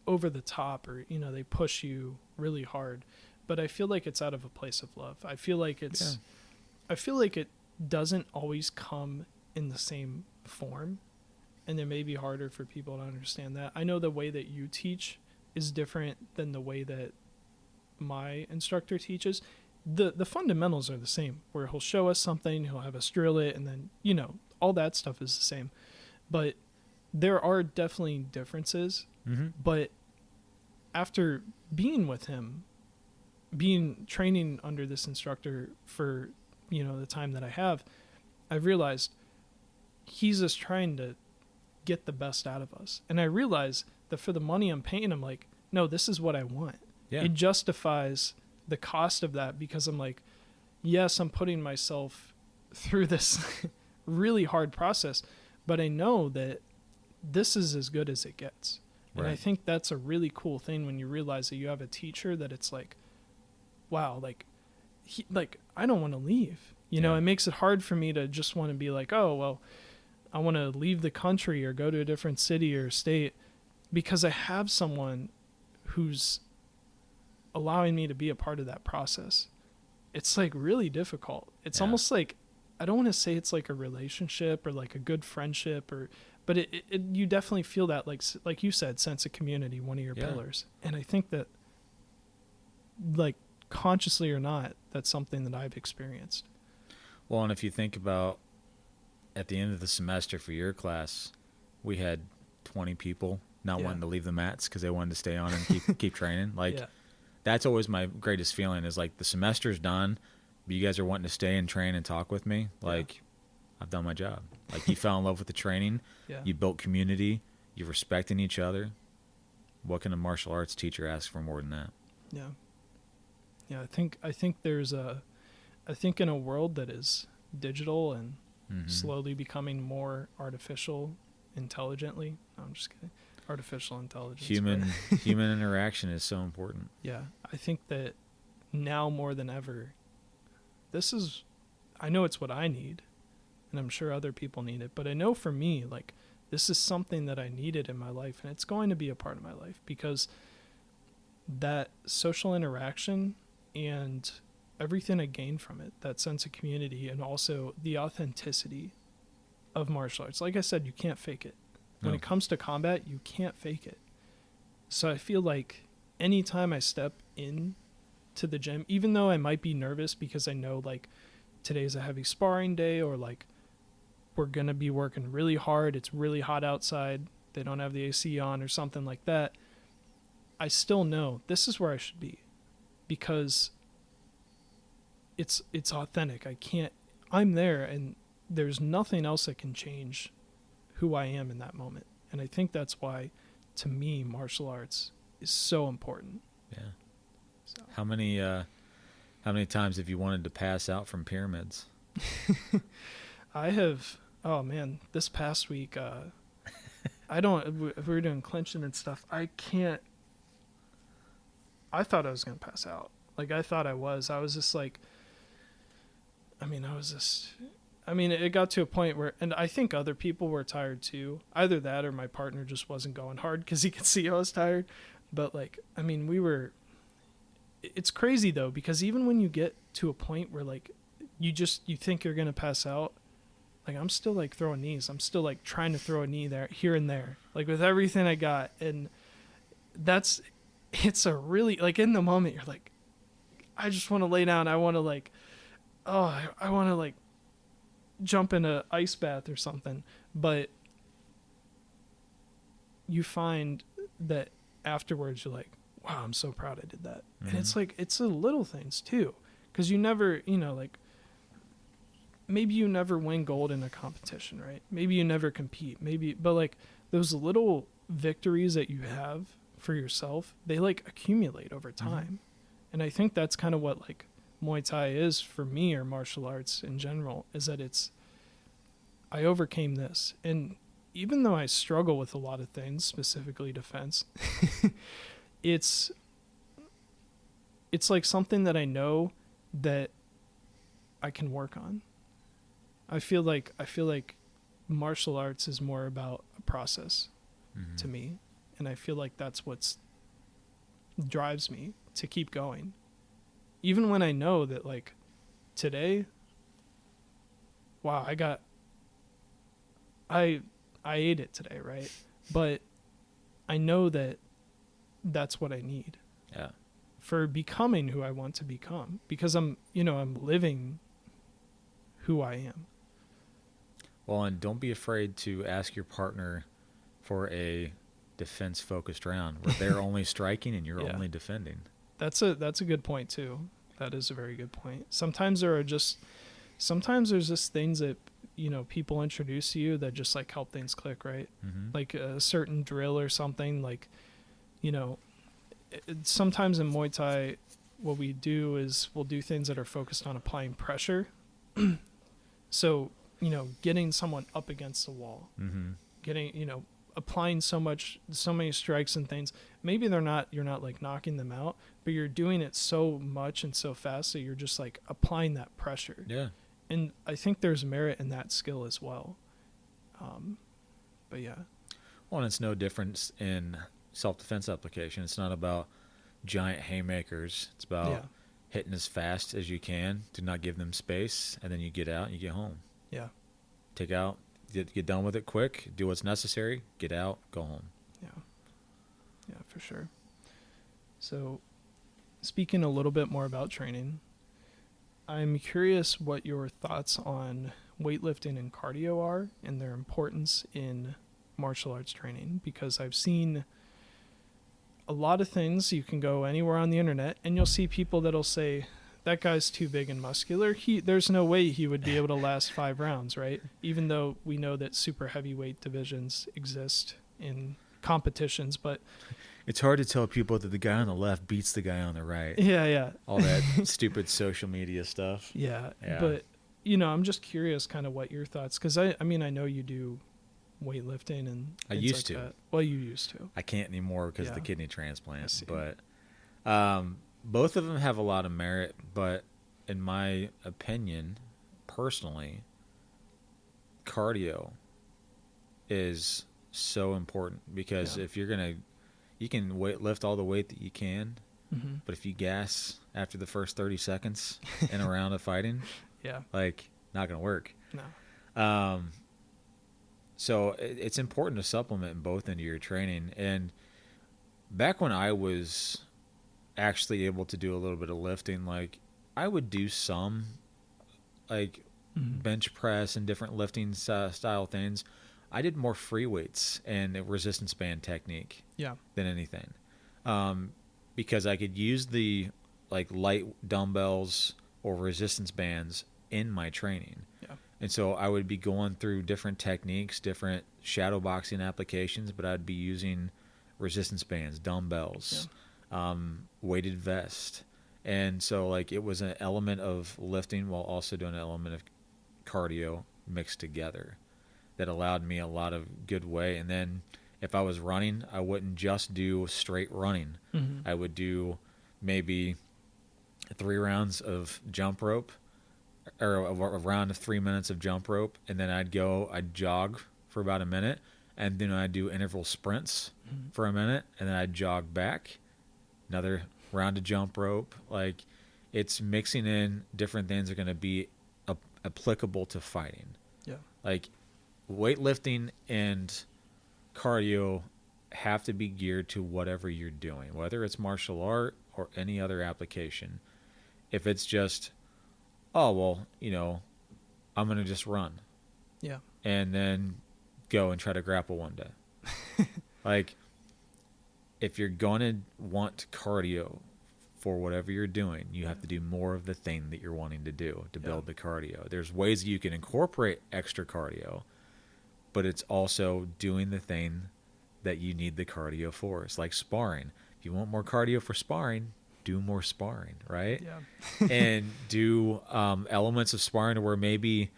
over the top, or, they push you really hard. But I feel like it's out of a place of love. I feel like it doesn't always come in the same form, and it may be harder for people to understand that. I know the way that you teach is different than the way that my instructor teaches. The fundamentals are the same, where he'll show us something, he'll have us drill it, and then, all that stuff is the same. But there are definitely differences. But after being with him, training under this instructor for, the time that I have, I've realized he's just trying to get the best out of us. And I realize that for the money I'm paying him, like, no, this is what I want. It justifies the cost of that, because I'm like, yes, I'm putting myself through this really hard process, but I know that this is as good as it gets. And I think that's a really cool thing when you realize that you have a teacher that it's like, wow, I don't want to leave. It makes it hard for me to just want to be like, oh, well, I want to leave the country or go to a different city or state, because I have someone who's allowing me to be a part of that process. It's like really difficult. It's almost like, I don't want to say it's like a relationship or like a good friendship, but you definitely feel that, like you said, sense of community, one of your pillars. And I think that, like, consciously or not, that's something that I've experienced. Well, and if you think about at the end of the semester for your class, we had 20 people not wanting to leave the mats because they wanted to stay on and keep training. Like, that's always my greatest feeling, is like, the semester's done, but you guys are wanting to stay and train and talk with me. Like, I've done my job. Like, you fell in love with the training. You built community. You're respecting each other. what can a martial arts teacher ask for more than that? Yeah. Yeah, I think I think in a world that is digital and slowly becoming more artificial intelligently. No, I'm just kidding. Artificial intelligence. Human interaction is so important. Yeah. I think that now more than ever, I know it's what I need, and I'm sure other people need it, but I know for me, like, this is something that I needed in my life, and it's going to be a part of my life, because that social interaction and everything I gained from it, that sense of community, and also the authenticity of martial arts. Like I said, you can't fake it. When it comes to combat, you can't fake it. So I feel like anytime I step in to the gym, even though I might be nervous because I know, like, today's a heavy sparring day, or like we're going to be working really hard, it's really hot outside, they don't have the AC on or something like that, I still know this is where I should be, because it's authentic. I'm there, and there's nothing else that can change who I am in that moment. And I think that's why, to me, martial arts is so important. Yeah. So. How many times have you wanted to pass out from pyramids? I have. Oh man, this past week, if we were doing clinching and stuff, I thought I was going to pass out. Like, I thought I was just like, it got to a point where, and I think other people were tired too. Either that or my partner just wasn't going hard because he could see I was tired. But like, it's crazy though, because even when you get to a point where like, you think you're going to pass out, like, I'm still like throwing knees. I'm still like trying to throw a knee there, here and there, like with everything I got. And it's a really, like, in the moment, you're like, I just want to lay down. I want to like, I want to like jump in a ice bath or something. But you find that afterwards you're like, wow, I'm so proud I did that. Mm-hmm. And it's like, it's the little things too. Because you never, like, maybe you never win gold in a competition, right? Maybe you never compete. But like those little victories that you have for yourself, they like accumulate over time. Mm-hmm. And I think that's kind of what like Muay Thai is for me, or martial arts in general, is that I overcame this. And even though I struggle with a lot of things, specifically defense, it's like something that I know that I can work on. I feel like martial arts is more about a process to me. And I feel like that's what drives me to keep going. Even when I know that, like, today, wow, I ate it today, right? But I know that that's what I need. Yeah. For becoming who I want to become, because I'm living who I am. Well, and don't be afraid to ask your partner for a defense-focused round where they're only striking and you're only defending. That's a good point too. That is a very good point. Sometimes there's just things that, people introduce to you that just like help things click, right? Mm-hmm. Like a certain drill or something, like, sometimes in Muay Thai, what we do is we'll do things that are focused on applying pressure. So, getting someone up against the wall, getting, applying so many strikes and things. Maybe you're not like knocking them out, but you're doing it so much and so fast that you're just like applying that pressure. Yeah. And I think there's merit in that skill as well. But yeah. Well, and it's no difference in self-defense application. It's not about giant haymakers. It's about hitting as fast as you can to not give them space, and then you get out and you get home. Yeah. Take out, get done with it quick, do what's necessary, get out, go home. Yeah. Yeah, for sure. So, speaking a little bit more about training, I'm curious what your thoughts on weightlifting and cardio are and their importance in martial arts training, because I've seen a lot of things. You can go anywhere on the internet and you'll see people that'll say, that guy's too big and muscular. There's no way he would be able to last 5 rounds, right? Even though we know that super heavyweight divisions exist in competitions, but It's hard to tell people that the guy on the left beats the guy on the right. Yeah. All that stupid social media stuff. Yeah. Yeah. But, you know, I'm just curious kind of what your thoughts, because I mean, I know you do weightlifting and I things used like to. that. Well, you used to. I can't anymore because of the Yeah. kidney transplant. I But both of them have a lot of merit. But in my opinion, personally, cardio is so important because if you're going to, you can lift all the weight that you can, but if you gas after the first 30 seconds in a round of fighting, like, not going to work. No. So it's important to supplement both into your training. And back when I was actually able to do a little bit of lifting, like, I would do some, like, bench press and different lifting style things. I did more free weights and resistance band technique than anything, because I could use the, like, light dumbbells or resistance bands in my training. And so I would be going through different techniques, different shadow boxing applications, but I'd be using resistance bands, dumbbells, weighted vest. And so, like, it was an element of lifting while also doing an element of cardio mixed together that allowed me a lot of good way. And then if I was running, I wouldn't just do straight running. I would do maybe 3 rounds of jump rope, or a round of 3 minutes of jump rope, and then I'd jog for about a minute, and then I'd do interval sprints for a minute, and then I'd jog back, another round of jump rope. Like, it's mixing in different things that are going to be applicable to fighting. Like, weightlifting and cardio have to be geared to whatever you're doing, whether it's martial art or any other application. If it's just, oh, well, you know, I'm going to just run. And then go and try to grapple one day. Like, if you're going to want cardio for whatever you're doing, you have to do more of the thing that you're wanting to do to build the cardio. There's ways you can incorporate extra cardio, but it's also doing the thing that you need the cardio for. It's like sparring. If you want more cardio for sparring, do more sparring, right? And do elements of sparring to where maybe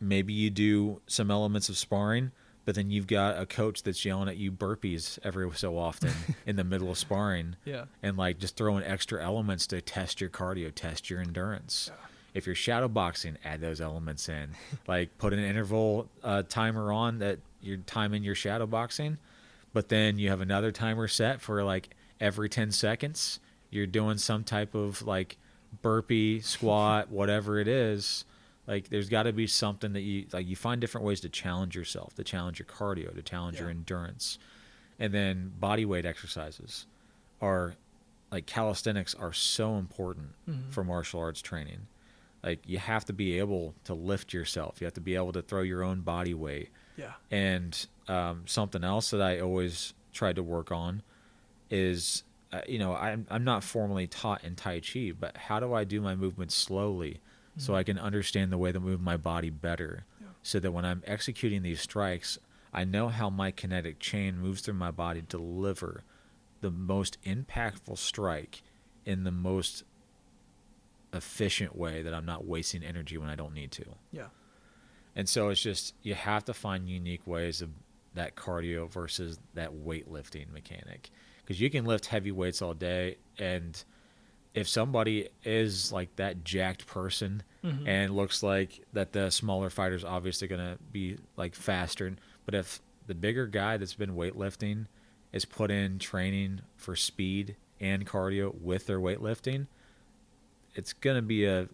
you do some elements of sparring, but then you've got a coach that's yelling at you burpees every so often in the middle of sparring, and, like, just throwing extra elements to test your cardio, test your endurance. If you're shadow boxing, add those elements in. Like, put an interval timer on that you're timing your shadow boxing, but then you have another timer set for, like, every 10 seconds, you're doing some type of, like, burpee, squat, whatever it is. Like, there's got to be something that you find different ways to challenge yourself, to challenge your cardio, to challenge your endurance. And then body weight exercises are, like, calisthenics are so important for martial arts training. Like, you have to be able to lift yourself. You have to be able to throw your own body weight. And something else that I always tried to work on is, I'm not formally taught in Tai Chi, but how do I do my movements slowly so I can understand the way to move my body better, so that when I'm executing these strikes, I know how my kinetic chain moves through my body to deliver the most impactful strike in the most efficient way, that I'm not wasting energy when I don't need to. And so it's just, you have to find unique ways of that cardio versus that weightlifting mechanic. Because you can lift heavy weights all day, and if somebody is, like, that jacked person and looks like that, the smaller fighter's obviously going to be, like, faster. But if the bigger guy that's been weightlifting is put in training for speed and cardio with their weightlifting, it's going to be a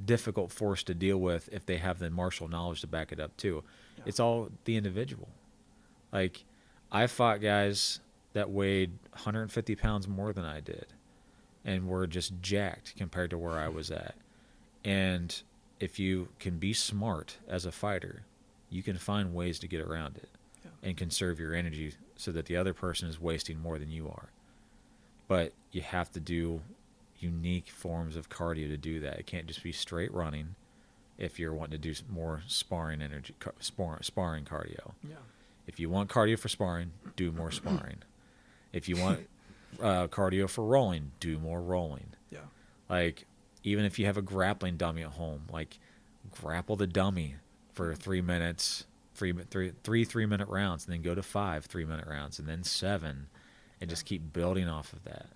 difficult force to deal with if they have the martial knowledge to back it up too. It's all the individual. Like, I fought guys that weighed 150 pounds more than I did and were just jacked compared to where I was at. And if you can be smart as a fighter, you can find ways to get around it and conserve your energy so that the other person is wasting more than you are. But you have to do unique forms of cardio to do that. It can't just be straight running if you're wanting to do more sparring cardio. If you want cardio for sparring, do more sparring. If you want cardio for rolling, do more rolling. Yeah. Like, even if you have a grappling dummy at home, like, grapple the dummy for 3 minutes, three 3-minute rounds, and then go to 5 3-minute rounds, and then 7, and just keep building off of that.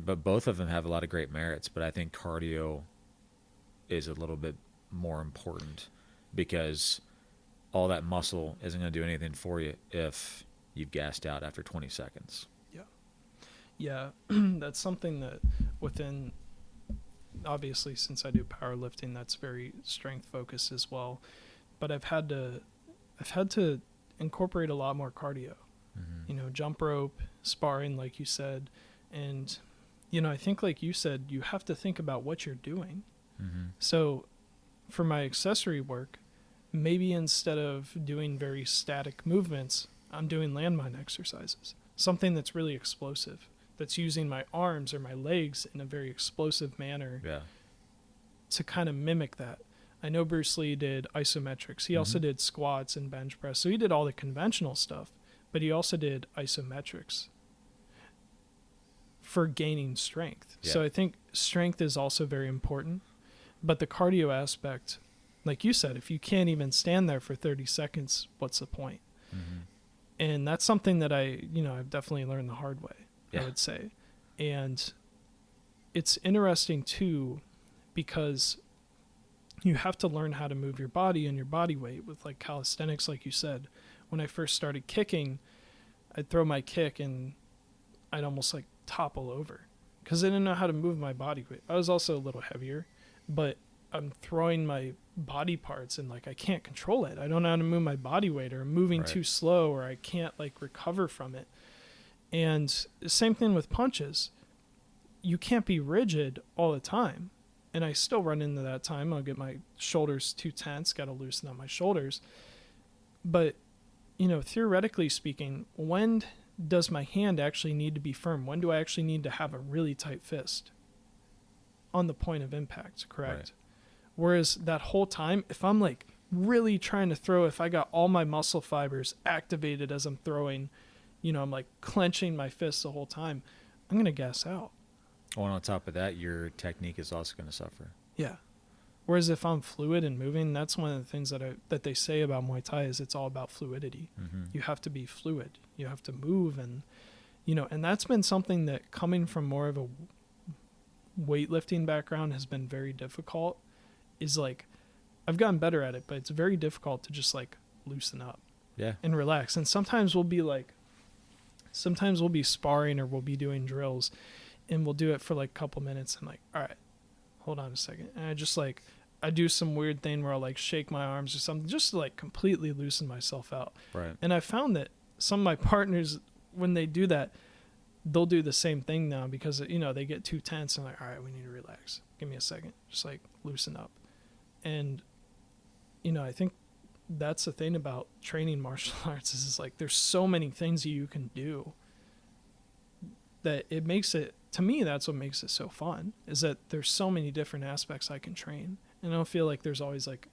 But both of them have a lot of great merits, but I think cardio is a little bit more important because all that muscle isn't going to do anything for you if you've gassed out after 20 seconds. Yeah, that's something that within, obviously, since I do powerlifting, that's very strength focused as well. But I've had to incorporate a lot more cardio. Jump rope, sparring, like you said, and I think, like you said, you have to think about what you're doing. So, for my accessory work, maybe instead of doing very static movements, I'm doing landmine exercises. Something that's really explosive. That's using my arms or my legs in a very explosive manner to kind of mimic that. I know Bruce Lee did isometrics. He also did squats and bench press. So he did all the conventional stuff, but he also did isometrics for gaining strength. So I think strength is also very important, but the cardio aspect, like you said, if you can't even stand there for 30 seconds, what's the point? And that's something that I've definitely learned the hard way. I would say. And it's interesting too, because you have to learn how to move your body and your body weight with like calisthenics, like you said. When I first started kicking, I'd throw my kick and I'd almost like topple over because I didn't know how to move my body weight. I was also a little heavier, but I'm throwing my body parts and like I can't control it. I don't know how to move my body weight, or I'm moving too slow, or I can't like recover from it. And same thing with punches. You can't be rigid all the time. And I still run into that time. I'll get my shoulders too tense, got to loosen up my shoulders. But, theoretically speaking, when does my hand actually need to be firm? When do I actually need to have a really tight fist? On the point of impact, correct? Right. Whereas that whole time, if I'm like really trying to throw, if I got all my muscle fibers activated as I'm throwing, I'm like clenching my fists the whole time, I'm going to gas out. Well, on top of that, your technique is also going to suffer. Yeah. Whereas if I'm fluid and moving, that's one of the things that they say about Muay Thai is it's all about fluidity. You have to be fluid. You have to move. And, and that's been something that coming from more of a weightlifting background has been very difficult. Is like, I've gotten better at it, but it's very difficult to just like loosen up and relax. And sometimes we'll be sparring or we'll be doing drills and we'll do it for like a couple minutes and like, all right, hold on a second. And I do some weird thing where I'll like shake my arms or something just to like completely loosen myself out. Right. And I found that some of my partners, when they do that, they'll do the same thing now because, they get too tense and like, all right, we need to relax. Give me a second. Just like loosen up. And, I think that's the thing about training martial arts is like there's so many things you can do that it makes it, to me, that's what makes it so fun, is that there's so many different aspects I can train. And I don't feel like there's always like,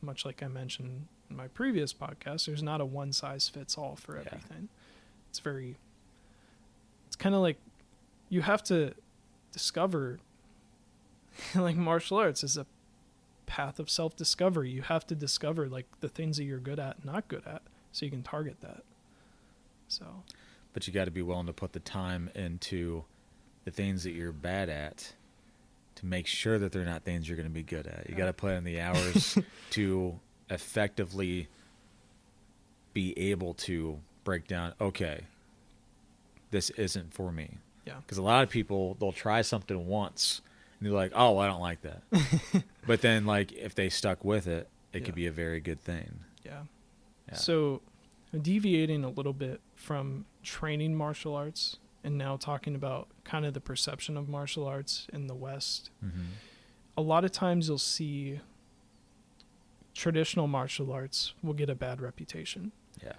much like I mentioned in my previous podcast, there's not a one size fits all for everything. It's kind of like you have to discover, like martial arts is a path of self-discovery. You have to discover like the things that you're good at and not good at so you can target that. So, but you got to be willing to put the time into the things that you're bad at to make sure that they're not things you're going to be good at. You got to put in the hours to effectively be able to break down, okay, this isn't for me. Yeah. Because a lot of people, they'll try something once and they're like, oh, I don't like that. But then, like, if they stuck with it, it could be a very good thing. Yeah. So, deviating a little bit from training martial arts and now talking about kind of the perception of martial arts in the West, a lot of times you'll see traditional martial arts will get a bad reputation. Yeah.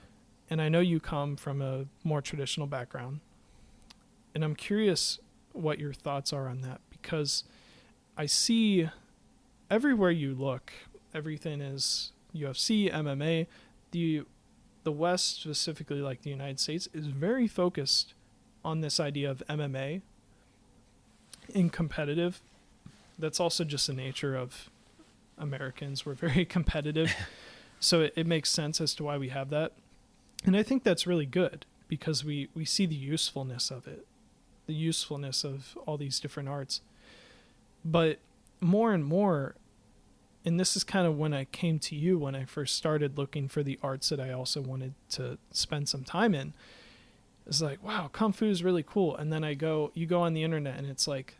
And I know you come from a more traditional background, and I'm curious what your thoughts are on that, because I see everywhere you look, everything is UFC, MMA. the West, specifically like the United States, is very focused on this idea of MMA in competitive. That's also just the nature of Americans. We're very competitive. So it makes sense as to why we have that. And I think that's really good because we see the usefulness of it, the usefulness of all these different arts. But more and more, and this is kind of when I came to you when I first started looking for the arts that I also wanted to spend some time in. It's like, wow, Kung Fu is really cool. And then you go on the internet and it's like,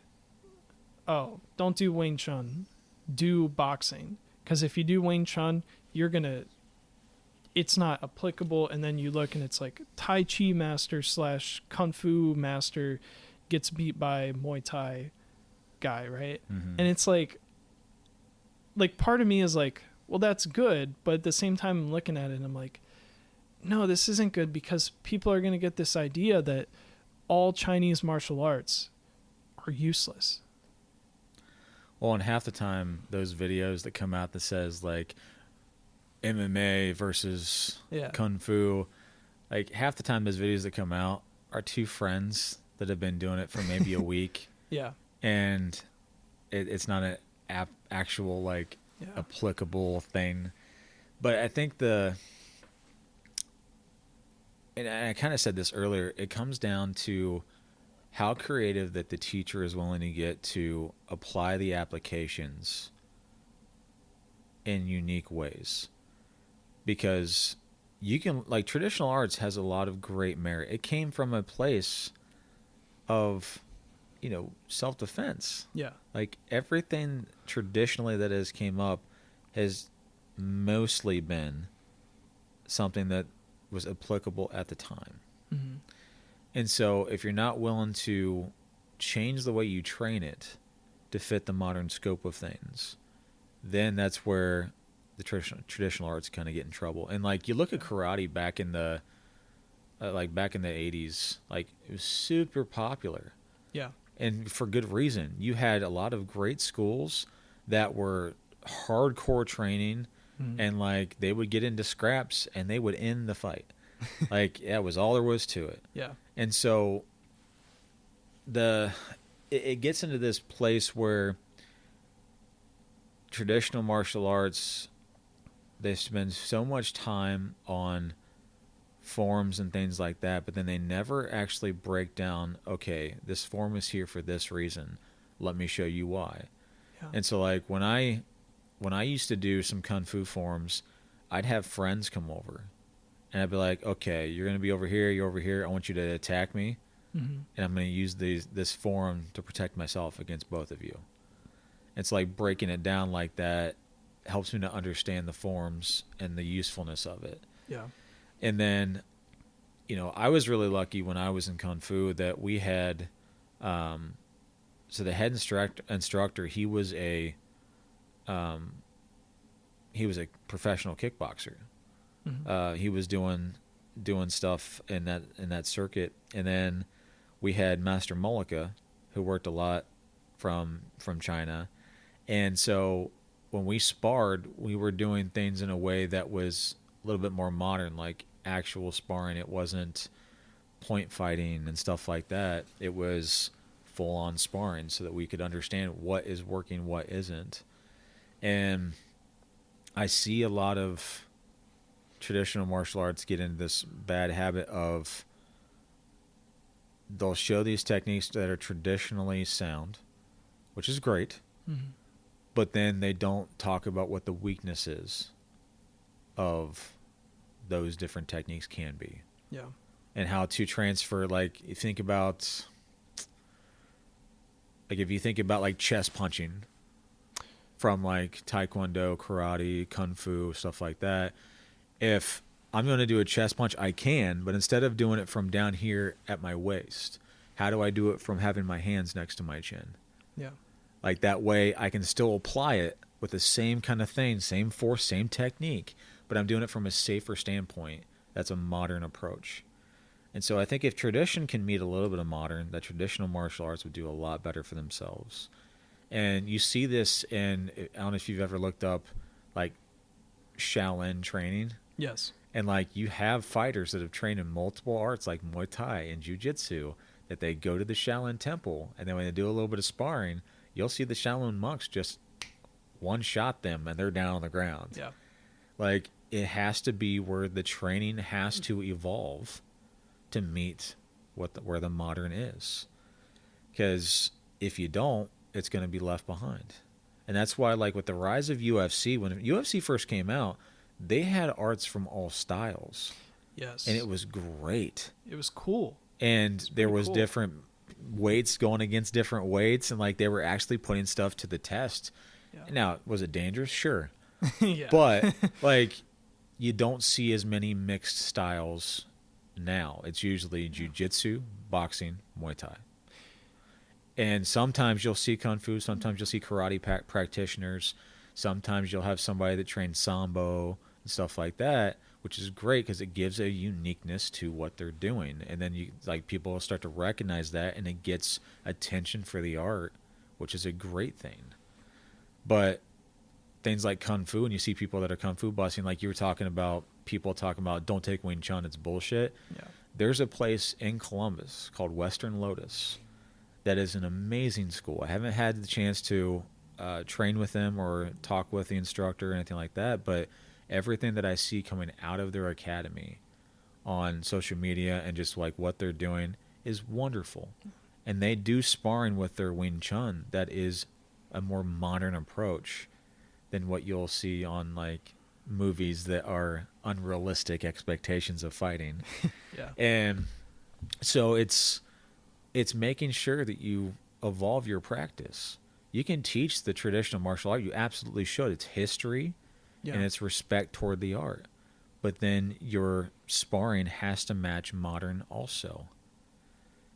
oh, don't do Wing Chun, do boxing. Because if you do Wing Chun, it's not applicable. And then you look and it's like Tai Chi master / Kung Fu master gets beat by Muay Thai guy, right? Mm-hmm. And it's like part of me is like, well, that's good. But at the same time, I'm looking at it and I'm like, no, this isn't good because people are going to get this idea that all Chinese martial arts are useless. Well, and half the time, those videos that come out that says like MMA versus Kung Fu, like half the time those videos that come out are two friends that have been doing it for maybe a week. Yeah. And it's not an actual like applicable thing. But I think and I kind of said this earlier, it comes down to how creative that the teacher is willing to get to apply the applications in unique ways. Because you can, like, traditional arts has a lot of great merit. It came from a place of, self-defense. Yeah. Like, everything traditionally that has came up has mostly been something that was applicable at the time. Mm-hmm. And so if you're not willing to change the way you train it to fit the modern scope of things, then that's where the traditional arts kind of get in trouble. And like you look at karate back in the 80s, like it was super popular. Yeah. And for good reason. You had a lot of great schools that were hardcore training, and like they would get into scraps and they would end the fight. Like that was all there was to it. Yeah. And so it gets into this place where traditional martial arts, they spend so much time on forms and things like that, but then they never actually break down, okay, this form is here for this reason. Let me show you why. Yeah. And so like when I used to do some Kung Fu forms, I'd have friends come over. And I'd be like, okay, you're going to be over here, you're over here. I want you to attack me. Mm-hmm. And I'm going to use this form to protect myself against both of you. It's like breaking it down like that helps me to understand the forms and the usefulness of it. Yeah. And then, I was really lucky when I was in Kung Fu that we had, so the head instructor, he was a professional kickboxer. Mm-hmm. He was doing stuff in that circuit, and then we had Master Mullica, who worked a lot from China, and so when we sparred, we were doing things in a way that was a little bit more modern, like actual sparring. It wasn't point fighting and stuff like that. It was full on sparring, so that we could understand what is working, what isn't, and I see a lot of traditional martial arts get into this bad habit of they'll show these techniques that are traditionally sound, which is great, but then they don't talk about what the weaknesses of those different techniques can be. Yeah. And how to transfer, like, if you think about like chest punching from like Taekwondo, karate, Kung Fu, stuff like that. If I'm going to do a chest punch, I can, but instead of doing it from down here at my waist, how do I do it from having my hands next to my chin? Yeah. Like that way I can still apply it with the same kind of thing, same force, same technique, but I'm doing it from a safer standpoint. That's a modern approach. And so I think if tradition can meet a little bit of modern, that traditional martial arts would do a lot better for themselves. And you see this in, I don't know if you've ever looked up like Shaolin training. Yes. And like you have fighters that have trained in multiple arts like Muay Thai and Jiu-Jitsu that they go to the Shaolin Temple, and then when they do a little bit of sparring, you'll see the Shaolin monks just one shot them and they're down on the ground. Yeah. Like it has to be where the training has to evolve to meet where the modern is. Because if you don't, it's going to be left behind. And that's why, like with the rise of UFC, when UFC first came out, they had arts from all styles. Yes. And it was great. It was cool. And there was cool. different weights going against different weights, and like they were actually putting stuff to the test. Yeah. Now, was it dangerous? Sure. Yeah. But like you don't see as many mixed styles now. It's usually jiu-jitsu, boxing, Muay Thai. And sometimes you'll see kung fu, sometimes you'll see karate practitioners, sometimes you'll have somebody that trains sambo and stuff like that, which is great because it gives a uniqueness to what they're doing. And then you like people will start to recognize that, and it gets attention for the art, which is a great thing. But things like kung fu, and you see people that are kung fu busting, like you were talking about, people talking about don't take Wing Chun, it's bullshit. Yeah. There's a place in Columbus called Western Lotus that is an amazing school. I haven't had the chance to train with them or talk with the instructor or anything like that, but everything that I see coming out of their academy on social media and just like what they're doing is wonderful. And they do sparring with their Wing Chun that is a more modern approach than what you'll see on like movies that are unrealistic expectations of fighting. Yeah. And so it's making sure that you evolve your practice. You can teach the traditional martial art. You absolutely should. It's history, Yeah. and it's respect toward the art. But then your sparring has to match modern also.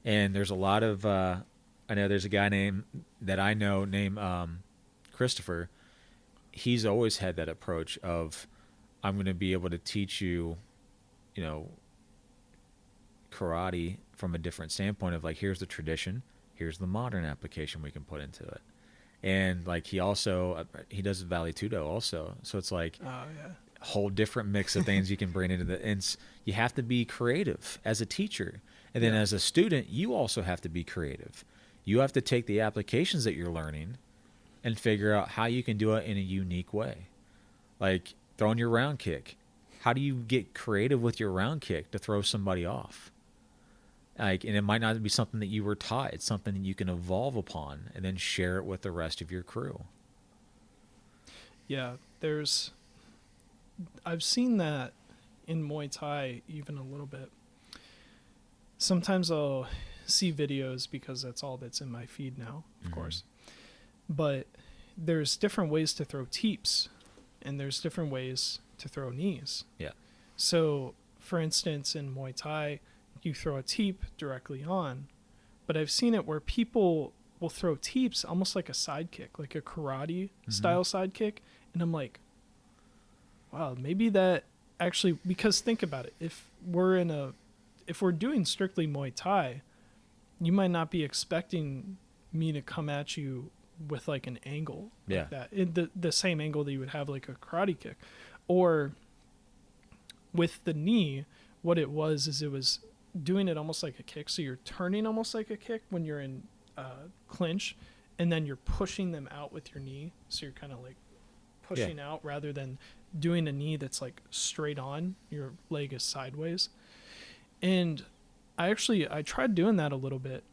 And there's a lot of, I know there's a guy named Christopher. He's always had that approach of, I'm going to be able to teach you, karate from a different standpoint of like, here's the tradition, here's the modern application we can put into it. And like he does Valley Tudo also. So it's like a whole different mix of things you can bring into and you have to be creative as a teacher. And then as a student, you also have to be creative. You have to take the applications that you're learning and figure out how you can do it in a unique way. Like throwing your round kick. How do you get creative with your round kick to throw somebody off? And it might not be something that you were taught. It's something that you can evolve upon and then share it with the rest of your crew. Yeah, I've seen that in Muay Thai even a little bit. Sometimes I'll see videos because that's all that's in my feed now, of course. But there's different ways to throw teeps, and there's different ways to throw knees. Yeah. So, for instance, in Muay Thai, you throw a teep directly on, but I've seen it where people will throw teeps almost like a sidekick, like a karate style sidekick, and I'm like, wow, maybe that actually, because think about it, if we're doing strictly Muay Thai, you might not be expecting me to come at you with like an angle like that, the same angle that you would have like a karate kick, or with the knee, what it was doing it almost like a kick. So you're turning almost like a kick when you're in clinch, and then you're pushing them out with your knee. So you're kind of like pushing out rather than doing a knee that's like straight on. Your leg is sideways. And I tried doing that a little bit,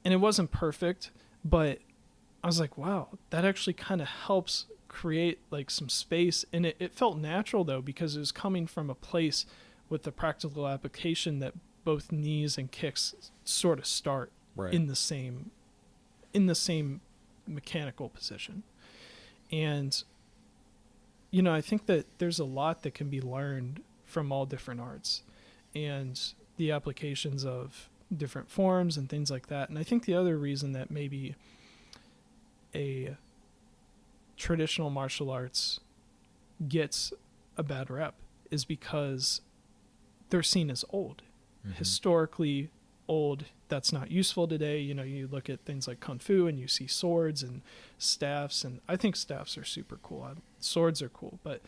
and it wasn't perfect, but I was like, wow, that actually kind of helps create like some space. And it felt natural though, because it was coming from a place with the practical application that both knees and kicks sort of start in the same mechanical position. And I think that there's a lot that can be learned from all different arts and the applications of different forms and things like that. And I think the other reason that maybe a traditional martial arts gets a bad rep is because they're seen as old. Historically old, that's not useful today. You look at things like Kung Fu and you see swords and staffs, and I think staffs are super cool. Swords are cool, but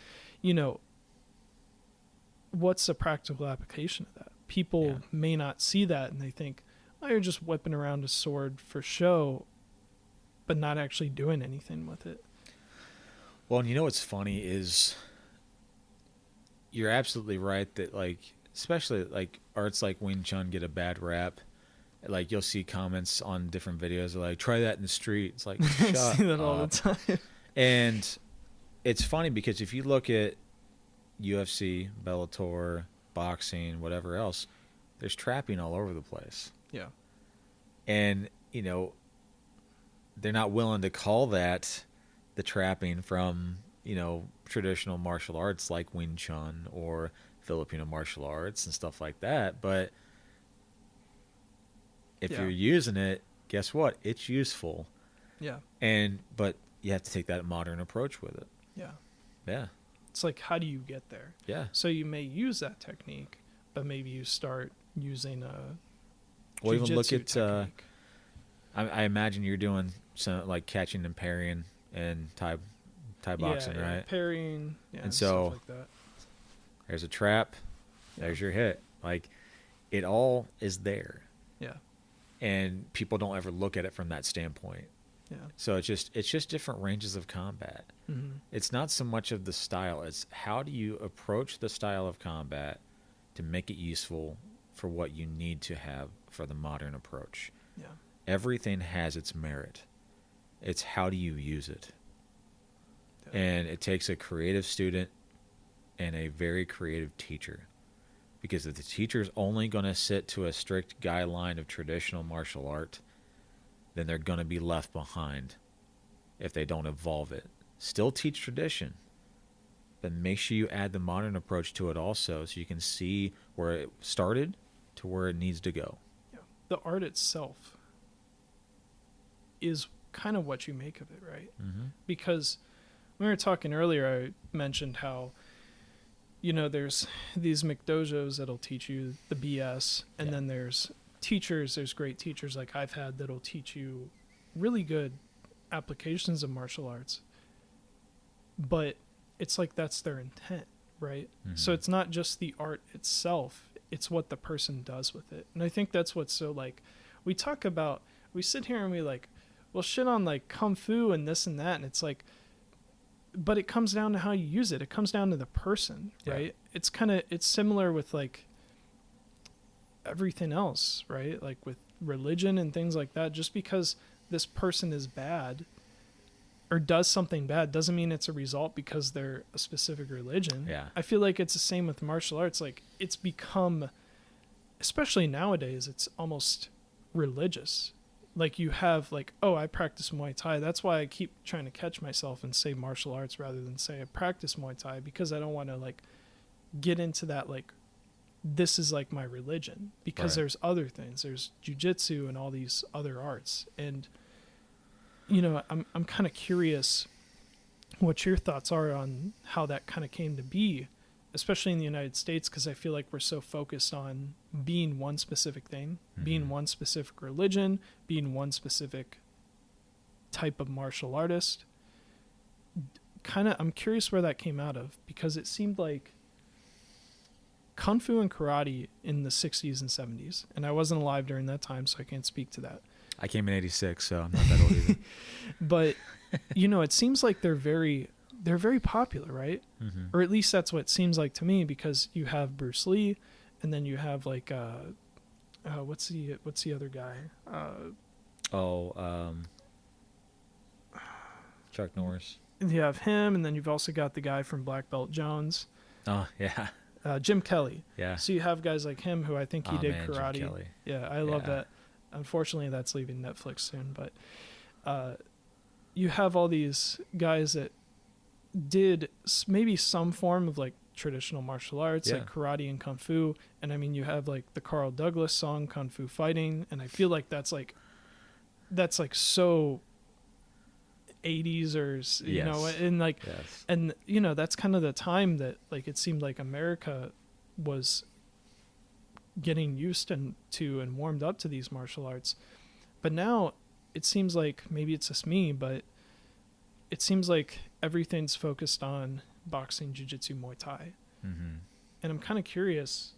what's the practical application of that? People may not see that and they think, oh, you're just whipping around a sword for show, but not actually doing anything with it. Well, and you know what's funny is you're absolutely right that, like, especially like arts like Wing Chun get a bad rap. Like, you'll see comments on different videos like, try that in the street. It's like, shut I see that up. all the time. And it's funny because if you look at UFC, Bellator, boxing, whatever else, there's trapping all over the place. Yeah. And, you know, they're not willing to call that the trapping from, you know, traditional martial arts like Wing Chun or Filipino martial arts and stuff like that. But if you're using it, guess what? It's useful. Yeah. But you have to take that modern approach with it. Yeah. Yeah. It's like, how do you get there? Yeah. So you may use that technique, but maybe you start using a Well, even look at, technique. I imagine you're doing some like catching and parrying and Thai boxing, right? Parrying, and so stuff like that. There's a trap, there's your hit. Like, it all is there. Yeah. And people don't ever look at it from that standpoint. Yeah. So it's just different ranges of combat. Mm-hmm. It's not so much of the style, it's how do you approach the style of combat to make it useful for what you need to have for the modern approach. Yeah. Everything has its merit. It's how do you use it? Yeah. And it takes a creative student and a very creative teacher. Because if the teacher's only going to sit to a strict guideline of traditional martial art, then they're going to be left behind if they don't evolve it. Still teach tradition, but make sure you add the modern approach to it also so you can see where it started to where it needs to go. Yeah. The art itself is kind of what you make of it, right? Mm-hmm. Because when we were talking earlier, I mentioned how, you know, there's these McDojos that'll teach you the BS, and then there's great teachers like I've had that'll teach you really good applications of martial arts. But it's like that's their intent, right? Mm-hmm. So it's not just the art itself, it's what the person does with it. And I think that's what's so, like, we sit here and we like, well, shit on like Kung Fu and this and that, and it's like, but it comes down to how you use it. It comes down to the person, right? It's similar with like everything else, right? Like with religion and things like that. Just because this person is bad or does something bad doesn't mean it's a result because they're a specific religion. Yeah. I feel like it's the same with martial arts. Like, it's become, especially nowadays, it's almost religious. Like, you have like, oh, I practice Muay Thai. That's why I keep trying to catch myself and say martial arts rather than say I practice Muay Thai, because I don't want to like get into that, like, this is like my religion, because there's other things. There's jiu-jitsu and all these other arts. And, you know, I'm kind of curious what your thoughts are on how that kind of came to be, especially in the United States, because I feel like we're so focused on being one specific thing, being one specific religion, being one specific type of martial artist. I'm curious where that came out of, because it seemed like Kung Fu and karate in the 60s and 70s, and I wasn't alive during that time, so I can't speak to that. I came in 86, so I'm not that old either. But, you know, it seems like they're very popular, right? Mm-hmm. Or at least that's what it seems like to me, because you have Bruce Lee, and then you have like what's the other guy? Chuck Norris. You have him, and then you've also got the guy from Black Belt Jones. Oh yeah. Jim Kelly. Yeah. So you have guys like him who I think he did karate. Jim Kelly. Yeah, I love that. Unfortunately, that's leaving Netflix soon, but you have all these guys that did maybe some form of like traditional martial arts, like karate and Kung Fu. And I mean, you have like the Carl Douglas song, Kung Fu Fighting. And I feel like that's like so 80s, or, you know, and like, and you know, that's kind of the time that like, it seemed like America was getting used to and warmed up to these martial arts. But now it seems like, maybe it's just me, but it seems like everything's focused on boxing, jiu-jitsu, Muay Thai. Mm-hmm. And I'm kind of curious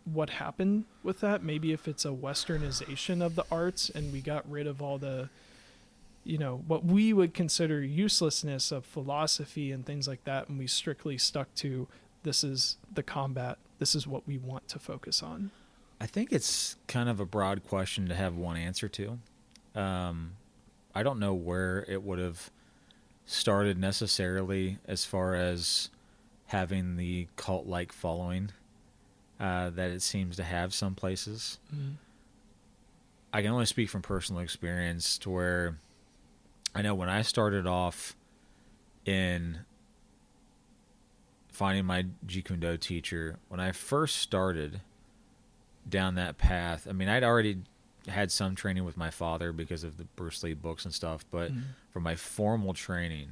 what happened with that. Maybe if it's a westernization of the arts and we got rid of all the, what we would consider uselessness of philosophy and things like that, and we strictly stuck to, this is the combat, this is what we want to focus on. I think it's kind of a broad question to have one answer to. I don't know where it would have started necessarily as far as having the cult-like following that it seems to have some places. Mm-hmm. I can only speak from personal experience to where I know when I started off in finding my Jeet Kune Do teacher, when I first started down that path, I mean, I'd already had some training with my father because of the Bruce Lee books and stuff, but for my formal training,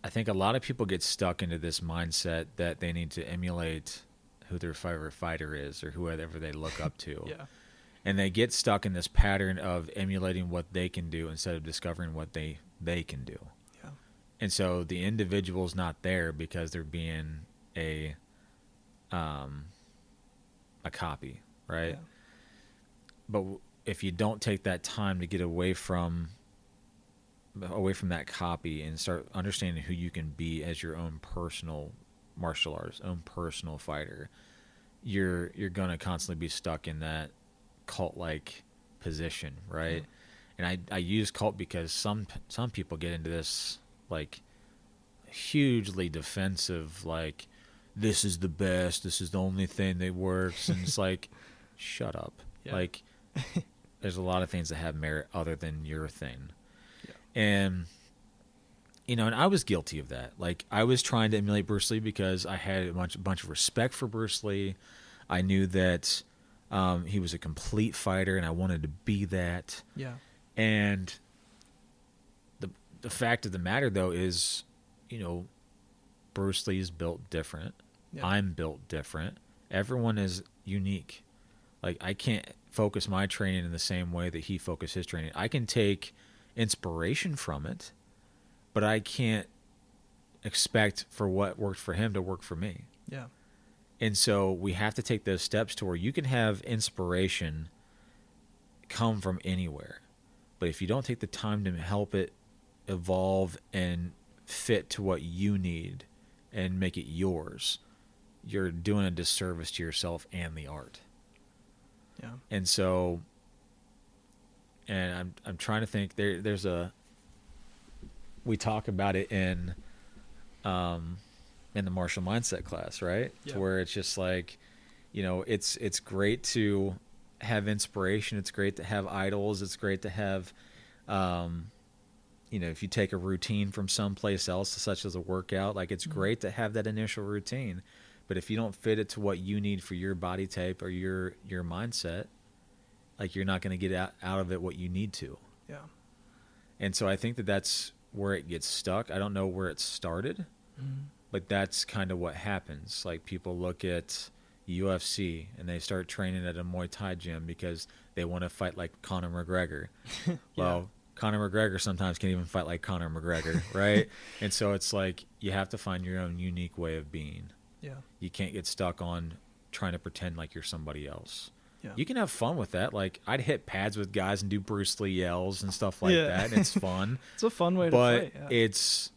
I think a lot of people get stuck into this mindset that they need to emulate who their favorite fighter is or whoever they look up to. Yeah. And they get stuck in this pattern of emulating what they can do instead of discovering what they can do. Yeah. And so the individual's not there because they're being a copy, right? Yeah. But if you don't take that time to get away from that copy and start understanding who you can be as your own personal martial artist, own personal fighter, you're going to constantly be stuck in that cult-like position, right? Yeah. And I use cult because some people get into this like hugely defensive, like, this is the best, this is the only thing that works, and it's like, shut up. Yeah. Like, there's a lot of things that have merit other than your thing. Yeah. And and I was guilty of that. Like, I was trying to emulate Bruce Lee because I had a bunch of respect for Bruce Lee. I knew that he was a complete fighter, and I wanted to be that. Yeah. And the fact of the matter, though, is, Bruce Lee is built different. Yeah. I'm built different. Everyone is unique. Like, I can't focus my training in the same way that he focused his training. I can take inspiration from it, but I can't expect for what worked for him to work for me. Yeah. And so we have to take those steps to where you can have inspiration come from anywhere. But if you don't take the time to help it evolve and fit to what you need and make it yours, you're doing a disservice to yourself and the art. Yeah. And so, and I'm trying to think, there's we talk about it in the martial mindset class, right? Yeah. To where it's just like, it's great to have inspiration. It's great to have idols. It's great to have, if you take a routine from someplace else, such as a workout, like, it's great to have that initial routine. But if you don't fit it to what you need for your body type or your mindset, like, you're not going to get out of it what you need to. Yeah. And so I think that's where it gets stuck. I don't know where it started, but that's kind of what happens. Like, people look at UFC and they start training at a Muay Thai gym because they want to fight like Conor McGregor. Yeah. Well, Conor McGregor sometimes can't even fight like Conor McGregor, right? And so it's like, you have to find your own unique way of being. Yeah. You can't get stuck on trying to pretend like you're somebody else. Yeah. You can have fun with that. Like, I'd hit pads with guys and do Bruce Lee yells and stuff like that, and it's fun. It's a fun way to fight. But it's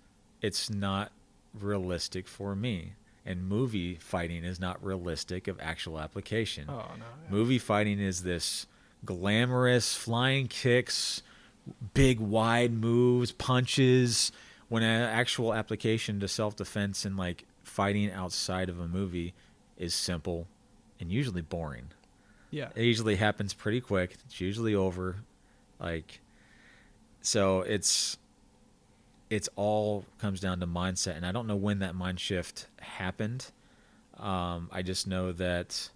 not realistic for me. And movie fighting is not realistic of actual application. Oh, no. Yeah. Movie fighting is this glamorous flying kicks, big wide moves, punches, when an actual application to self-defense and like fighting outside of a movie is simple and usually boring. Yeah. It usually happens pretty quick. It's usually over. Like, so it's all comes down to mindset. And I don't know when that mind shift happened. I just know that,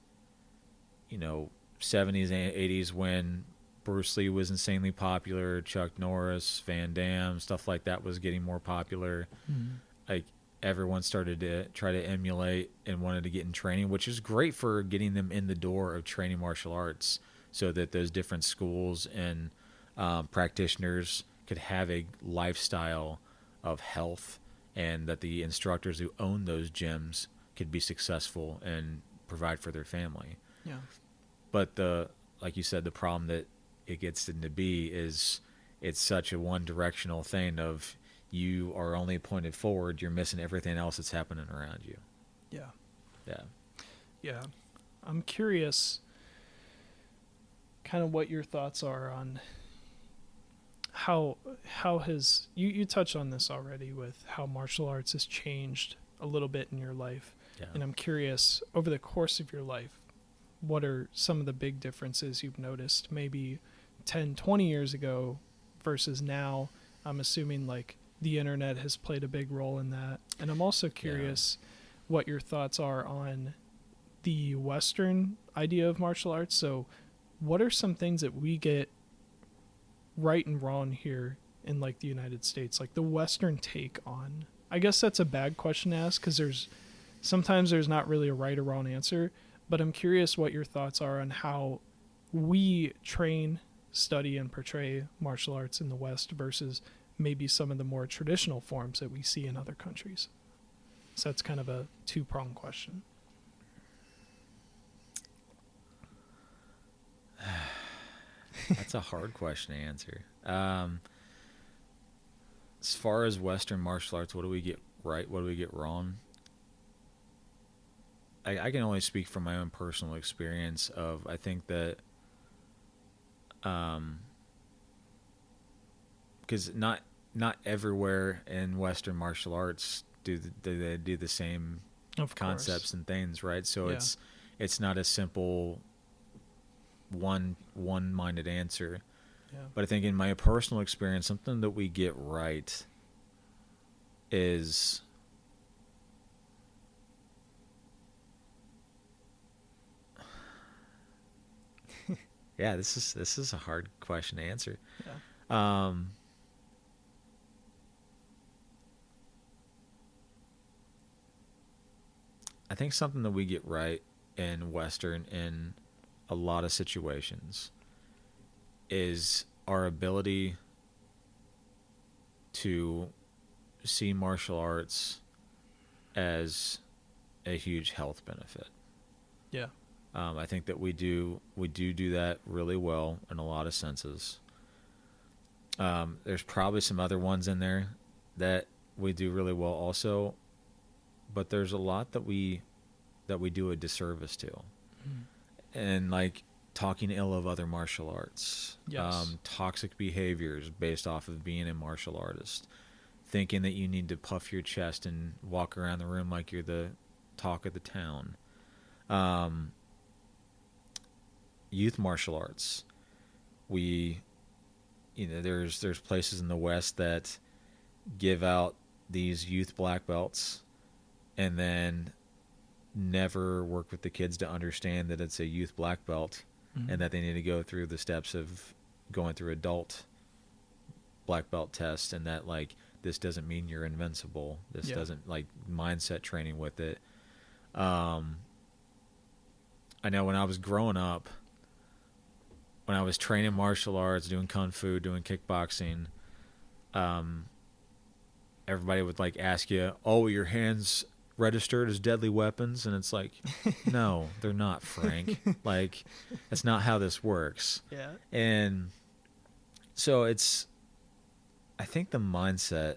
70s and 80s when Bruce Lee was insanely popular, Chuck Norris, Van Damme, stuff like that was getting more popular. Mm-hmm. Like, everyone started to try to emulate and wanted to get in training, which is great for getting them in the door of training martial arts so that those different schools and practitioners could have a lifestyle of health, and that the instructors who own those gyms could be successful and provide for their family. Yeah. But like you said, the problem that it gets into be is it's such a one-directional thing of you are only pointed forward, you're missing everything else that's happening around you. Yeah. Yeah. Yeah. I'm curious kind of what your thoughts are on how has you touched on this already with how martial arts has changed a little bit in your life. Yeah. And I'm curious, over the course of your life, what are some of the big differences you've noticed maybe 10, 20 years ago versus now? I'm assuming like the internet has played a big role in that. And I'm also curious what your thoughts are on the Western idea of martial arts. So what are some things that we get right and wrong here in like the United States, like the Western take on? I guess that's a bad question to ask because sometimes there's not really a right or wrong answer, but I'm curious what your thoughts are on how we train, study, and portray martial arts in the West versus maybe some of the more traditional forms that we see in other countries. So that's kind of a two-pronged question. That's a hard question to answer. As far as Western martial arts, what do we get right? What do we get wrong? I can only speak from my own personal experience of, I think that, because not everywhere in Western martial arts do they do the same concepts and things, right? So it's not a simple one-minded answer. Yeah. But I think in my personal experience, something that we get right is yeah, this is a hard question to answer. Yeah. I think something that we get right in Western in a lot of situations is our ability to see martial arts as a huge health benefit. Yeah. I think that we do that really well in a lot of senses. There's probably some other ones in there that we do really well also, but there's a lot that we do a disservice to. And like talking ill of other martial arts, yes. Toxic behaviors based off of being a martial artist, thinking that you need to puff your chest and walk around the room like you're the talk of the town. Youth martial arts, there's places in the West that give out these youth black belts and then never work with the kids to understand that it's a youth black belt and that they need to go through the steps of going through adult black belt tests, and that like this doesn't mean you're invincible. This doesn't, like, mindset training with it. I know when I was growing up, when I was training martial arts, doing kung fu, doing kickboxing, everybody would like ask you, "Oh, your hands registered as deadly weapons?" And it's like, no, they're not, Frank. Like, that's not how this works. Yeah. And so I think the mindset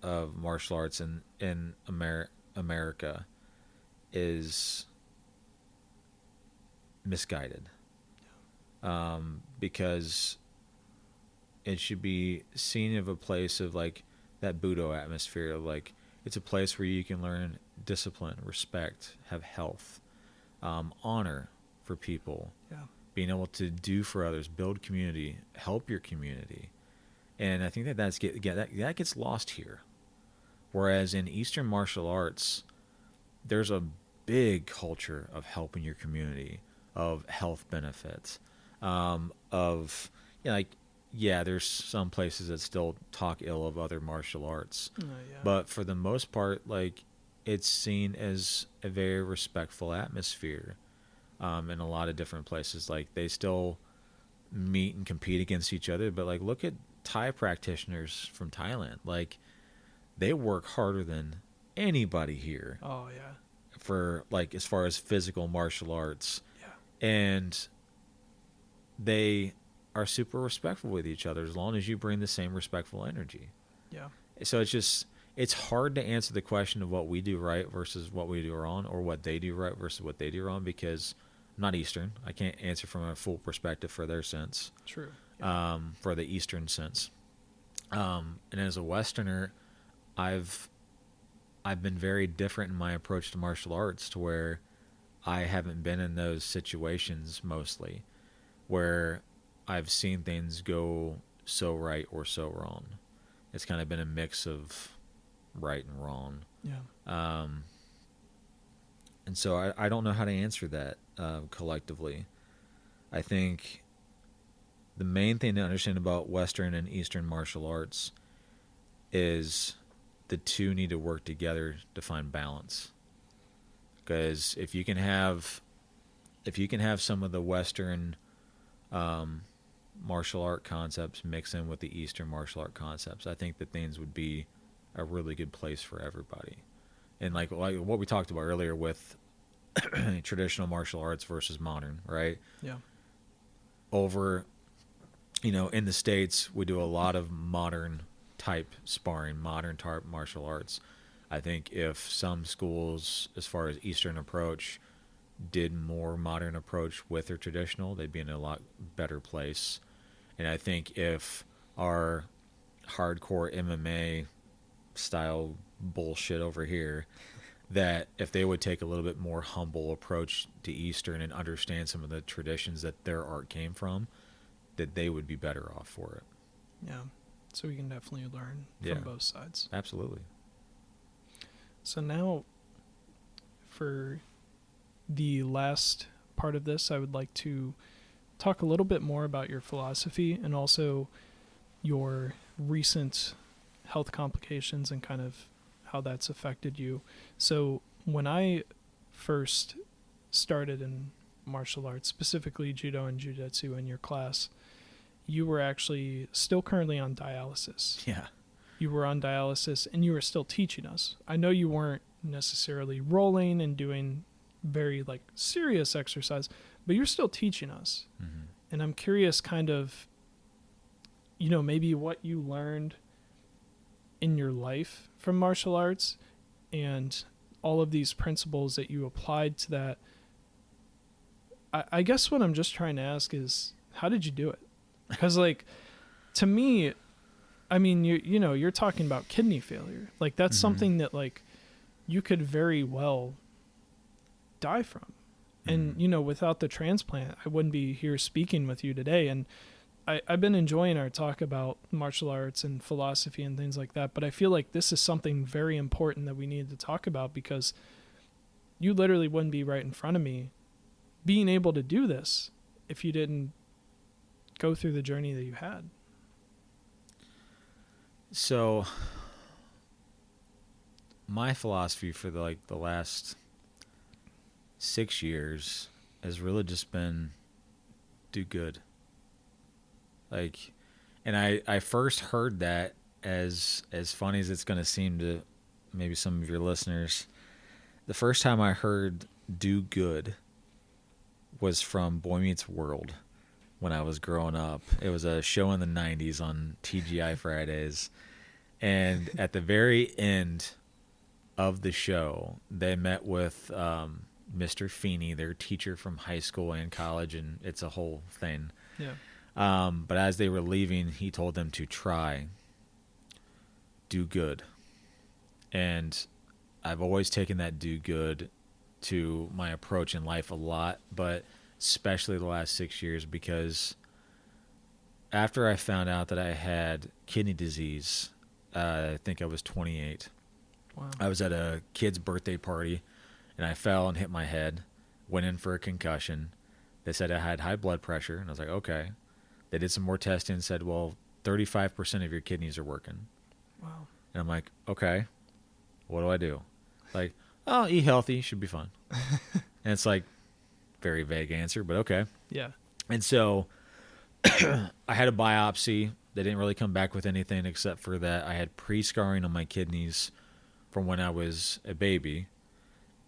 of martial arts in America is misguided. Because it should be seen of a place of like that Budo atmosphere of like, it's a place where you can learn discipline, respect, have health, honor for people, being able to do for others, build community, help your community. And I think that gets lost here. Whereas in Eastern martial arts, there's a big culture of helping your community, of health benefits, there's some places that still talk ill of other martial arts. But for the most part, like, it's seen as a very respectful atmosphere in a lot of different places. Like, they still meet and compete against each other, but like, look at Thai practitioners from Thailand. Like, they work harder than anybody here. Oh yeah. for like as far as physical martial arts. Yeah. And they are super respectful with each other as long as you bring the same respectful energy. Yeah. So it's hard to answer the question of what we do right versus what we do wrong, or what they do right versus what they do wrong, because I'm not Eastern. I can't answer from a full perspective for their sense. True. Yeah. For the Eastern sense. And as a Westerner, I've been very different in my approach to martial arts, to where I haven't been in those situations mostly, where I've seen things go so right or so wrong. It's kind of been a mix of right and wrong. Yeah. And so I don't know how to answer that collectively. I think the main thing to understand about Western and Eastern martial arts is the two need to work together to find balance. Because if you can have some of the Western martial art concepts mix in with the Eastern martial art concepts, I think that things would be a really good place for everybody. And like what we talked about earlier with traditional martial arts versus modern, right? Yeah. Over, in the States, we do a lot of modern type sparring, modern type martial arts. I think if some schools, as far as Eastern approach, did more modern approach with their traditional, they'd be in a lot better place. And I think if our hardcore MMA style bullshit over here, that if they would take a little bit more humble approach to Eastern and understand some of the traditions that their art came from, that they would be better off for it. Yeah. So we can definitely learn from both sides. Absolutely. So now, for the last part of this, I would like to talk a little bit more about your philosophy and also your recent health complications and kind of how that's affected you. So when I first started in martial arts, specifically judo and jiu-jitsu in your class, you were actually still currently on dialysis. Yeah. You were on dialysis and you were still teaching us. I know you weren't necessarily rolling and doing very like serious exercise, but you're still teaching us. Mm-hmm. And I'm curious kind of, maybe what you learned in your life from martial arts and all of these principles that you applied to that. I guess what I'm just trying to ask is, how did you do it? Because like, to me, I mean, you're talking about kidney failure. Like that's something that like you could very well die from. And, without the transplant, I wouldn't be here speaking with you today. And I've been enjoying our talk about martial arts and philosophy and things like that. But I feel like this is something very important that we need to talk about, because you literally wouldn't be right in front of me being able to do this if you didn't go through the journey that you had. So my philosophy for the last 6 years has really just been do good. Like, and I first heard that, as funny as it's going to seem to maybe some of your listeners, the first time I heard do good was from Boy Meets World when I was growing up. It was a show in the 90s on TGI Fridays. And at the very end of the show, they met with Mr. Feeney, their teacher from high school and college, and it's a whole thing. Yeah. But as they were leaving, he told them to do good. And I've always taken that do good to my approach in life a lot, but especially the last 6 years, because after I found out that I had kidney disease, I think I was 28. Wow. I was at a kid's birthday party, and I fell and hit my head, went in for a concussion. They said I had high blood pressure, and I was like, okay. They did some more testing and said, well, 35% of your kidneys are working. Wow. And I'm like, okay, what do I do? Like, oh, eat healthy, should be fine. And it's like, very vague answer, but okay. Yeah. And so I had a biopsy. They didn't really come back with anything except for that I had pre-scarring on my kidneys from when I was a baby.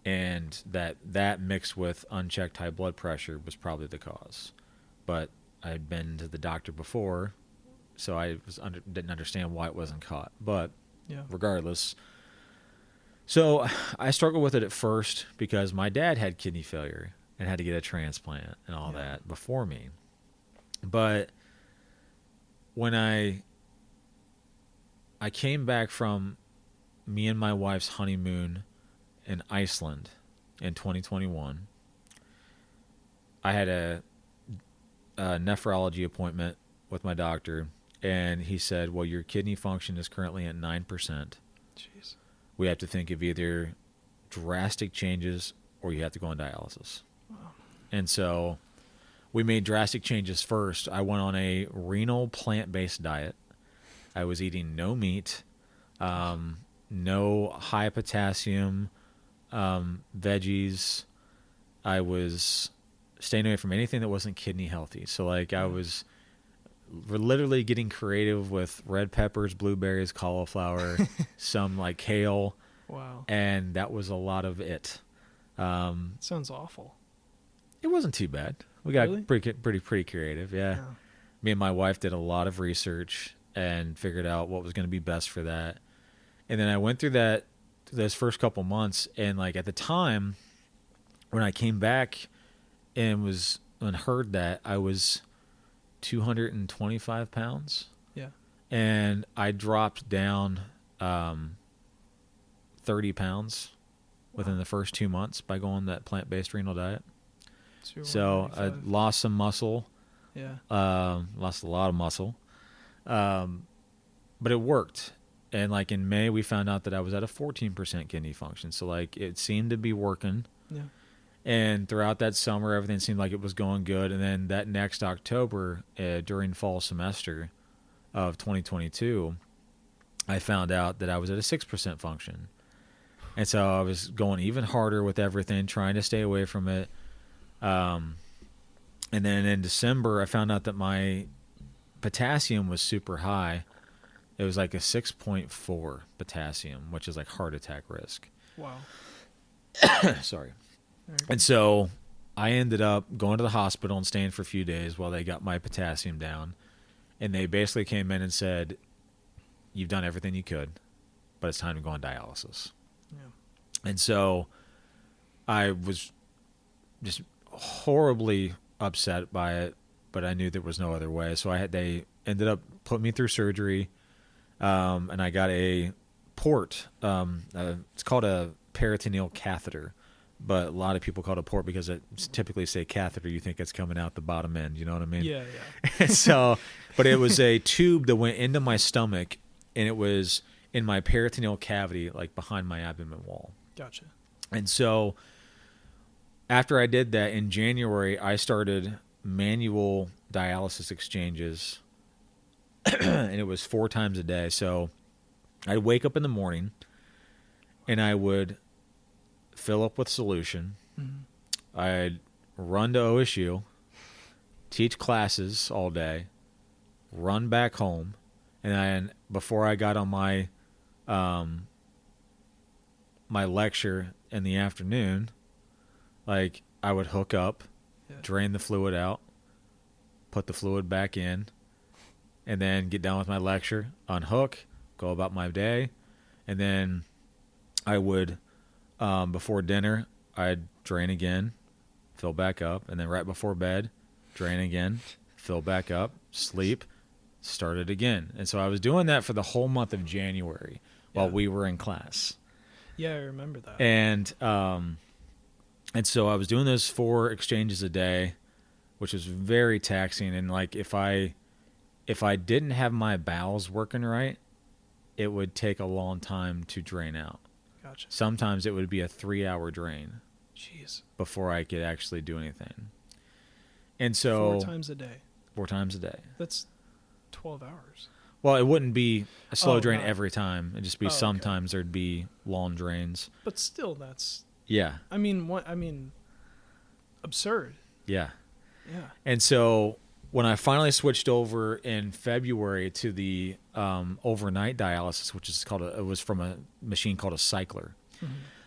and that mixed with unchecked high blood pressure was probably the cause. But I'd been to the doctor before, so I didn't understand why it wasn't caught. But regardless, so I struggled with it at first because my dad had kidney failure and had to get a transplant and all that before me. But when I came back from me and my wife's honeymoon in Iceland in 2021, I had a nephrology appointment with my doctor, and he said, well, your kidney function is currently at 9%. Jeez. We have to think of either drastic changes or you have to go on dialysis. Wow. And so we made drastic changes first. I went on a renal plant-based diet. I was eating no meat, no high potassium, veggies. I was staying away from anything that wasn't kidney healthy. So like we're literally getting creative with red peppers, blueberries, cauliflower, some like kale. Wow. And that was a lot of it. Sounds awful. It wasn't too bad. We got Really? pretty creative. Yeah. Me and my wife did a lot of research and figured out what was going to be best for that. And then I went through those first couple months, and like at the time when I came back and heard that, I was 225 pounds. Yeah. And I dropped down 30 pounds within the first 2 months by going that plant-based renal diet. So I lost some muscle. Yeah. Lost a lot of muscle. But it worked. And like in May, we found out that I was at a 14% kidney function. So like it seemed to be working. Yeah. And throughout that summer, everything seemed like it was going good. And then that next October, during fall semester of 2022, I found out that I was at a 6% function. And so I was going even harder with everything, trying to stay away from it. And then in December, I found out that my potassium was super high. It was like a 6.4 potassium, which is like heart attack risk. Wow. Sorry. And so I ended up going to the hospital and staying for a few days while they got my potassium down. And they basically came in and said, you've done everything you could, but it's time to go on dialysis. Yeah. And so I was just horribly upset by it, but I knew there was no other way. So they ended up putting me through surgery, and I got a port. It's called a peritoneal catheter, but a lot of people call it a port because it typically say catheter. You think it's coming out the bottom end. You know what I mean? Yeah, yeah. So, but it was a tube that went into my stomach, and it was in my peritoneal cavity, like behind my abdomen wall. Gotcha. And so after I did that in January, I started manual dialysis exchanges, and it was 4 times a day. So I'd wake up in the morning, and I would fill up with solution. Mm-hmm. I'd run to OSU, teach classes all day, run back home, and then before I got on my my lecture in the afternoon, like I would hook up, drain the fluid out, put the fluid back in, and then get done with my lecture, unhook, go about my day, and then I would, before dinner, I'd drain again, fill back up, and then right before bed, drain again, fill back up, sleep, start it again. And so I was doing that for the whole month of January while we were in class. Yeah, I remember that. And so I was doing those 4 exchanges a day, which was very taxing. And like if I didn't have my bowels working right, it would take a long time to drain out. Gotcha. Sometimes it would be a 3-hour drain. Jeez. Before I could actually do anything. And so 4 times a day. 4 times a day. That's 12 hours. Well, it wouldn't be a slow drain every time. It'd just be okay. sometimes there'd be long drains. But still, that's... Yeah. I mean, absurd. Yeah. Yeah. And so when I finally switched over in February to the overnight dialysis, which is it was from a machine called a cycler.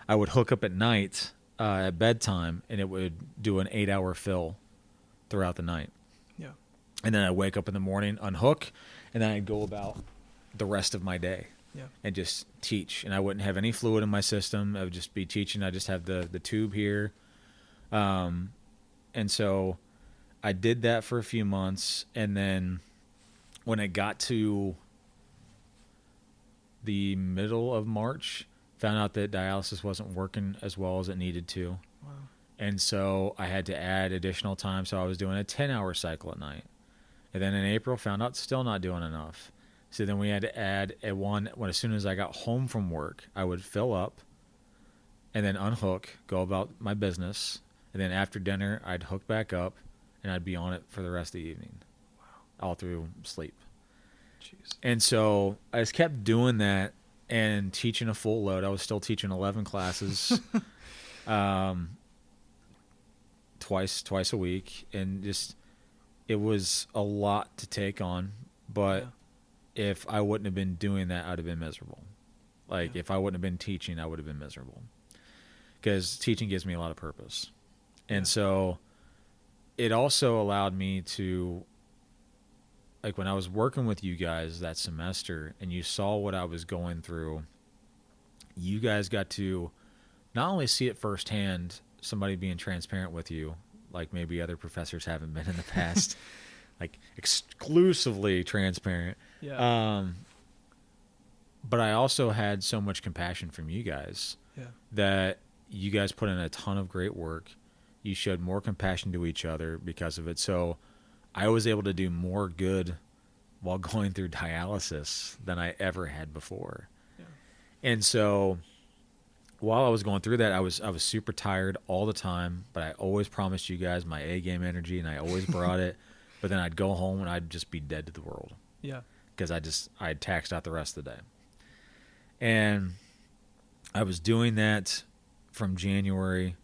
I would hook up at night at bedtime, and it would do an 8-hour fill throughout the night. Yeah. And then I'd wake up in the morning, unhook, and then I'd go about the rest of my day. Yeah. And just teach. And I wouldn't have any fluid in my system. I would just be teaching. I just have the tube here. And so I did that for a few months. And then when it got to the middle of March, found out that dialysis wasn't working as well as it needed to. Wow. And so I had to add additional time. So I was doing a 10-hour cycle at night. And then in April, found out still not doing enough. So then we had to add when as soon as I got home from work, I would fill up and then unhook, go about my business. And then after dinner, I'd hook back up and I'd be on it for the rest of the evening. Wow. All through sleep. Jeez. And so I just kept doing that and teaching a full load. I was still teaching 11 classes twice a week. And just, it was a lot to take on, but if I wouldn't have been doing that, I'd have been miserable. Like, if I wouldn't have been teaching, I would have been miserable. Because teaching gives me a lot of purpose. And so it also allowed me to, like, when I was working with you guys that semester and you saw what I was going through, you guys got to not only see it firsthand, somebody being transparent with you, like maybe other professors haven't been in the past, like exclusively transparent. Yeah. But I also had so much compassion from you guys that you guys put in a ton of great work. You showed more compassion to each other because of it. So I was able to do more good while going through dialysis than I ever had before. Yeah. And so while I was going through that, I was super tired all the time, but I always promised you guys my A-game energy, and I always brought it. But then I'd go home and I'd just be dead to the world. Yeah. Because I'd taxed out the rest of the day. And I was doing that from January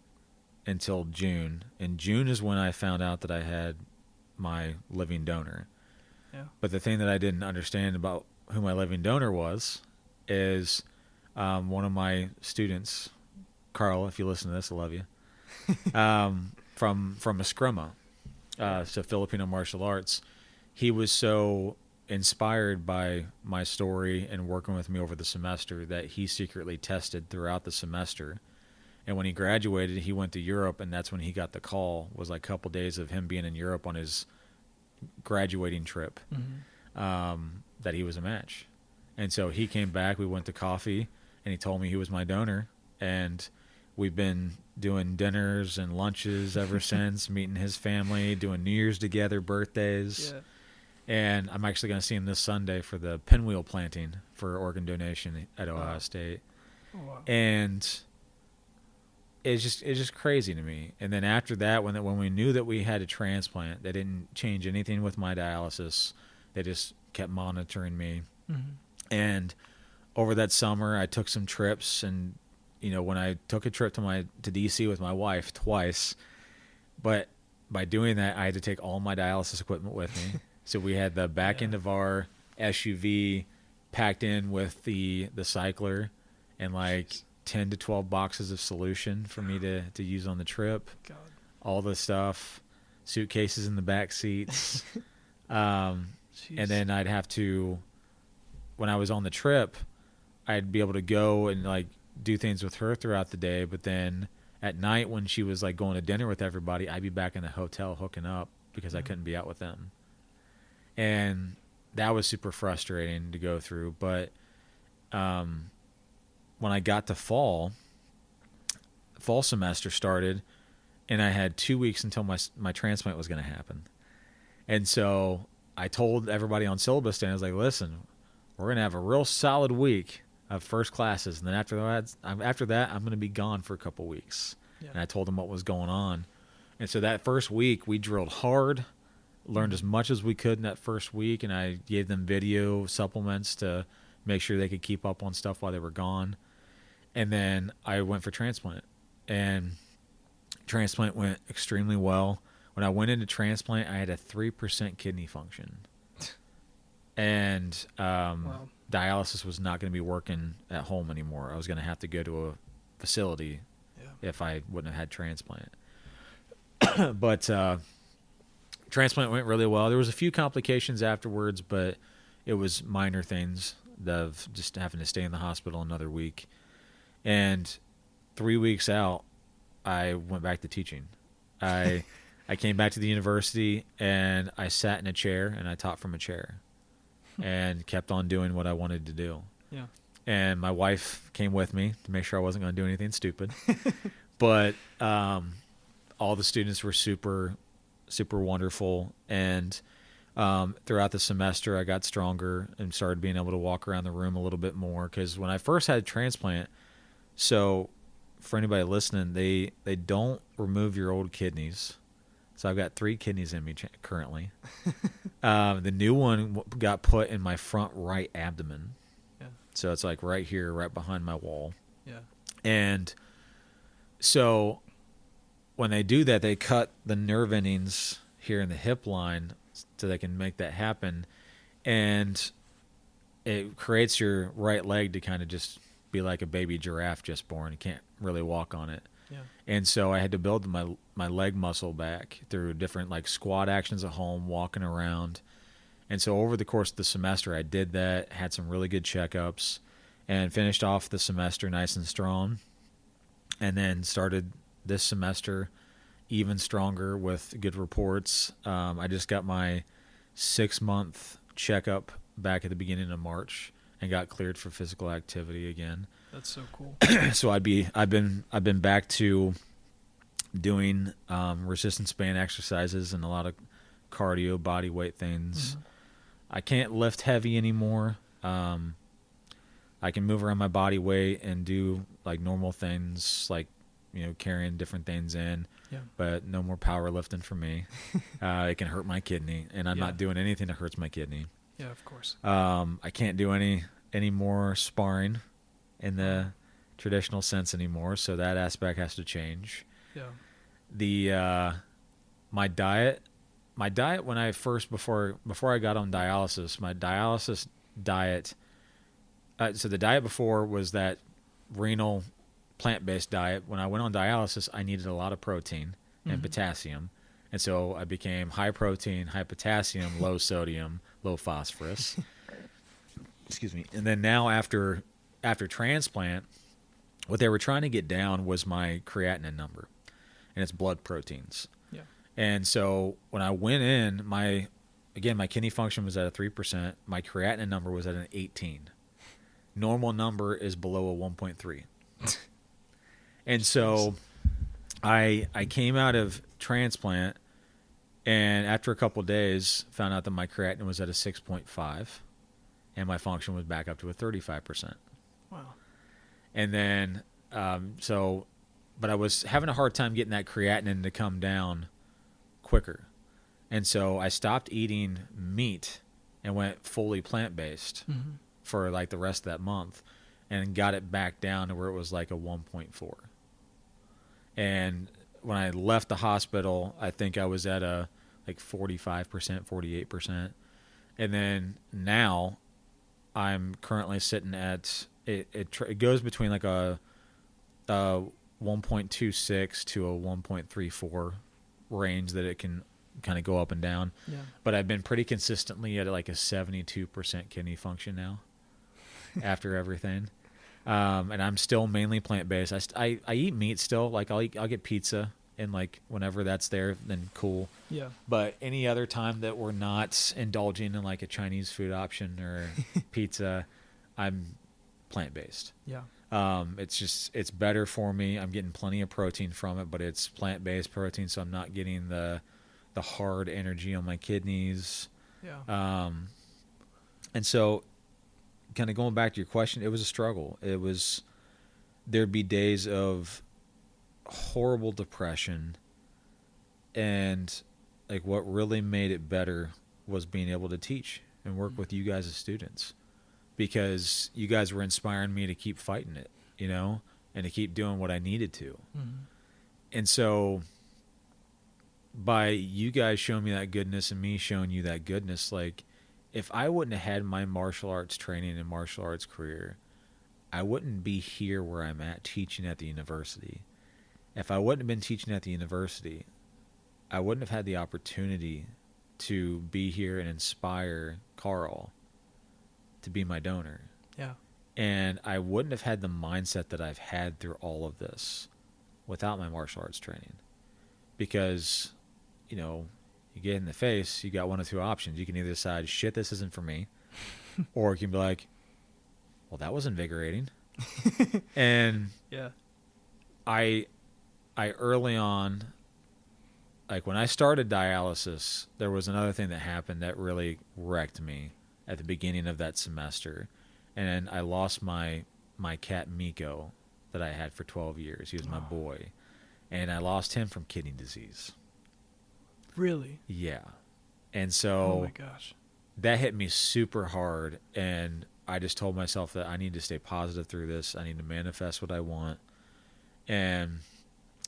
until June. And June is when I found out that I had my living donor. Yeah. But the thing that I didn't understand about who my living donor was is one of my students, Carl, if you listen to this, I love you, from Eskrima, so Filipino martial arts. He was so inspired by my story and working with me over the semester that he secretly tested throughout the semester. And when he graduated, he went to Europe, and that's when he got the call. Was like a couple days of him being in Europe on his graduating trip, that he was a match. And so he came back, we went to coffee, and he told me he was my donor. And we've been doing dinners and lunches ever since, meeting his family, doing New Year's together, birthdays. Yeah. And I'm actually going to see him this Sunday for the pinwheel planting for organ donation at Ohio State. Oh, wow. And it's just crazy to me. And then after that, when we knew that we had a transplant, they didn't change anything with my dialysis. They just kept monitoring me. Mm-hmm. And over that summer, I took some trips. And, you know, when I took a trip to DC with my wife twice, but by doing that, I had to take all my dialysis equipment with me. So we had the back end of our SUV packed in with the cycler and like 10 to 12 boxes of solution for me to use on the trip. God. All the stuff, suitcases in the back seats. And then I'd have to, when I was on the trip, I'd be able to go and like do things with her throughout the day. But then at night when she was like going to dinner with everybody, I'd be back in the hotel hooking up because I couldn't be out with them. And that was super frustrating to go through. But when I got to fall semester started, and I had 2 weeks until my transplant was going to happen. And so I told everybody on syllabus day, I was like, listen, we're going to have a real solid week of first classes. And then after that, I'm going to be gone for a couple weeks. Yeah. And I told them what was going on. And so that first week, we drilled hard, learned as much as we could in that first week, and I gave them video supplements to make sure they could keep up on stuff while they were gone. And then I went for transplant, and transplant went extremely well. When I went into transplant, I had a 3% kidney function, and dialysis was not going to be working at home anymore. I was going to have to go to facility Yeah. if I wouldn't have had transplant. But transplant went really well. There was a few complications afterwards, but it was minor things of just having to stay in the hospital another week. And 3 weeks out, I went back to teaching. I came back to the university and I sat in a chair and I taught from a chair and kept on doing what I wanted to do. Yeah. And my wife came with me to make sure I wasn't going to do anything stupid. But all the students were super, super wonderful. And throughout the semester, I got stronger and started being able to walk around the room a little bit more. Because when I first had a transplant, so for anybody listening, they don't remove your old kidneys. So I've got 3 kidneys in me currently. The new one got put in my front right abdomen. Yeah. So it's like right here, right behind my wall. Yeah. And so when they do that, they cut the nerve endings here in the hip line so they can make that happen. And it creates your right leg to kind of just be like a baby giraffe just born. You can't really walk on it. Yeah. And so I had to build my leg muscle back through different like squat actions at home, walking around. And so over the course of the semester, I did that, had some really good checkups, and finished off the semester nice and strong. And then started this semester even stronger with good reports. I just got my 6-month checkup back at the beginning of March and got cleared for physical activity again. That's so cool. So I've been back to doing resistance band exercises and a lot of cardio, body weight things. Mm-hmm. I can't lift heavy anymore. I can move around my body weight and do like normal things, like carrying different things in. Yeah. But no more powerlifting for me. It can hurt my kidney, and I'm not doing anything that hurts my kidney. Yeah, of course. I can't do any more sparring in the traditional sense anymore, so that aspect has to change. Yeah. My diet when I first before I got on dialysis, my dialysis diet. So the diet before was that renal plant-based diet. When I went on dialysis, I needed a lot of protein and potassium, and so I became high protein, high potassium, low sodium, low phosphorus. Excuse me. And then now after transplant, what they were trying to get down was my creatinine number, and it's blood proteins. Yeah. And so when I went in, my kidney function was at a 3%. My creatinine number was at an 18. Normal number is below a 1.3. And so I came out of transplant, and after a couple of days, found out that my creatinine was at a 6.5, and my function was back up to a 35%. Wow. And then, but I was having a hard time getting that creatinine to come down quicker. And so I stopped eating meat and went fully plant-based for like the rest of that month, and got it back down to where it was like a 1.4. And when I left the hospital, I think I was at a like 45%, 48%. And then now I'm currently sitting at, it goes between like a 1.26 to a 1.34 range that it can kind of go up and down. Yeah. But I've been pretty consistently at like a 72% kidney function now after everything. And I'm still mainly plant-based. I eat meat still. Like I'll get pizza, and like whenever that's there, then cool. Yeah. But any other time that we're not indulging in like a Chinese food option or pizza, I'm plant-based. Yeah. It's better for me. I'm getting plenty of protein from it, but it's plant-based protein, so I'm not getting the hard energy on my kidneys. Yeah. And so, kind of going back to your question, it was a struggle. There'd be days of horrible depression, and like what really made it better was being able to teach and work with you guys as students, because you guys were inspiring me to keep fighting it, and to keep doing what I needed to. And so by you guys showing me that goodness and me showing you that goodness, like if I wouldn't have had my martial arts training and martial arts career, I wouldn't be here where I'm at teaching at the university. If I wouldn't have been teaching at the university, I wouldn't have had the opportunity to be here and inspire Carl to be my donor. Yeah. And I wouldn't have had the mindset that I've had through all of this without my martial arts training. Because, you know, you get in the face, you got one of two options. You can either decide, shit, this isn't for me. Or you can be like, well, that was invigorating. And yeah, I early on, like when I started dialysis, there was another thing that happened that really wrecked me at the beginning of that semester. And I lost my cat Miko that I had for 12 years. He was my boy. And I lost him from kidney disease. Really? Yeah. And so oh my gosh, that hit me super hard. And I just told myself that I need to stay positive through this. I need to manifest what I want. And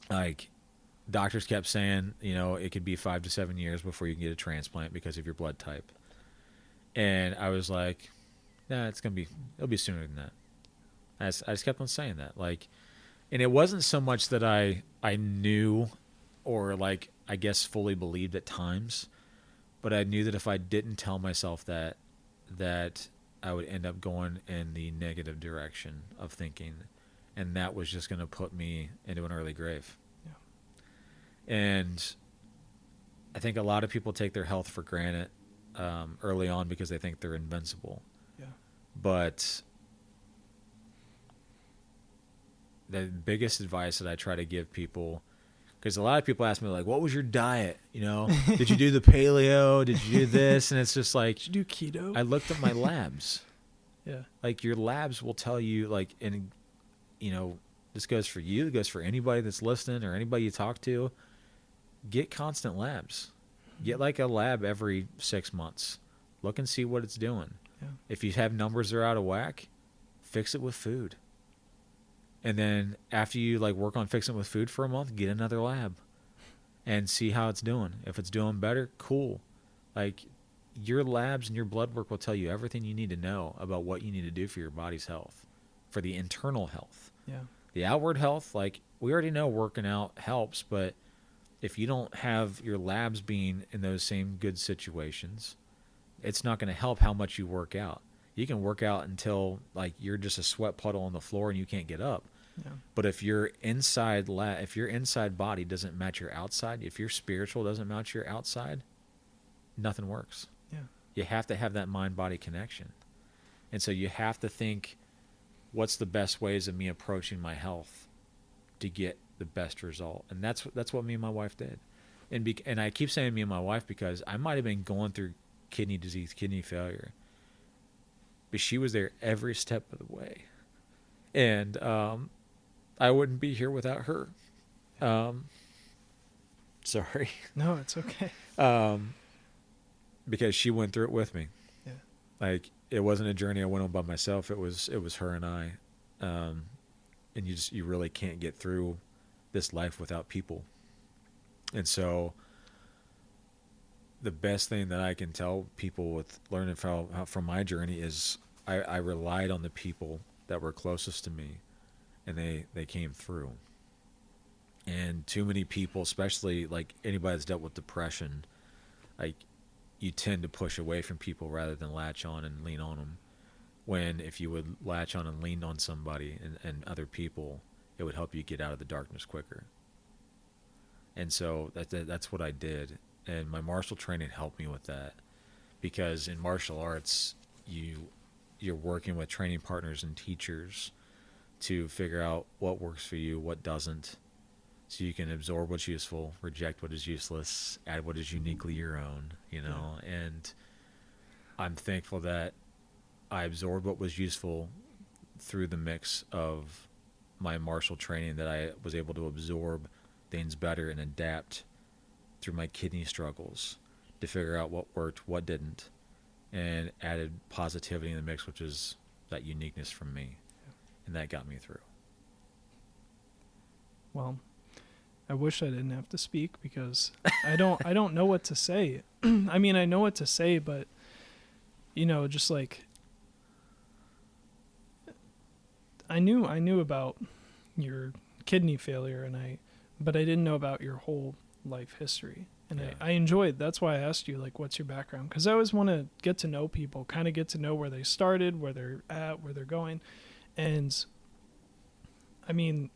like doctors kept saying, you know, it could be 5 to 7 years before you can get a transplant because of your blood type. And I was like, nah, it'll be sooner than that. I just kept on saying that. Like, and it wasn't so much that I knew or like, I guess fully believed at times, but I knew that if I didn't tell myself that I would end up going in the negative direction of thinking, and that was just going to put me into an early grave. Yeah. And I think a lot of people take their health for granted early on because they think they're invincible. Yeah. But the biggest advice that I try to give people, because a lot of people ask me, like, what was your diet? You know, did you do the paleo? Did you do this? And it's just like, did you do keto? I looked at my labs. Yeah. Like, your labs will tell you, like, and, you know, this goes for you, it goes for anybody that's listening or anybody you talk to. Get constant labs. Get like a lab every 6 months. Look and see what it's doing. Yeah. If you have numbers that are out of whack, fix it with food. And then after you like work on fixing it with food for a month, get another lab and see how it's doing. If it's doing better, cool. Like, your labs and your blood work will tell you everything you need to know about what you need to do for your body's health, for the internal health. Yeah. The outward health, like, we already know working out helps, but if you don't have your labs being in those same good situations, it's not going to help how much you work out. You can work out until like you're just a sweat puddle on the floor and you can't get up. Yeah. But if your inside body doesn't match your outside, if your spiritual doesn't match your outside, nothing works. Yeah. You have to have that mind-body connection. And so you have to think, what's the best ways of me approaching my health to get the best result? And that's what me and my wife did. And I keep saying me and my wife because I might have been going through kidney disease, kidney failure, but she was there every step of the way. And I wouldn't be here without her. Sorry. No, it's okay. Because she went through it with me. Yeah. Like, it wasn't a journey I went on by myself. It was her and I. And you really can't get through this life without people. And so the best thing that I can tell people with learning from my journey is I relied on the people that were closest to me, and they came through. And too many people, especially like anybody that's dealt with depression, like, you tend to push away from people rather than latch on and lean on them. When if you would latch on and lean on somebody and other people, it would help you get out of the darkness quicker. And so that's what I did. And my martial training helped me with that, because in martial arts, you're working with training partners and teachers to figure out what works for you, what doesn't, so you can absorb what's useful, reject what is useless, add what is uniquely your own, you know. Yeah. And I'm thankful that I absorbed what was useful through the mix of my martial training, that I was able to absorb things better and adapt through my kidney struggles to figure out what worked, what didn't, and added positivity in the mix, which is that uniqueness from me. Yeah. And that got me through. Well, I wish I didn't have to speak, because I don't know what to say. I mean, I know what to say, but, you know, just like, I knew about your kidney failure, but I didn't know about your whole life history. And Yeah. I enjoyed, that's why I asked you, like, what's your background? Because I always want to get to know people, kind of get to know where they started, where they're at, where they're going. And I mean,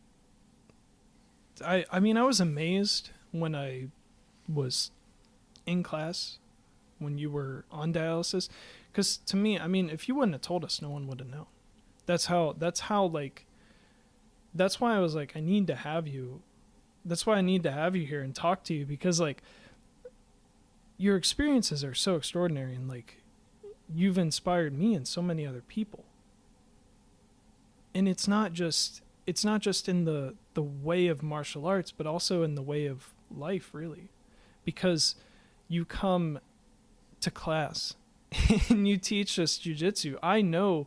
I mean, I was amazed when I was in class, when you were on dialysis. Because to me, I mean, if you wouldn't have told us, no one would have known. That's how, like, that's why I was like, I need to have you. That's why I need to have you here and talk to you, because, like, your experiences are so extraordinary, and, like, you've inspired me and so many other people. And it's not just in the way of martial arts, but also in the way of life, really. Because you come to class and you teach us jiu-jitsu. I know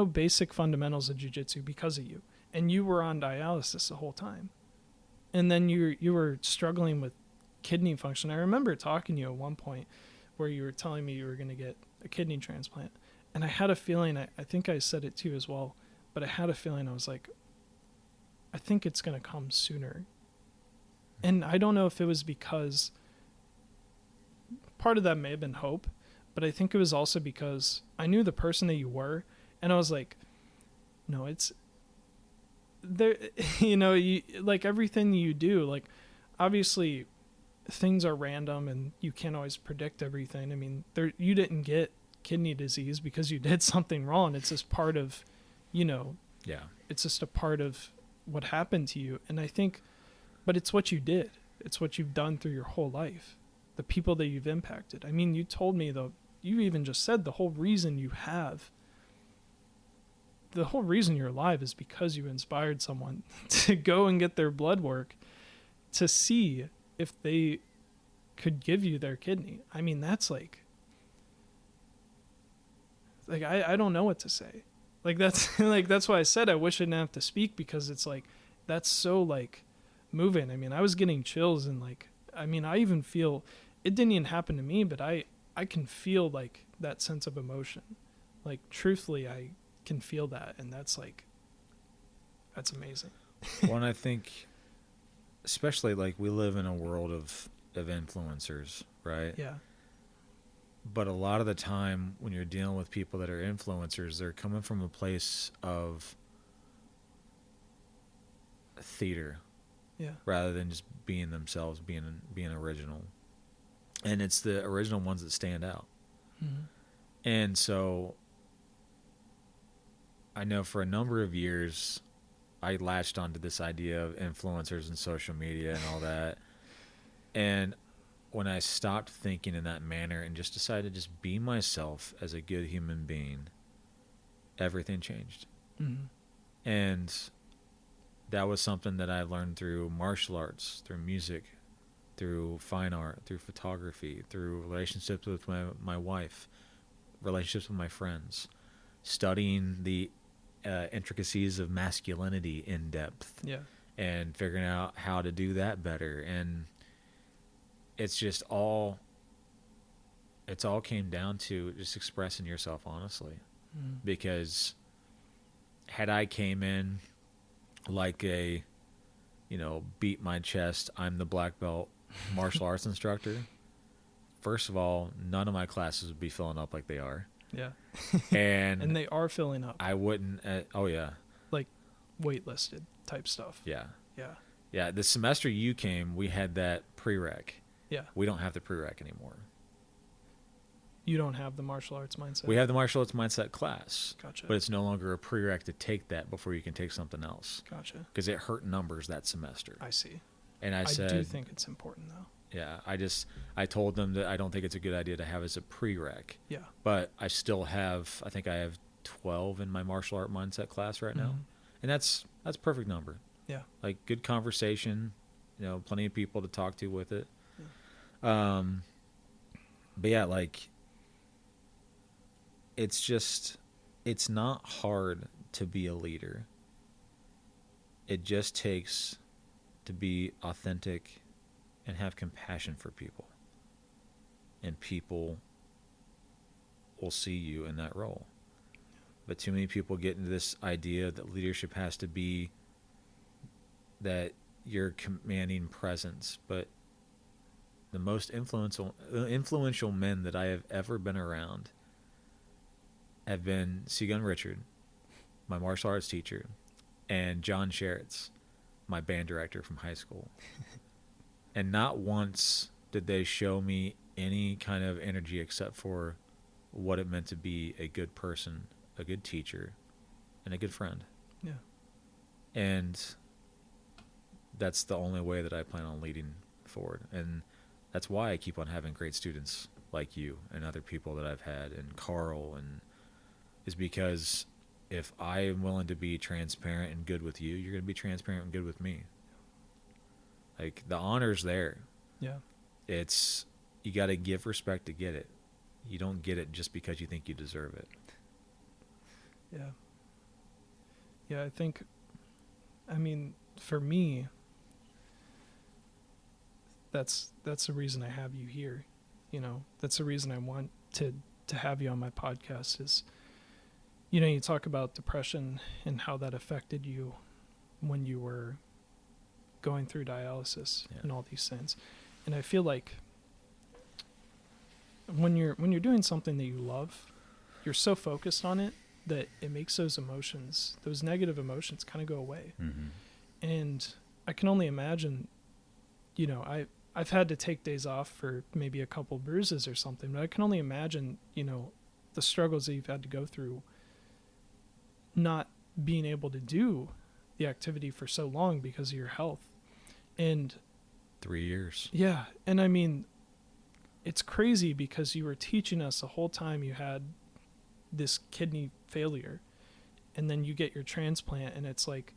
basic fundamentals of jiu-jitsu because of you. And you were on dialysis the whole time. And then you were struggling with kidney function. I remember talking to you at one point where you were telling me you were going to get a kidney transplant. And I had a feeling, I think I said it to you as well, but I had a feeling, I was like, I think it's going to come sooner. And I don't know if it was because part of that may have been hope, but I think it was also because I knew the person that you were, and I was like, no, it's there, you know, you, like, everything you do, like, obviously things are random and you can't always predict everything. I mean, you didn't get kidney disease because you did something wrong. It's just part of, you know, Yeah. it's just a part of what happened to you. And I think, but it's what you did. It's what you've done through your whole life. The people that you've impacted. I mean, you told me, though, you even just said the whole reason you're alive is because you inspired someone to go and get their blood work to see if they could give you their kidney. I mean, that's like I don't know what to say. Like, that's like, that's why I said I wish I didn't have to speak, because it's like, that's so, like, moving. I mean, I was getting chills, and, like, I mean, I even feel, it didn't even happen to me, but I can feel, like, that sense of emotion. Like, truthfully, I can feel that, and that's, like, that's amazing. Well, and I think, especially, like, we live in a world of influencers, right? Yeah. But a lot of the time when you're dealing with people that are influencers, they're coming from a place of theater, Yeah. rather than just being themselves, being original. And it's the original ones that stand out. Mm-hmm. And so I know for a number of years I latched onto this idea of influencers and social media and all that. And when I stopped thinking in that manner and just decided to just be myself as a good human being, everything changed. Mm-hmm. And that was something that I learned through martial arts, through music, through fine art, through photography, through relationships with my wife, relationships with my friends, studying the intricacies of masculinity in depth. Yeah. And figuring out how to do that better. And it's just it's all came down to just expressing yourself honestly. Mm-hmm. Because had I came in like a, beat my chest, I'm the black belt martial arts instructor, first of all, none of my classes would be filling up like they are. Yeah. And and they are filling up. I wouldn't, oh yeah. Like, waitlisted type stuff. Yeah. Yeah. Yeah. The semester you came, we had that prereq. Yeah. We don't have the prereq anymore. You don't have the martial arts mindset? We have the martial arts mindset class. Gotcha. But it's no longer a prereq to take that before you can take something else. Gotcha. Because it hurt numbers that semester. I see. And I said, I do think it's important, though. Yeah, I told them that I don't think it's a good idea to have as a prereq. Yeah. But I still have, I think I have 12 in my martial art mindset class right now. And that's a perfect number. Yeah. Like, good conversation, plenty of people to talk to with it. Yeah. But yeah, like, it's not hard to be a leader. It just takes to be authentic and have compassion for people. And people will see you in that role. but too many people get into this idea that leadership has to be that you're commanding presence. But the most influential men that I have ever been around have been Seagun Richard, my martial arts teacher, and John Sheritz, my band director from high school. And not once did they show me any kind of energy except for what it meant to be a good person, a good teacher, and a good friend. Yeah. And that's the only way that I plan on leading forward. And that's why I keep on having great students like you and other people that I've had, and Carl, and is because if I am willing to be transparent and good with you, you're going to be transparent and good with me. Like, the honor's there. Yeah. It's, you got to give respect to get it. You don't get it just because you think you deserve it. Yeah. Yeah, I think, I mean, for me, that's the reason I have you here. You know, that's the reason I want to have you on my podcast is, you know, you talk about depression and how that affected you when you were going through dialysis and all these things. And I feel like when you're doing something that you love, you're so focused on it that it makes those emotions, those negative emotions, kind of go away. Mm-hmm. And I can only imagine, you know, I've had to take days off for maybe a couple bruises or something, but I can only imagine, you know, the struggles that you've had to go through not being able to do the activity for so long because of your health. And 3 years. Yeah. And I mean, it's crazy because you were teaching us the whole time you had this kidney failure, and then you get your transplant, and it's like,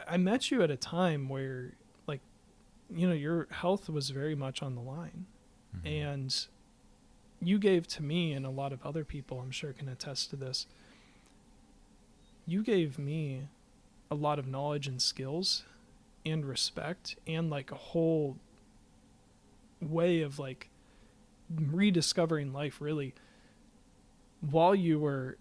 I met you at a time where, like, you know, your health was very much on the line. Mm-hmm. And you gave to me, and a lot of other people I'm sure can attest to this, you gave me a lot of knowledge and skills and respect and like a whole way of like rediscovering life, really, while you were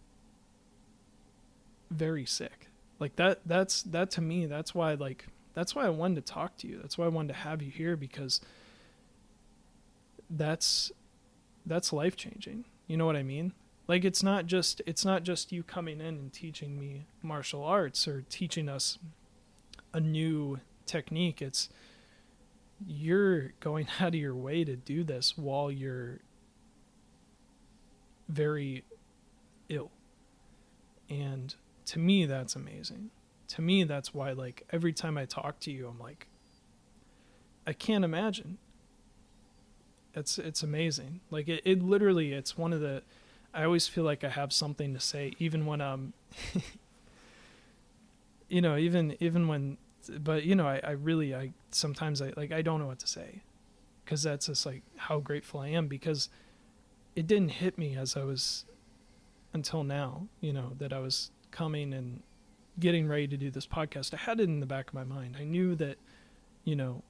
very sick. Like that's to me, that's why I wanted to talk to you. That's why I wanted to have you here, because that's life changing. You know what I mean? Like, it's not just you coming in and teaching me martial arts or teaching us a new technique. It's you're going out of your way to do this while you're very ill. And to me, that's amazing. To me, that's why, like, every time I talk to you, I'm like, I can't imagine. It's amazing. Like, it literally, it's one of the, I always feel like I have something to say, even when I'm, you know, even when, but, you know, I sometimes I don't know what to say, because that's just like how grateful I am, because it didn't hit me as I was until now, you know, that I was coming and getting ready to do this podcast. I had it in the back of my mind. I knew that, you know,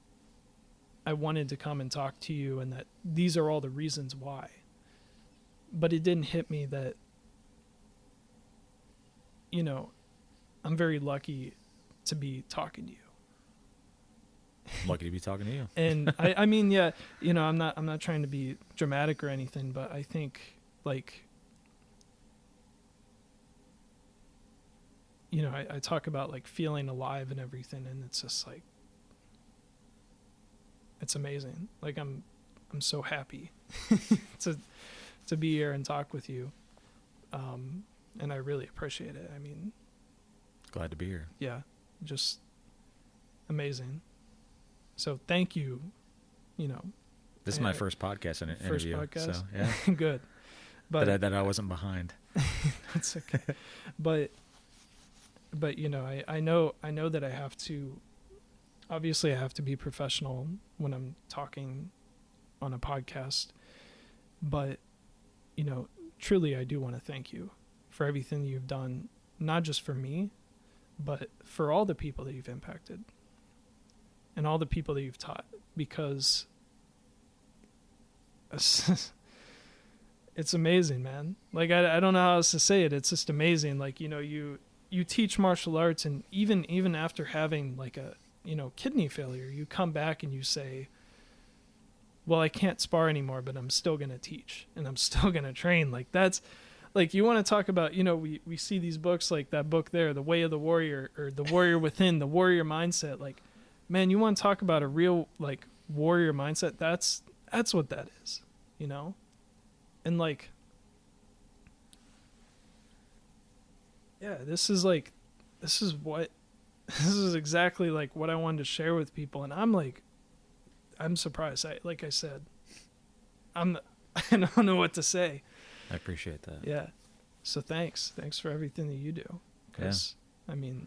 I wanted to come and talk to you, and that these are all the reasons why. But it didn't hit me that, you know, I'm very lucky to be talking to you. Lucky to be talking to you. And I mean, yeah, you know, I'm not trying to be dramatic or anything, but I think, like, you know, I talk about like feeling alive and everything, and it's just like, it's amazing. Like, I'm so happy to be here and talk with you. And I really appreciate it. I mean, glad to be here. Yeah, just amazing. So thank you. You know, this is my first podcast interview. First podcast. So, yeah. Good. But that I wasn't behind. That's okay. But you know, I know that I have to, obviously I have to be professional when I'm talking on a podcast, but, you know, truly I do want to thank you for everything you've done, not just for me, but for all the people that you've impacted and all the people that you've taught, because It's amazing, man. Like, I don't know how else to say it. It's just amazing. Like, you teach martial arts, and even after having like a, kidney failure, you come back and you say, well, I can't spar anymore, but I'm still going to teach and I'm still going to train. Like, that's like, you want to talk about, we see these books, like that book there, The Way of the Warrior, or The Warrior Within, the warrior mindset. Like, man, you want to talk about a real, like, warrior mindset. That's what that is, and like, yeah, this is exactly like what I wanted to share with people. And I'm surprised. Like I said, I don't know what to say. I appreciate that. Yeah. So thanks for everything that you do. Because, I mean,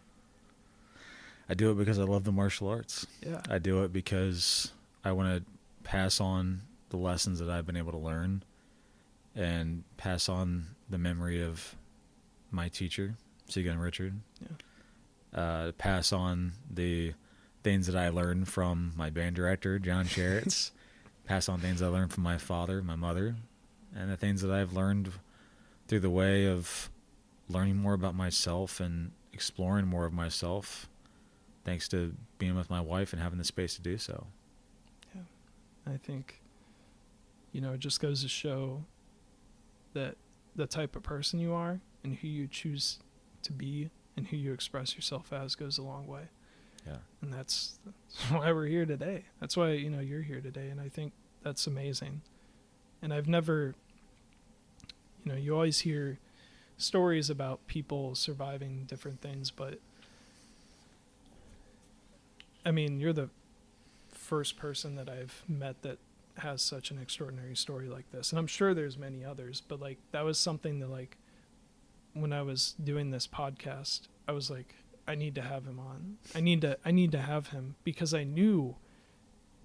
I do it because I love the martial arts. Yeah. I do it because I want to pass on the lessons that I've been able to learn and pass on the memory of my teacher, Seagun Richard. Yeah. Pass on the things that I learned from my band director, John Sherritts. Pass on things I learned from my father, my mother, and the things that I've learned through the way of learning more about myself and exploring more of myself, thanks to being with my wife and having the space to do so. Yeah. I think, it just goes to show that the type of person you are and who you choose to be and who you express yourself as goes a long way. Yeah. And that's why we're here today. That's why, you're here today. And I think that's amazing. And I've never, you always hear stories about people surviving different things, but I mean, you're the first person that I've met that has such an extraordinary story like this. And I'm sure there's many others, but like, that was something that, like, when I was doing this podcast, I was like, I need to have him on. I need to have him, because I knew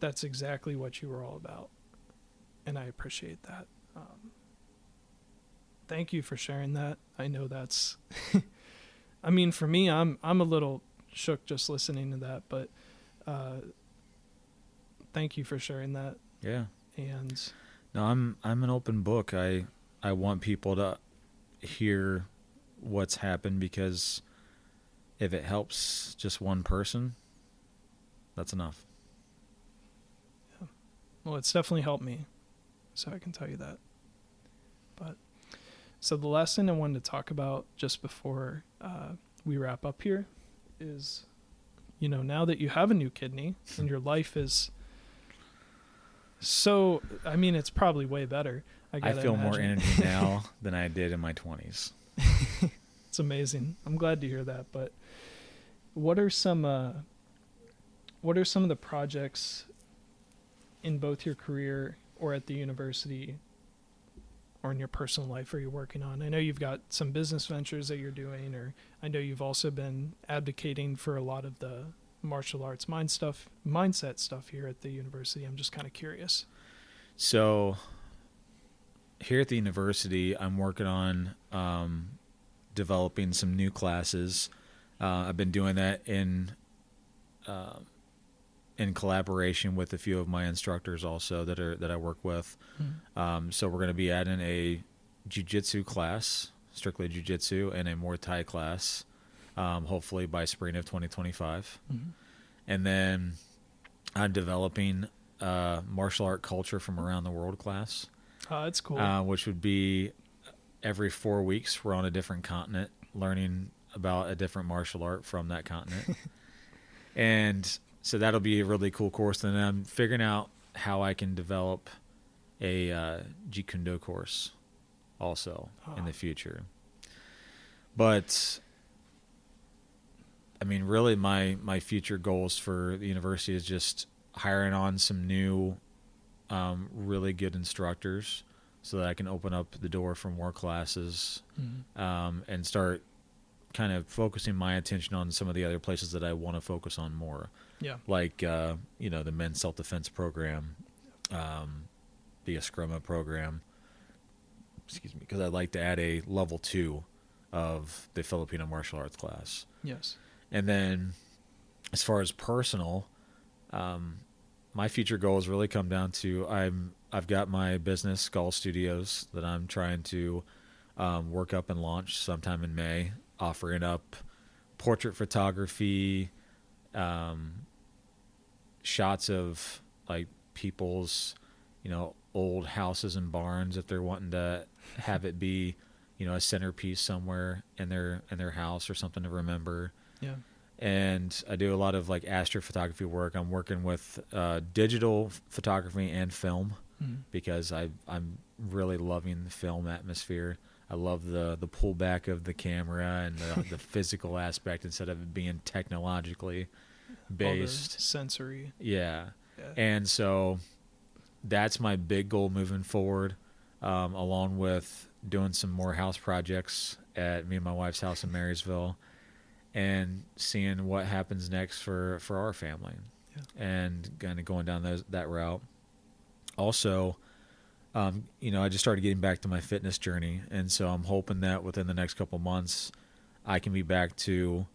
that's exactly what you were all about. And I appreciate that. Thank you for sharing that. I know that's, I mean, for me, I'm a little shook just listening to that, but, thank you for sharing that. Yeah. And no, I'm an open book. I want people to hear what's happened, because if it helps just one person, that's enough. Yeah. Well, it's definitely helped me, so I can tell you that. But so the last thing I wanted to talk about just before we wrap up here is, now that you have a new kidney and your life is so, I mean, it's probably way better. I feel more energy now than I did in my 20s. It's amazing. I'm glad to hear that. But what are some of the projects in both your career or at the university or in your personal life are you working on? I know you've got some business ventures that you're doing, or I know you've also been advocating for a lot of the martial arts mindset stuff here at the university. I'm just kind of curious. So here at the university, I'm working on developing some new classes. I've been doing that in collaboration with a few of my instructors also that I work with. Mm-hmm. So we're going to be adding a jiu-jitsu class, strictly jiu-jitsu, and a Muay Thai class, hopefully by spring of 2025. Mm-hmm. And then I'm developing martial art culture from around the world class. Oh, that's cool. Which would be every 4 weeks we're on a different continent learning about a different martial art from that continent. And so that'll be a really cool course. And then I'm figuring out how I can develop a Jeet Kune Do course also in the future. But I mean, really my future goals for the university is just hiring on some new really good instructors so that I can open up the door for more classes, mm-hmm. And start kind of focusing my attention on some of the other places that I want to focus on more. Yeah. Like, the men's self-defense program, the Eskrima program, because I'd like to add a level 2 of the Filipino martial arts class. Yes. And then as far as personal, my future goals really come down to I've got my business, Gall Studios, that I'm trying to work up and launch sometime in May, offering up portrait photography, shots of like people's, old houses and barns if they're wanting to have it be, a centerpiece somewhere in their house or something to remember. Yeah. And I do a lot of like astrophotography work. I'm working with digital photography and film because I'm really loving the film atmosphere. I love the pullback of the camera and the physical aspect instead of it being technologically based. All the sensory. Yeah. And so that's my big goal moving forward, along with doing some more house projects at me and my wife's house in Marysville and seeing what happens next for our family and kind of going down that route. Also, I just started getting back to my fitness journey, and so I'm hoping that within the next couple months I can be back to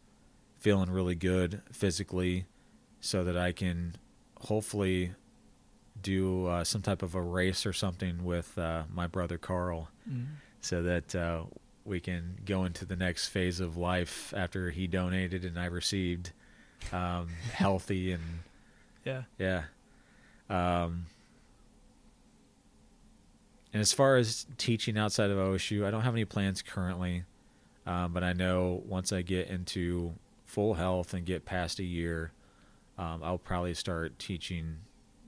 feeling really good physically so that I can hopefully do some type of a race or something with my brother Carl so that we can go into the next phase of life after he donated and I received, healthy and and as far as teaching outside of OSU, I don't have any plans currently, but I know once I get into full health and get past a year, I'll probably start teaching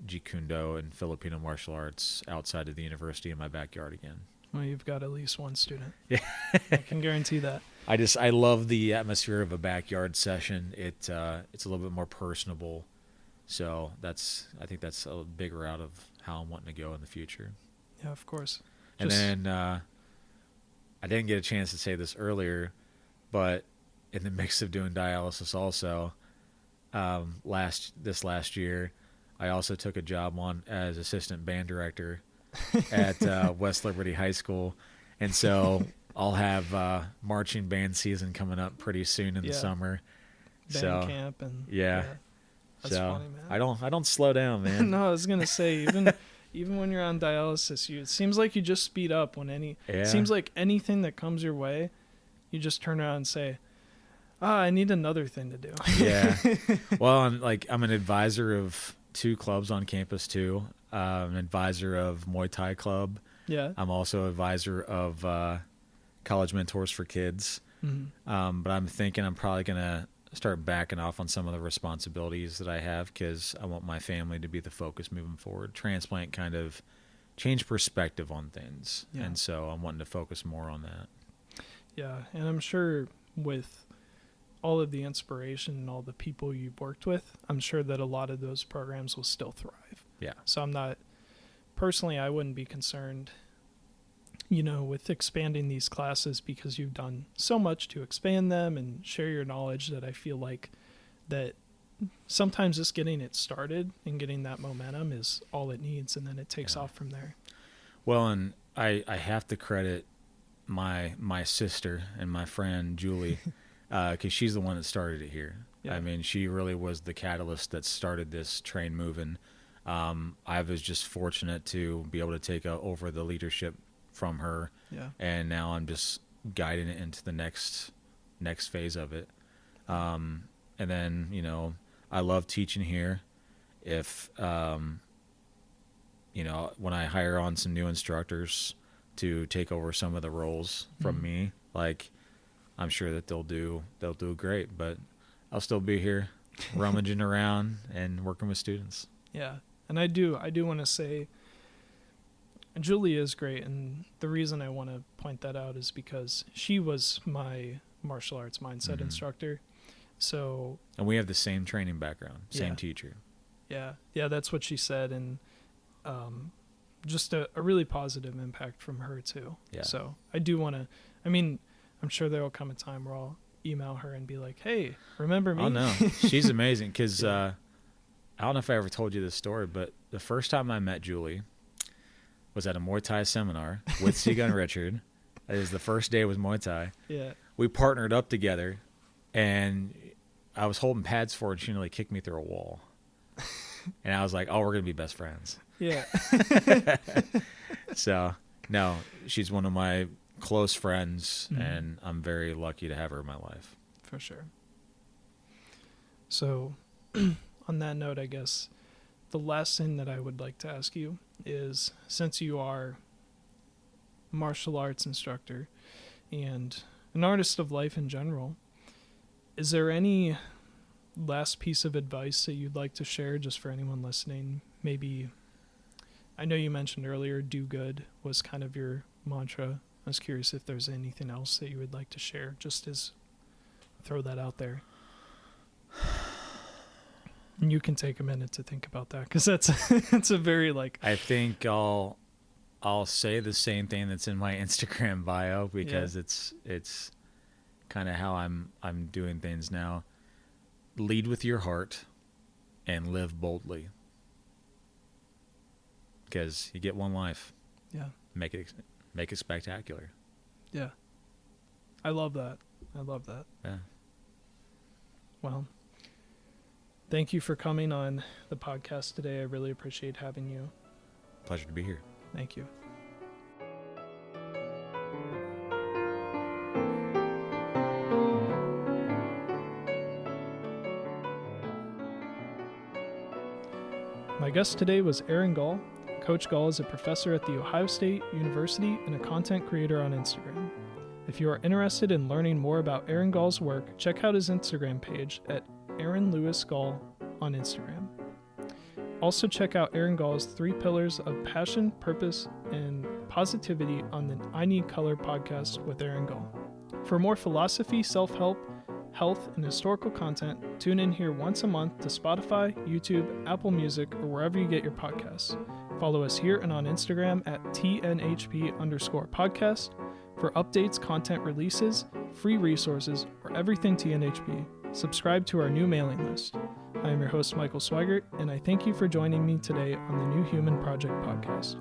Jeet Kune Do and Filipino martial arts outside of the university in my backyard again. Well, you've got at least one student. Yeah. I can guarantee that. I love the atmosphere of a backyard session. It's a little bit more personable. So I think that's a big route of how I'm wanting to go in the future. Yeah, of course. And then I didn't get a chance to say this earlier, but in the mix of doing dialysis also, this last year, I also took a job on as assistant band director at West Liberty High School. And so I'll have marching band season coming up pretty soon in the summer. Band camp and that's so funny, man. I don't slow down, man. No, I was gonna say even when you're on dialysis, it seems like you just speed up when it seems like anything that comes your way, you just turn around and say, I need another thing to do. Yeah. Well, I'm an advisor of 2 clubs on campus too. An advisor of Muay Thai club. Yeah. I'm also advisor of College Mentors for Kids. Mm-hmm. But I'm thinking I'm probably going to start backing off on some of the responsibilities that I have because I want my family to be the focus moving forward. Transplant kind of changed perspective on things. Yeah. And so I'm wanting to focus more on that. Yeah. And I'm sure with all of the inspiration and all the people you've worked with, I'm sure that a lot of those programs will still thrive. Yeah. So I wouldn't be concerned, with expanding these classes because you've done so much to expand them and share your knowledge that I feel like that sometimes just getting it started and getting that momentum is all it needs. And then it takes off from there. Well, and I have to credit my sister and my friend Julie, because she's the one that started it here. Yeah. I mean, she really was the catalyst that started this train moving. I was just fortunate to be able to take over the leadership from her. Yeah. And now I'm just guiding it into the next phase of it. And then, I love teaching here. If, when I hire on some new instructors to take over some of the roles from me, I'm sure that they'll do great, but I'll still be here rummaging around and working with students. Yeah. And I do want to say Julie is great. And the reason I want to point that out is because she was my martial arts mindset instructor. So, and we have the same training background, same teacher. Yeah. Yeah. That's what she said. And, just a really positive impact from her too. Yeah. So I do want to, I'm sure there will come a time where I'll email her and be like, hey, remember me? Oh, no. She's amazing because I don't know if I ever told you this story, but the first time I met Julie was at a Muay Thai seminar with Seagun Richard. It was the first day it was Muay Thai. Yeah. We partnered up together, and I was holding pads for her, and she nearly kicked me through a wall. And I was like, oh, we're going to be best friends. Yeah. So, no, she's one of my close friends, Mhm. and I'm very lucky to have her in my life. For sure. So, on that note, I guess the last thing that I would like to ask you is, since you are a martial arts instructor and an artist of life in general, is there any last piece of advice that you'd like to share just for anyone listening? Maybe, I know you mentioned earlier, do good was kind of your mantra. I was curious if there's anything else that you would like to share, just as throw that out there. And you can take a minute to think about that, because it's a very I think I'll say the same thing that's in my Instagram bio, because it's kind of how I'm doing things now. Lead with your heart and live boldly, because you get one life. Yeah. Make it spectacular. Yeah. I love that. Yeah. Well, thank you for coming on the podcast today. I really appreciate having you. Pleasure to be here. Thank you. My guest today was Aaron Gall. Coach Gall is a professor at The Ohio State University and a content creator on Instagram. If you are interested in learning more about Aaron Gall's work, check out his Instagram page at Aaron Lewis Gall on Instagram. Also check out Aaron Gall's 3 Pillars of Passion, Purpose, and Positivity on the I Need Color podcast with Aaron Gall. For more philosophy, self-help, health, and historical content, tune in here once a month to Spotify, YouTube, Apple Music, or wherever you get your podcasts. Follow us here and on Instagram at TNHP_podcast for updates, content releases, free resources, or everything TNHP. Subscribe to our new mailing list. I am your host, Michael Swigert, and I thank you for joining me today on the New Human Project podcast.